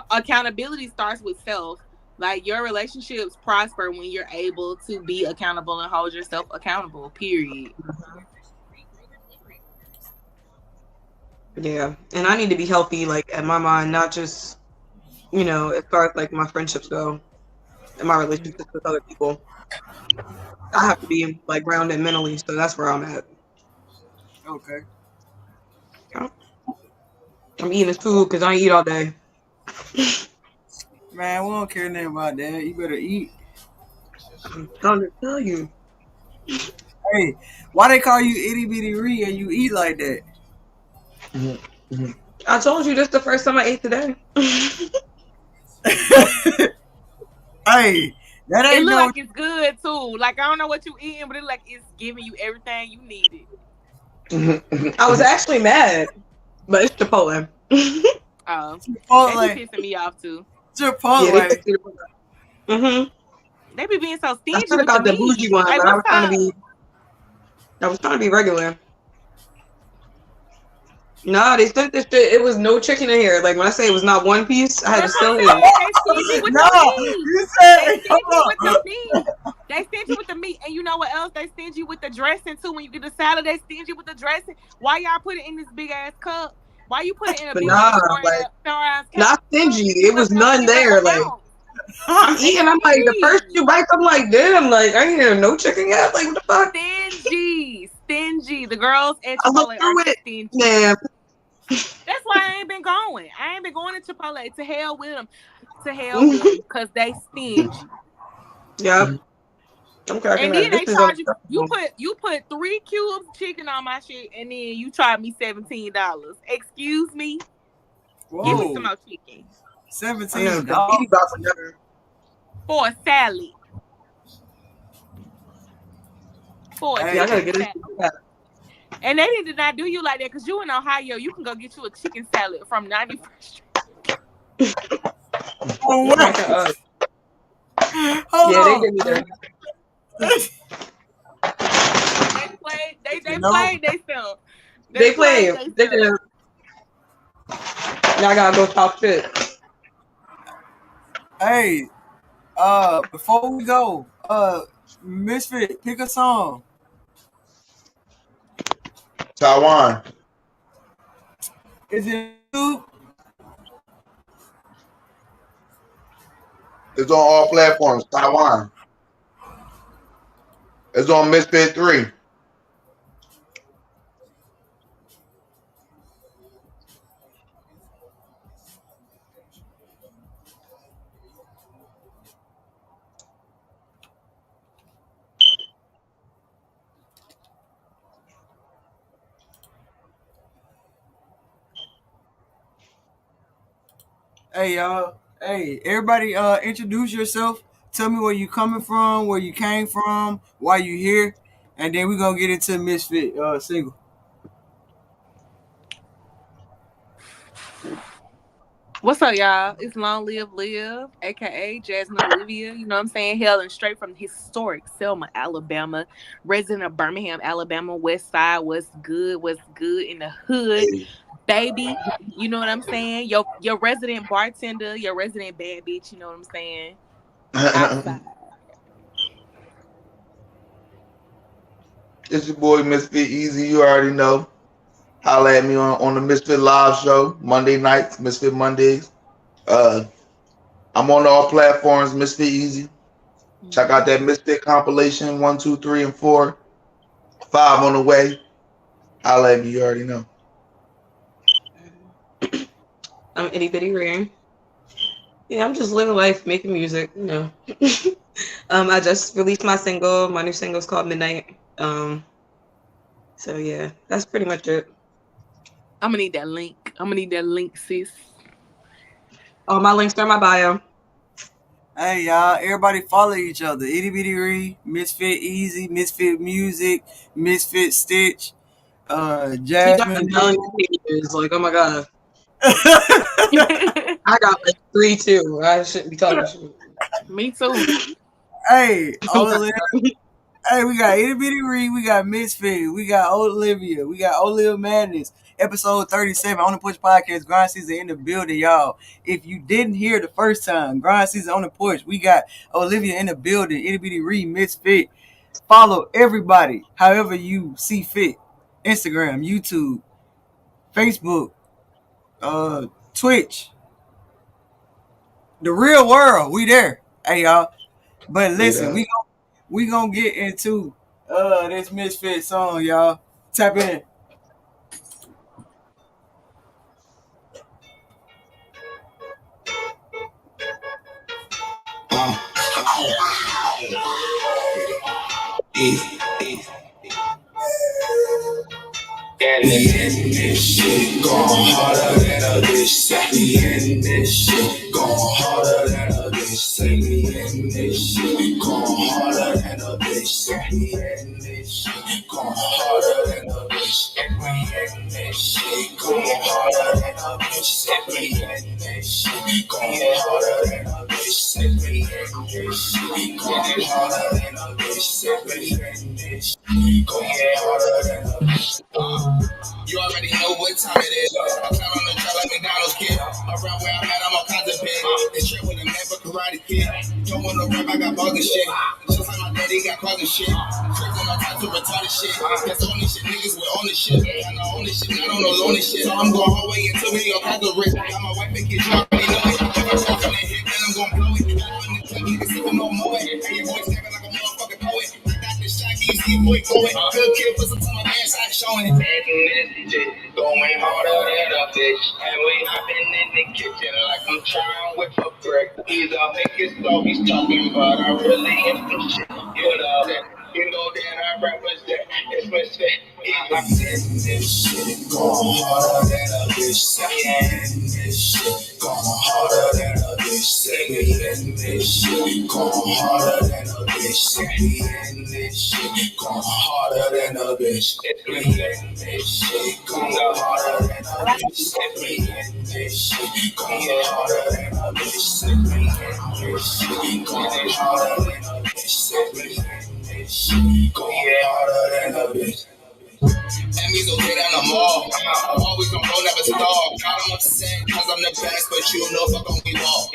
[SPEAKER 7] accountability starts with self. Like your relationships prosper when you're able to be accountable and hold yourself accountable. Period.
[SPEAKER 5] Yeah, and I need to be healthy, like in my mind, not just, you know, as far as like my friendships go, and my relationships with other people. I have to be like grounded mentally, so that's where I'm at.
[SPEAKER 1] Okay.
[SPEAKER 5] Yeah. I'm eating this food because I eat all day.
[SPEAKER 1] Man, we don't care nothing about that. You better eat.
[SPEAKER 5] I'm trying to tell you.
[SPEAKER 1] Hey, why they call you itty bitty ree and you eat like that?
[SPEAKER 5] I told you this the first time I ate today.
[SPEAKER 1] Hey, that ain't
[SPEAKER 7] it look like it's good too. Like I don't know what you eating, but it like it's giving you everything you needed.
[SPEAKER 5] I was actually mad, but it's Chipotle.
[SPEAKER 7] Oh,
[SPEAKER 1] Chipotle.
[SPEAKER 7] that's pissing me off too.
[SPEAKER 1] Chipotle.
[SPEAKER 5] Yeah,
[SPEAKER 7] They be being so
[SPEAKER 5] I
[SPEAKER 7] stingy
[SPEAKER 5] should have
[SPEAKER 7] with
[SPEAKER 5] got
[SPEAKER 7] the
[SPEAKER 5] the bougie
[SPEAKER 7] meat.
[SPEAKER 5] one,
[SPEAKER 7] Like,
[SPEAKER 5] but I was
[SPEAKER 7] what's
[SPEAKER 5] trying
[SPEAKER 7] up?
[SPEAKER 5] to be regular. Nah, they sent this shit. It was no chicken in here. Like when I say it was not one piece, I had to
[SPEAKER 7] That's what
[SPEAKER 5] steal
[SPEAKER 7] I'm
[SPEAKER 5] it.
[SPEAKER 7] saying. They stingy with
[SPEAKER 1] No,
[SPEAKER 7] the meat.
[SPEAKER 1] you
[SPEAKER 7] They
[SPEAKER 1] said,
[SPEAKER 7] stingy with the meat. They stingy with the meat. And you know what else? They stingy with the dressing too. When you get the salad, they stingy with the dressing. Why y'all put it in this big ass cup? Why you put it in a
[SPEAKER 5] But
[SPEAKER 7] big
[SPEAKER 5] nah,
[SPEAKER 7] ass
[SPEAKER 5] like
[SPEAKER 7] ass cup?
[SPEAKER 5] not stingy. It was none there. Like I'm eating, I'm like the first few bites, I'm like, damn, like I ain't had no chicken yet. Like what the fuck?
[SPEAKER 7] Stingy. The girls at
[SPEAKER 5] I look
[SPEAKER 7] Chipotle
[SPEAKER 5] through
[SPEAKER 7] are
[SPEAKER 5] it,
[SPEAKER 7] stingy.
[SPEAKER 5] man.
[SPEAKER 7] That's why I ain't been going. I ain't been going to Chipotle. To hell with them. Because they stingy.
[SPEAKER 5] Yep. I'm cracking
[SPEAKER 7] And
[SPEAKER 5] up.
[SPEAKER 7] then
[SPEAKER 5] This
[SPEAKER 7] they
[SPEAKER 5] is
[SPEAKER 7] charge you.
[SPEAKER 5] unacceptable.
[SPEAKER 7] You put 3 cubes of chicken on my shit, and then you charge me $17. Excuse me. Give me some more chicken
[SPEAKER 5] I know,
[SPEAKER 1] $17
[SPEAKER 5] 'cause Didi about to never.
[SPEAKER 7] for a salad. For a
[SPEAKER 5] Yeah, I gotta
[SPEAKER 7] chicken
[SPEAKER 5] get
[SPEAKER 7] salad.
[SPEAKER 5] this.
[SPEAKER 7] And they did not do you like that because you in Ohio, you can go get you a chicken salad from 91st Street.
[SPEAKER 1] Oh, what? Hold
[SPEAKER 5] Yeah,
[SPEAKER 1] on.
[SPEAKER 5] they did me dirty.
[SPEAKER 7] They played they stuff.
[SPEAKER 5] They played. They did. Now I gotta go talk shit.
[SPEAKER 1] Hey, before we go, Misfit, pick a song.
[SPEAKER 6] Taiwan.
[SPEAKER 1] Is it YouTube?
[SPEAKER 6] It's on all platforms. Taiwan. It's on Misfit 3.
[SPEAKER 1] Hey, y'all. Hey, everybody, introduce yourself. Tell me where you coming from, where you came from, why you here, and then we're gonna get into Misfit single.
[SPEAKER 7] What's up, y'all? It's Long Live Liv, aka Jasmine Olivia. You know what I'm saying? Hailing straight from historic Selma, Alabama, resident of Birmingham, Alabama, West Side. What's good? What's good in the hood, baby? You know what I'm saying? Your resident bartender, your resident bad bitch. You know what I'm saying? Outside.
[SPEAKER 6] It's your boy Misfit Easy. You already know. Holla at me on the Misfit Live show Monday nights, Misfit Mondays. I'm on all platforms, Misfit Easy. Check out that Misfit compilation 1, 2, 3, and 4. 5 on the way. Holla at me. You already know.
[SPEAKER 5] I'm Itty Bitty Rare. Yeah, I'm just living life, making music, you know. I just released my single. My new single's called Midnight. So yeah, that's pretty much it.
[SPEAKER 7] I'm gonna need that link, sis.
[SPEAKER 5] All my links are in my bio.
[SPEAKER 1] Hey, y'all, everybody follow each other. Itty Bitty Ree, Misfit Easy, Misfit Music, Misfit Stitch,
[SPEAKER 5] You got
[SPEAKER 1] Jasmine.
[SPEAKER 5] a million pages. Like, oh my god. I got like 3 too. I shouldn't be talking shit.
[SPEAKER 7] Me too.
[SPEAKER 1] Hey, hey, we got Itty Bitty Ree, we got Misfit, we got Olivia, we got Olive Madness, episode 37 on the Push Podcast, Grind Season in the building, y'all. If you didn't hear the first time, Grind Season on the Push, we got Olivia in the building, Itty Bitty Ree, Misfit. Follow everybody, however you see fit. Instagram, YouTube, Facebook, Twitch, the real world, we there. Hey, y'all. But listen, we gonna get into this Misfit song, y'all. Tap in.
[SPEAKER 3] We in this shit, going harder than a bitch. We in this shit, going harder than a bitch. We in this shit, going harder than a bitch. We in this shit, going harder than a bitch. We that shit. Going harder than a bitch set me. That shit. Going harder than a bitch set me. That shit. Going harder than a bitch set me. That shit. Going harder than a bitch. You already know what time it is. I'm down on the track like McDonald's kid. Around where I'm at, I'm on contemplate. This shit with a man for Karate Kid. Don't want no rap, I got bugs and shit. Just like my daddy got cars and shit. Tricks on my time to retarded shit. That's the only shit niggas with on this shit. I know on this shit, not on no lonely shit. So I'm going whole way until we all got the rich. Got my wife and kids, you already know it. If I start from the hit, then I'm gonna blow it. Niggas sipping no more. Hey, your boy snapping like a motherfucking poet. I got this shot, you see boy going. Good kid, put some time on my ass, I showing. Going harder than a bitch, and we hopping in the kitchen like I'm trying with a brick. He's a make so he's talking, but I really am some shit. You know that I represent. It's my shit. I'm hitting this shit, going harder than a bitch. Hitting this shit, going harder than a bitch. Hitting this shit, going harder than a bitch. Hitting this shit, going harder than a bitch. Hitting this shit, going harder than a bitch. Hitting this shit, going harder than a bitch. Hitting this shit, going harder than a bitch. Hitting this shit, going harder than a bitch. And me go get down the mall. I'm always gonna go, never stall. God, I'm upset, cause I'm the best, but you know fuck on me all.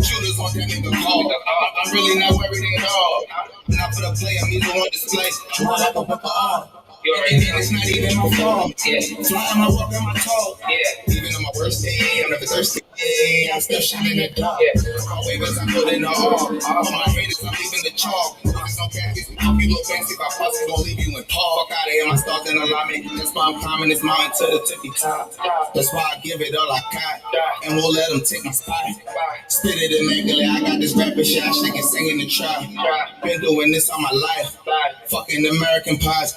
[SPEAKER 3] Shooters want that nigga call. I'm really not worried at all. Not for the play, I'm either on display. Try like a whip arm. And it's not even my fault. Flying my walk and my talk. Even on my worst day, I'm never thirsty. I'm still shining the dark. Always I'm putting the all. On my head is I'm leaving the chalk. Niggas don't care if you look fancy. If I bust it, gon' leave you in Paul. Fuck out of here, my stars in alignment. That's why I'm climbing this mountain to the tippy top. That's why I give it all I got. And we'll let them take my spot. Spit it immaculate. I got this rapping shit. I shake and sing in the trap. Been doing this all my life. Fucking American pies.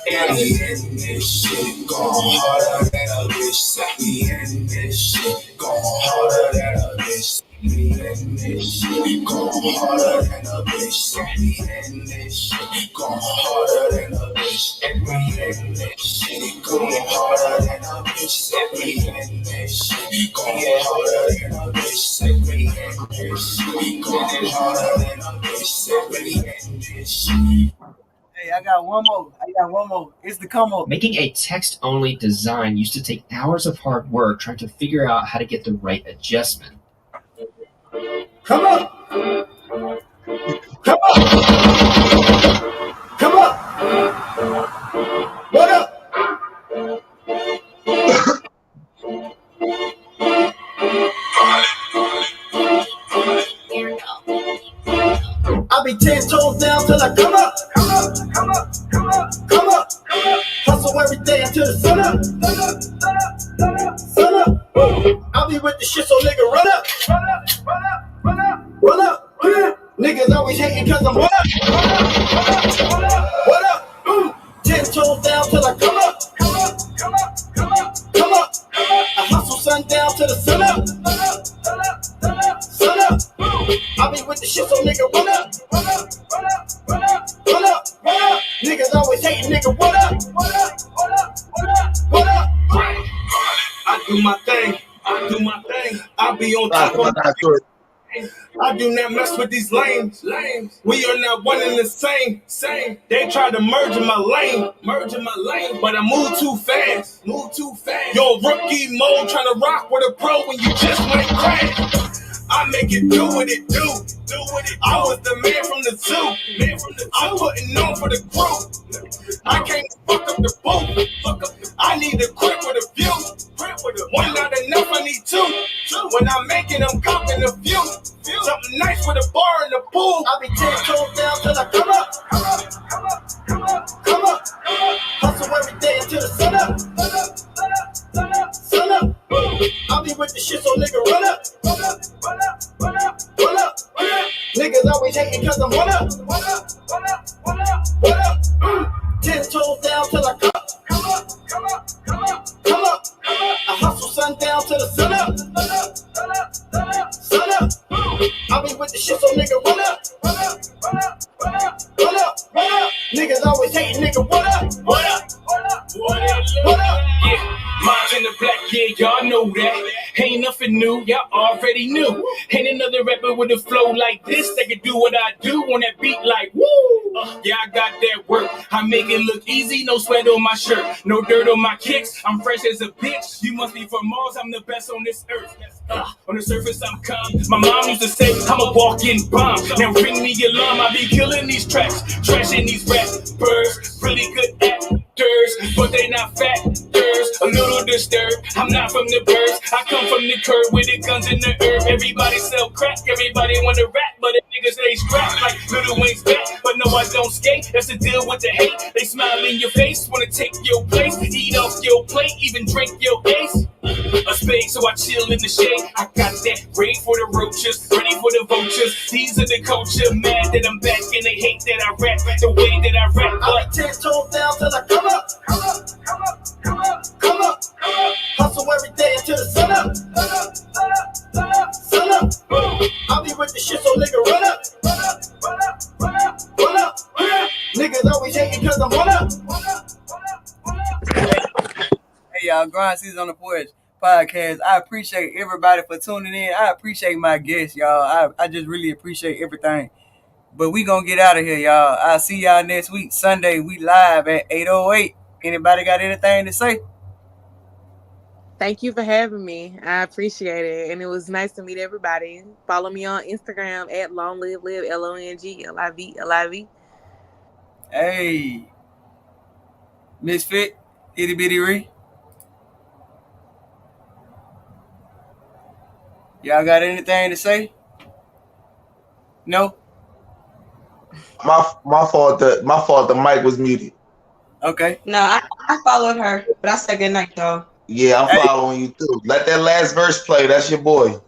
[SPEAKER 3] In this shit, going harder than a bitch. We in this shit, going harder than a bitch. We in this shit, going harder than a bitch. We in this shit, going harder than a bitch. We in this shit, going harder than a bitch. We in this shit, going harder than a bitch. We in this shit, going harder than a bitch. We in this shit.
[SPEAKER 1] Hey, I got one more. It's the come up.
[SPEAKER 8] Making a text-only design used to take hours of hard work trying to figure out how to get the right adjustment.
[SPEAKER 3] Come up! Come up! Come up! What up? I'll be 10 toes down till I come up. Come up, come up, come up, come up, come up. Hustle every day until the sun up. Sun up, sun up, sun up, sun up. I'll be with the shit, so nigga run up. Run up, run up, run up, run up, run up. Niggas always hating cause I'm what up. Run up, run up, run up, what up? 10 toes down till I come up. Come up, come up, come up, come up, come up. I hustle sundown till the sun up. Sun up, sun up, sun up, sun up. I'll be with the shit, so nigga run up. Run up, run up, run up, run up, run up. Niggas always hating, nigga, what up? What up, what up, what up, what up? I do my thing, I do my thing. I be on top of my thing. I do not mess with these lames. We are not one and the same. They try to merge in my lane, but I move too fast. Yo, rookie mode trying to rock with a pro when you just might crash. I make it do what it do. I was the man from the zoo. I'm putting on for the crew. I can't fuck up the booth. I need a crib with a view. One not enough, I need two. When I'm making them copping a few. Something nice with a bar in the pool. I'll be 10 toes down till I come up. Come up, come up, come up, come up. Hustle every day until the sun up. Sun up, sun up, sun up, sun up. I'll be with the shit, so nigga run up. Run up, run up, run up, run up, run up. Niggas always hating cause I'm one up. One up, one up, one up, one up. 10 toes down till I come up. Come up, come up, come up, come up, come up. I hustle sundown till the sun up. Sun up, sun up, sun up, sun up. I'll be with the shit, so nigga run up. Run up, run up, run up, run up, run up. Niggas always hating, nigga, what up? What up? What up? What up? What up? Yeah. nothing new, y'all already knew. Ain't another rapper with a flow like this that can do what I do on that beat like woo. Yeah, I got that work. I make it look easy, no sweat on my shirt, no dirt on my kicks. I'm fresh as a bitch. You must be from Mars, I'm the best on this earth. On the surface, I'm calm. My mom used to say, I'm a walking bomb. Now ring me alarm, I be killing these tracks, trashing these rappers. Really good actors, but they not factors. A little disturbed, I'm not from the burbs. I come from the curb with the guns in the herb. Everybody sell crack, everybody wanna rap, but the niggas stay strapped like Little Wayne's back. But no, I don't skate, that's the deal with the hate. They smile in your face, wanna take your place, eat off your plate, even drink your ace. A spade, so I chill in the shade. I got that ready for the roaches, ready for the vultures. These are the culture, mad that I'm back, and they hate that I rap the way that I rap.
[SPEAKER 2] I'll be 10 toes down till I come up. Come up. Hustle every day until the sun up. Sun up. I'll be with the shit, so nigga run up. Run up. Niggas always hating cause I'm one up.
[SPEAKER 1] Hey y'all, Grind Season on the Porch podcast. I appreciate everybody for tuning in. I appreciate my guests, y'all. I just really appreciate everything. But we gonna get out of here, y'all. I'll see y'all next week, Sunday. We live at 8:08. Anybody got anything to say?
[SPEAKER 7] Thank you for having me. I appreciate it. And it was nice to meet everybody. Follow me on Instagram at LongLive, LONGLIV.
[SPEAKER 1] Hey. Misfit, Itty Bitty Ree. Y'all got anything to say? No?
[SPEAKER 6] My fault. The mic was muted.
[SPEAKER 1] Okay.
[SPEAKER 5] No, I followed her, but I said good night, y'all.
[SPEAKER 6] Yeah, I'm following you too. Let that last verse play. That's your boy.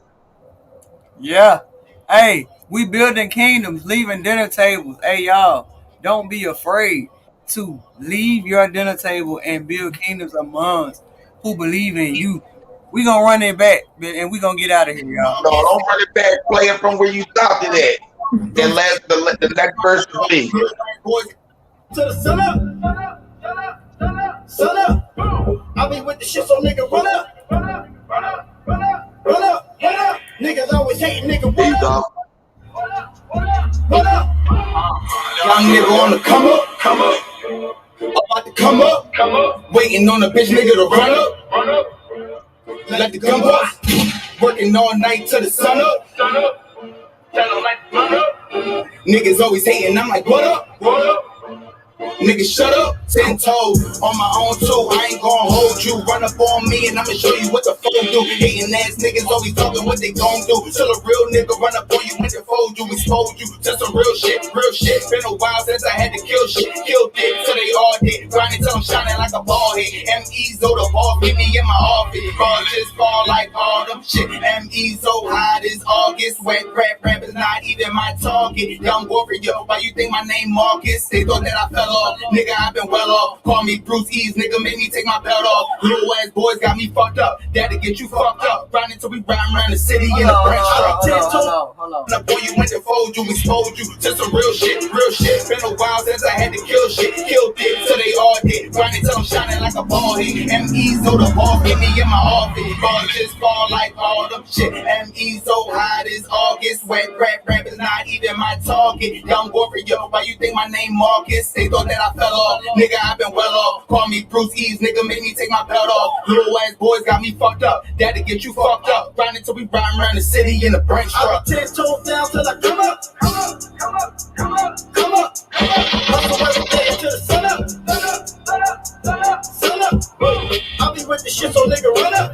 [SPEAKER 1] Yeah. Hey, we building kingdoms, leaving dinner tables. Hey, y'all, don't be afraid to leave your dinner table and build kingdoms amongst who believe in you. We gonna run it back, and we gonna get out of here, y'all.
[SPEAKER 6] No, don't run it back. Play it from where you stopped it at. The next verse is me.
[SPEAKER 2] To the sun up. Sun up. I'll be with the shit, so nigga run up. Run up. Niggas always hating, nigga run up. Run up. Young nigga on the come up. About to come up. Waiting on a bitch nigga to run up. Let the gun bust. Working all night till the sun up. Tell them like run up. Niggas always hating, I'm like, what up? Niggas shut up, 10 toes on my own too. I ain't gon' hold you. Run up on me and I'ma show you what the phone do. Hating ass niggas always talking what they gon' do. Till a real nigga run up on you and fold you, expose you to some real shit. Been a while since I had to kill shit. Killed it till they all did. Grinding till I'm shining like a ball head. M.E.'s the ball, meet me in my office. Ball just fall like autumn shit. M.E. so hot this August. Wet rap is not even my target. Young warrior, why you think my name Marcus? They thought that I fell off. Nigga, I been well off. Call me Bruce Ease, nigga, make me take my belt off. Little ass boys got me fucked up. That'll get you fucked up. Riding till we riding around the city in a branch truck.
[SPEAKER 1] Hold on.
[SPEAKER 2] Boy, you went to fold you, exposed you to some real shit. Been a while since I had to kill shit. Killed it till they all did. Grinding till I'm shining like a ball head. M.E. so the ball hit me in my office. Ball just fall like autumn shit. M.E. so hot this August. Wet rap is not even my target. Young warrior, why you think my name Marcus? They thought that I fell off. Nigga, I been well off. Call me Bruce Ease, nigga, make me take my belt off. Little ass boys got me fucked up. That'll get you fucked up. Grinding till we riding around the city in a branch truck. I'll be 10 toes down till I come up. Hustle every day until the sun up. Sun up. I'll be with the shit, so nigga run up.